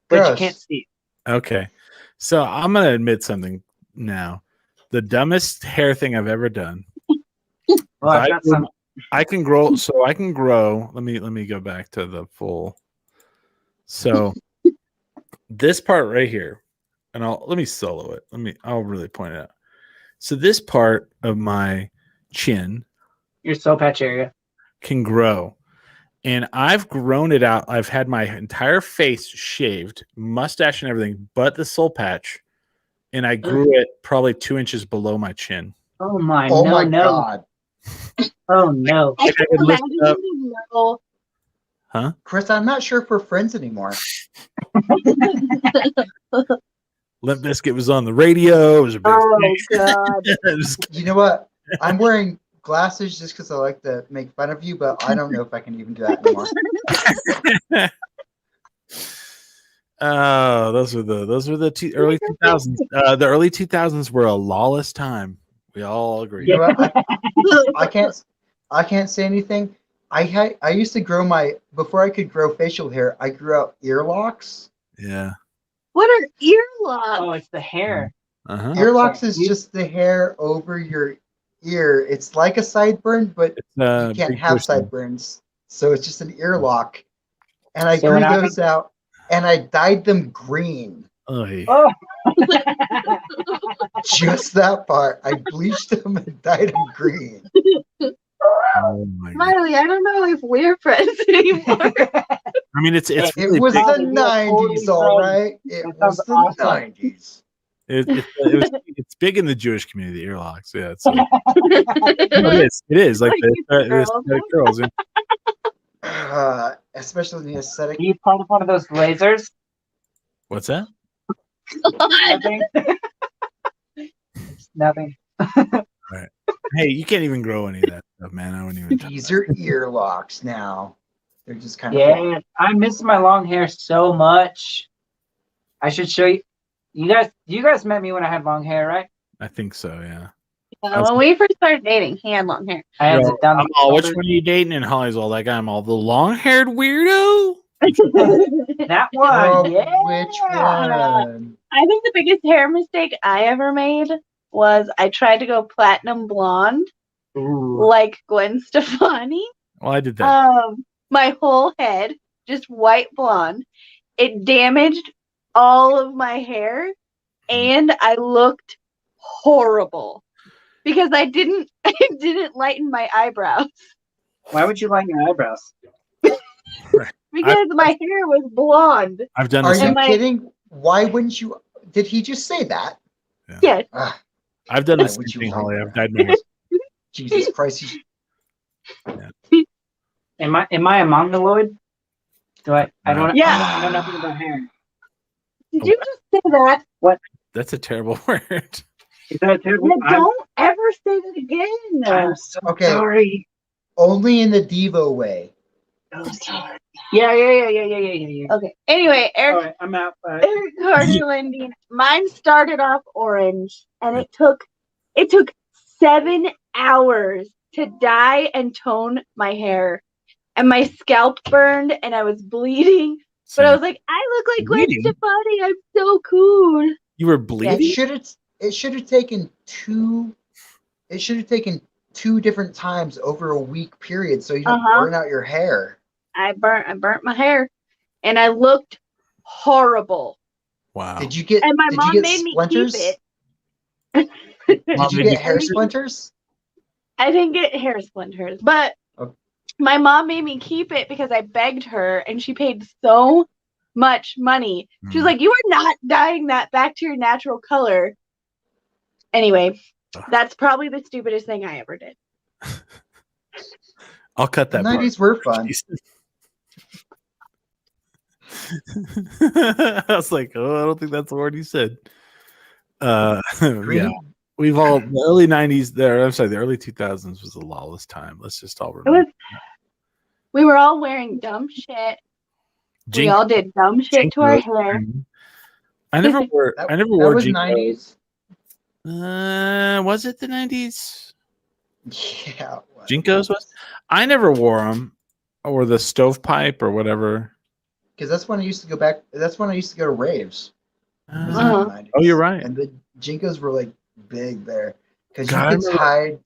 can't
Gross.
see.
Okay. So I'm gonna admit something now. The dumbest hair thing I've ever done.
Well, I've
I
got
grew-
some.
I can grow. So I can grow. Let me go back to the full. So this part right here, and let me solo it. I'll really point it out. So this part of my chin
Your soul patch area.
can grow. And I've grown it out. I've had my entire face shaved, mustache and everything, but the soul patch. And I grew it probably 2 inches below my chin.
Oh my!
Oh
no,
my
no!
god.
Oh no!
I
I
can
could lift
imagine
up-
the level.
Huh?
Chris, I'm not sure if we're friends anymore.
Limp Bizkit was on the radio. It was a big
Oh god.
Just
You know what? I'm wearing glasses just because I like to make fun of you, but I don't know if I can even do that anymore.
Oh, those were the early 2000s. The early 2000s were a lawless time. We all agree.
You know what? I can't say anything. I used to grow before I could grow facial hair, I grew out earlocks.
Yeah.
What are earlocks?
Oh, it's the hair.
Uh-huh.
Earlocks is
You-
just the hair over your ear. It's like a sideburn, but you can't
big
have
person.
sideburns. So it's just an earlock. And I
So
grew
when I
those out and I dyed them green.
Oy.
Oh.
Just that part. I bleached them and dyed them green.
Oh my God.
Miley, I don't know if we're friends anymore.
I mean, it's
It
really
was
big.
the
Big. You're totally
90s, all
right.
right? It
That
was
sounds
the
awesome.
90s.
It's big in the Jewish community. Earlocks. Yeah. It's, it is like the
Girls.
aesthetic girls.
Especially in the aesthetic.
Are you part of one of those lasers?
What's that?
Nothing. Nothing.
Hey, you can't even grow any of that stuff, man. I wouldn't even. touch
These are earlocks now. They're just kind of.
Yeah, I miss my long hair so much. I should show you. You guys met me when I had long hair, right?
I think so. Yeah.
When we first started dating, he had long hair.
I had
Yo,
it down
I'm
the
all, which
shoulders.
one are you dating? And Holly's all like, I'm all the long-haired weirdo.
That one,
Oh,
yeah.
which one?
I think the biggest hair mistake I ever made was I tried to go platinum blonde
Ooh.
like Gwen Stefani.
Well, I did that.
My whole head, just white blonde. It damaged all of my hair and I looked horrible because I didn't lighten my eyebrows
Why would you line your eyebrows?
because my hair was blonde.
I've done
Are
this.
you
Am I-
kidding? Why wouldn't you? Did he just say that?
Yes.
Ah,
I've done the
Why
same
would you
thing,
like
Holly.
that?
I've dyed my hair.
Jesus Christ.
Am I a mongoloid? Do I don't
Yeah.
I know nothing about hair.
Did you just say that?
That's a terrible word.
Is that terrible?
No, don't ever say that again.
I'm so
Okay.
sorry.
Only in the Devo way.
I'm sorry. Yeah.
Okay. Anyway,
All
Eric
right, I'm out. Bye.
Eric Carter Landine. Mine started off orange, and it took 7 hours to dye and tone my hair, and my scalp burned, and I was bleeding. But I was like, I look like Gwen
Bleeding?
Stefani. I'm so cool.
You were
It
bleeding?
should have taken two. It should have taken 2 different times over a week period, so you don't
Uh-huh.
burn out your hair.
I burnt my hair, and I looked horrible.
Wow.
Did you get?
And my
did
mom
you get
made me
splinters?
keep
Did
Mom
you
made
get
you-
hair splinters?
I didn't get hair splinters, but
Okay.
my mom made me keep it because I begged her, and she paid so much money. She was
Mm.
like, "You are not dyeing that back to your natural color." Anyway, that's probably the stupidest thing I ever did.
I'll cut
The
that part.
90s were fun.
I was like, oh, I don't think that's the word you said. Yeah,
Green.
we've all the early 90s there. I'm sorry, the early 2000s was a lawless time. Let's just all
It
remember.
was. We were all wearing dumb shit. We
Jink-
all did dumb shit
Jink
to our
Rose-
hair.
I never wore.
That,
I never
that
wore
was
Jink Rose.
90s.
Was it the 90s?
Yeah. Well,
Jinkos was. I never wore them, or the stovepipe or whatever.
because that's when I used to go back. That's when I used to go to raves. Was in
Uh-huh.
the 90s.
Oh, you're right.
And the Jinkos were like big there because
God, I remember-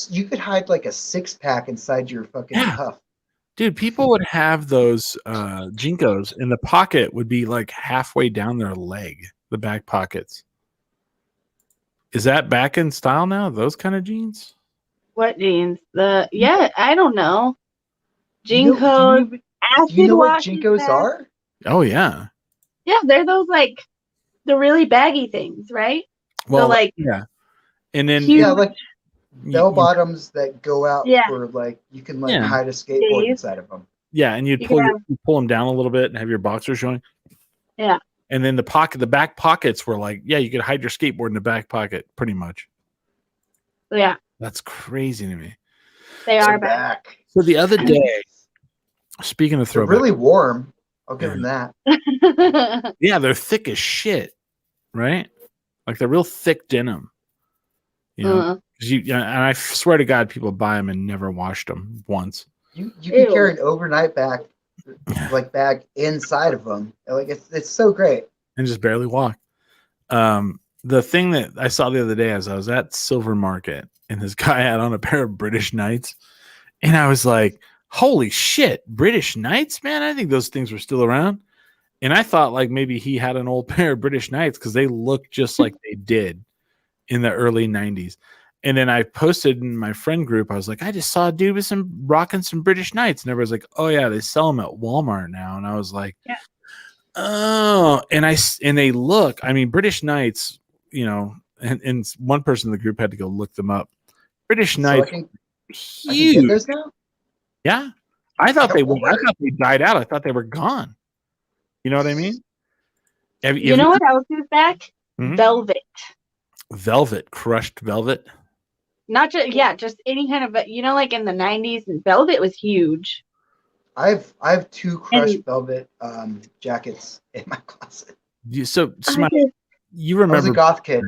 you could hide like a 6-pack inside your fucking
Yeah.
cuff.
Dude, people would have those Jinkos, and the pocket would be like halfway down their leg, the back pockets. Is that back in style now? Those kind of jeans?
What jeans? I don't know.
You know-
Jinkos,
do
acid
you know what
wash.
Jinkos are?
Oh yeah.
Yeah, they're those like the really baggy things, right?
Well,
like,
yeah. And then
huge-
Yeah, like
you-
bell bottoms that go out
Yeah.
for like you can like
Yeah.
hide a skateboard
Dave.
inside of them.
yeah, and you'd
You
pull
can
you pull them down a little bit and have your boxers showing.
Yeah.
And then the back pockets were like, yeah, you could hide your skateboard in the back pocket, pretty much.
Yeah,
That's crazy to me.
they
They're
are back.
back.
So the other day, speaking of
They're
throwback,
really warm. I'll give them that.
yeah, they're thick as shit, right? Like they're real thick denim. You know,
Uh,
'cause and I swear to God, people buy them and never washed them once.
You
Ew.
can carry an overnight bag inside of them. Like it's so great.
And just barely walk. The thing that I saw the other day as I was at Silver Market and this guy had on a pair of British Knights, and I was like, holy shit, British Knights, man. I think those things were still around. And I thought like maybe he had an old pair of British Knights because they looked just like they did in the early 90s. And then I posted in my friend group, I was like, I just saw a dude with rocking some British Knights. And everybody's like, oh yeah, they sell them at Walmart now. And I was like,
Yeah.
oh, and they look, I mean, British Knights, you know, and one person in the group had to go look them up. British
So
Knights,
I can get
huge.
those now.
Yeah. I thought they
Don't
were, I
worry.
thought they died out. I thought they were gone. You know what I mean?
you know what else is back?
Mhm.
Velvet.
Velvet, crushed velvet.
Not just any kind of, like in the 90s, and velvet was huge.
I have 2 crushed
And-
velvet jackets in my closet.
So,
I
Smiley,
just-
you
I was a
remember
goth kid.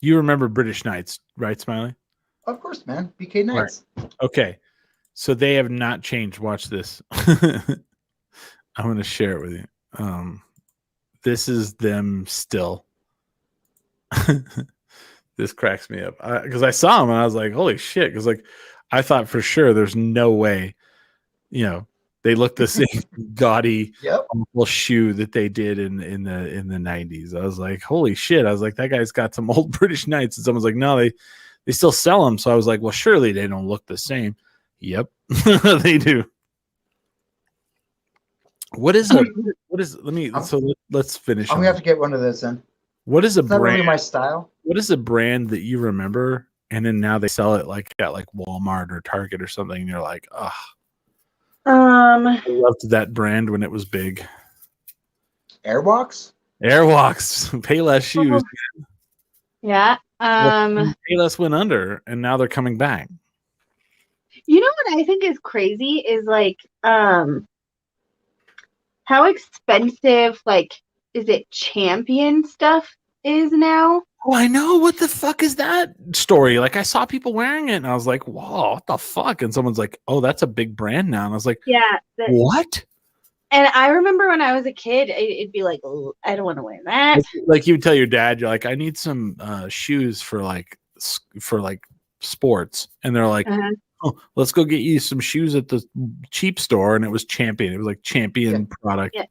you remember British Knights, right, Smiley?
Of course, man. BK Knights.
Okay. So they have not changed. Watch this. I'm going to share it with you. This is them still. This cracks me up because I saw them and I was like, holy shit. Because like I thought for sure there's no way, you know, they look the same gaudy
Yep.
awful shoe that they did in the 90s. I was like, holy shit. I was like, that guy's got some old British Knights. And someone's like, no, they still sell them. So I was like, well, surely they don't look the same. Yep, they do. Let's finish.
I'm
on
gonna have to get one of those then.
What is a
It's not
brand?
really my style.
What is a brand that you remember and then now they sell it like at like Walmart or Target or something and you're like, oh, I loved that brand when it was big.
Airwalks.
Airwalks, Payless shoes.
Yeah.
Payless went under and now they're coming back.
You know what I think is crazy is like how expensive is it Champion stuff is now?
Oh, I know. What the fuck is that story? Like I saw people wearing it and I was like, whoa, what the fuck? And someone's like, oh, that's a big brand now. And I was like,
Yeah.
what?
And I remember when I was a kid, it'd be like, oh, I don't want to wear that.
Like you would tell your dad, you're like, I need some shoes for like sports. And they're like,
Uh-huh.
oh, let's go get you some shoes at the cheap store. And it was Champion. It was like Champion product.
Yeah.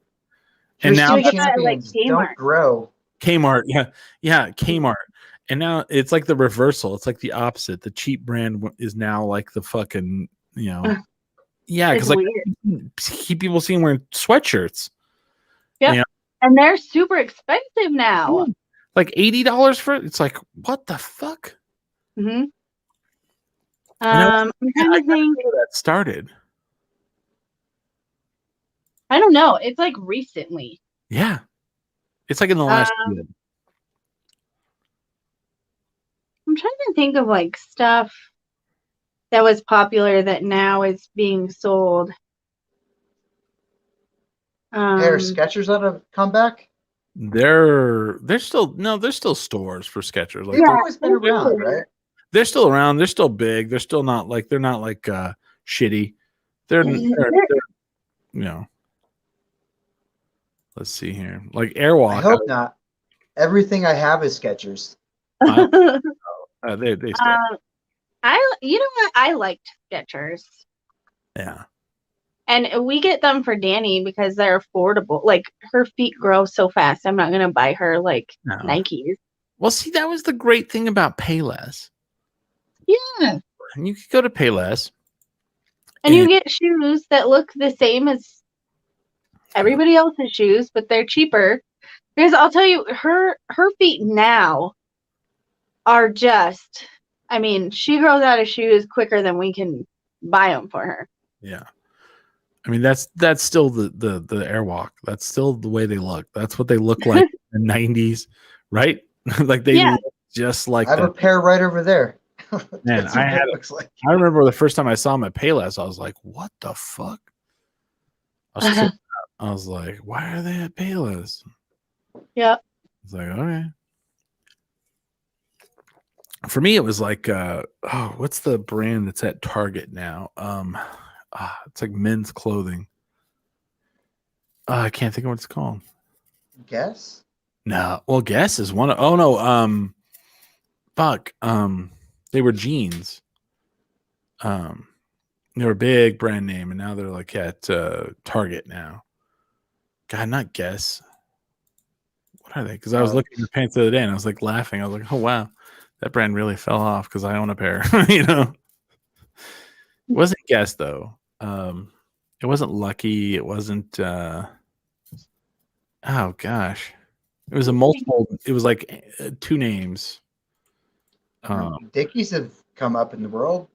And now
you get that at, like,
Champions
Kmart.
don't grow.
Kmart. Yeah. Kmart. And now it's like the reversal. It's like the opposite. The cheap brand is now like the fucking, yeah.
It's
Because like
weird.
keep people seeing wearing sweatshirts.
And they're super expensive now.
Like $80 for it. It's like, what the fuck?
Mm-hmm.
I
I'm trying to think.
Where that started.
I don't know. It's like recently.
Yeah. It's like in the last year.
I'm trying to think of like stuff that was popular that now is being sold.
Hey, are Skechers on a comeback?
There's still stores for Skechers. Like
They've
Yeah.
always been around, right?
they're still around. They're still big. They're still not like shitty. They're let's see here. Like Airwalk.
I hope not. Everything I have is Skechers.
They still,
You know what? I liked Skechers.
yeah.
And we get them for Danny because they're affordable. Like her feet grow so fast. I'm not gonna buy her like
No.
Nikes.
Well, see, that was the great thing about Payless.
Yeah.
And you could go to Payless.
And you get shoes that look the same as everybody else's shoes, but they're cheaper. Because I'll tell you, her feet now are just, I mean, she grows out of shoes quicker than we can buy them for her.
Yeah. I mean, that's still the Airwalk. That's still the way they look. That's what they look like in the 90s, right? Like they
Yeah.
look just like
I have a
that.
pair right over there.
Man,
That's what
I
looks like.
remember the first time I saw them at Payless, I was like, what the fuck? I was like, why are they at Payless?
Yeah.
It's like, okay. For me, it was like, what's the brand that's at Target now? It's like men's clothing. I can't think of what it's called.
Guess?
No, well, Guess is one. Oh no, fuck. They were jeans. They were a big brand name, and now they're like at Target now. God, not Guess. What are they? Because I was looking at the pants the other day, and I was like laughing. I was like, oh wow, that brand really fell off because I own a pair. You know, it wasn't Guess though. It wasn't Lucky. It wasn't. Oh gosh, it was a multiple. It was like two names.
Dickies have come up in the world.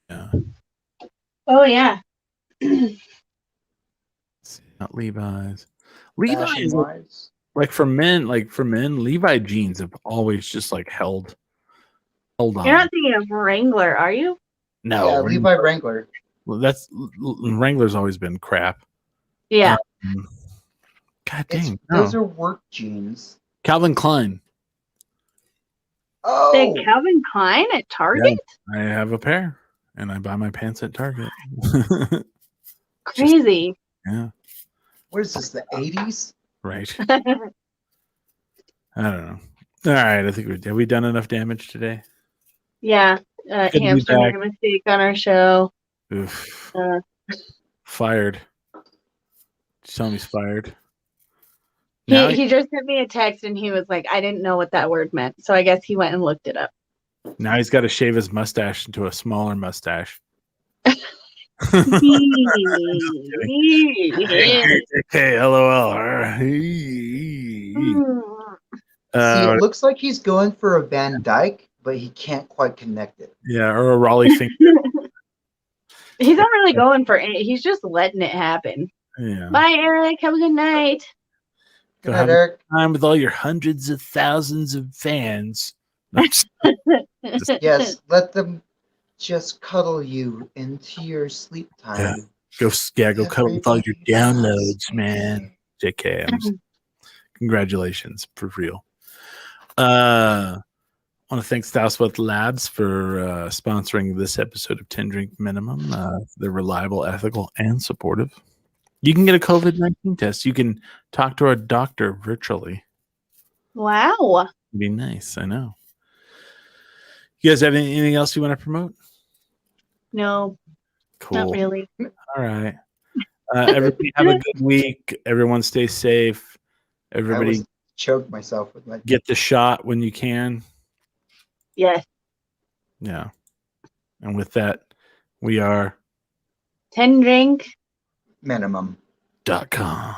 Yeah.
Oh, yeah.
Not Levi's. Levi's,
Fashion-wise.
like for men, Levi jeans have always just like held on.
You're not thinking of Wrangler, are you?
No,
Yeah, Levi Wrangler.
well, Wrangler's always been crap.
Yeah.
God
It's,
dang.
those
No.
are work jeans.
Calvin Klein.
Oh,
Say Calvin Klein at Target?
I have a pair, and I buy my pants at Target.
Crazy.
Yeah,
what is this? The 80s?
right. I don't know. All right, I think have we done enough damage today?
Yeah.
Good to be
Hamster
back.
made a mistake on our show.
Oof.
Uh,
Fired. Just tell me he's fired. Now
he just sent me a text and he was like, I didn't know what that word meant. So I guess he went and looked it up.
Now he's got to shave his mustache into a smaller mustache. Hey, LOL.
See, it looks like he's going for a Van Dyke, but he can't quite connect it.
Yeah, or a Raleigh finger.
He's not really going for it. He's just letting it happen.
Yeah.
Bye, Eric. Have a good night.
Go
Good night,
have
Eric.
time with all your hundreds of thousands of fans.
Yes, let them just cuddle you into your sleep time.
Go cuddle with all your downloads, man. JK, congratulations for real. I want to thank Stoutsworth Labs for sponsoring this episode of 10 Drink Minimum. They're reliable, ethical, and supportive. You can get a COVID-19 test. You can talk to our doctor virtually.
Wow.
It'd be nice. I know. You guys have anything else you want to promote?
No,
Cool.
not really.
All right. Everybody have a good week. Everyone stay safe.
I
Everybody
almost choked myself with my.
get the shot when you can.
Yes.
Yeah. And with that, we are
10 drink.
Minimum.
.com.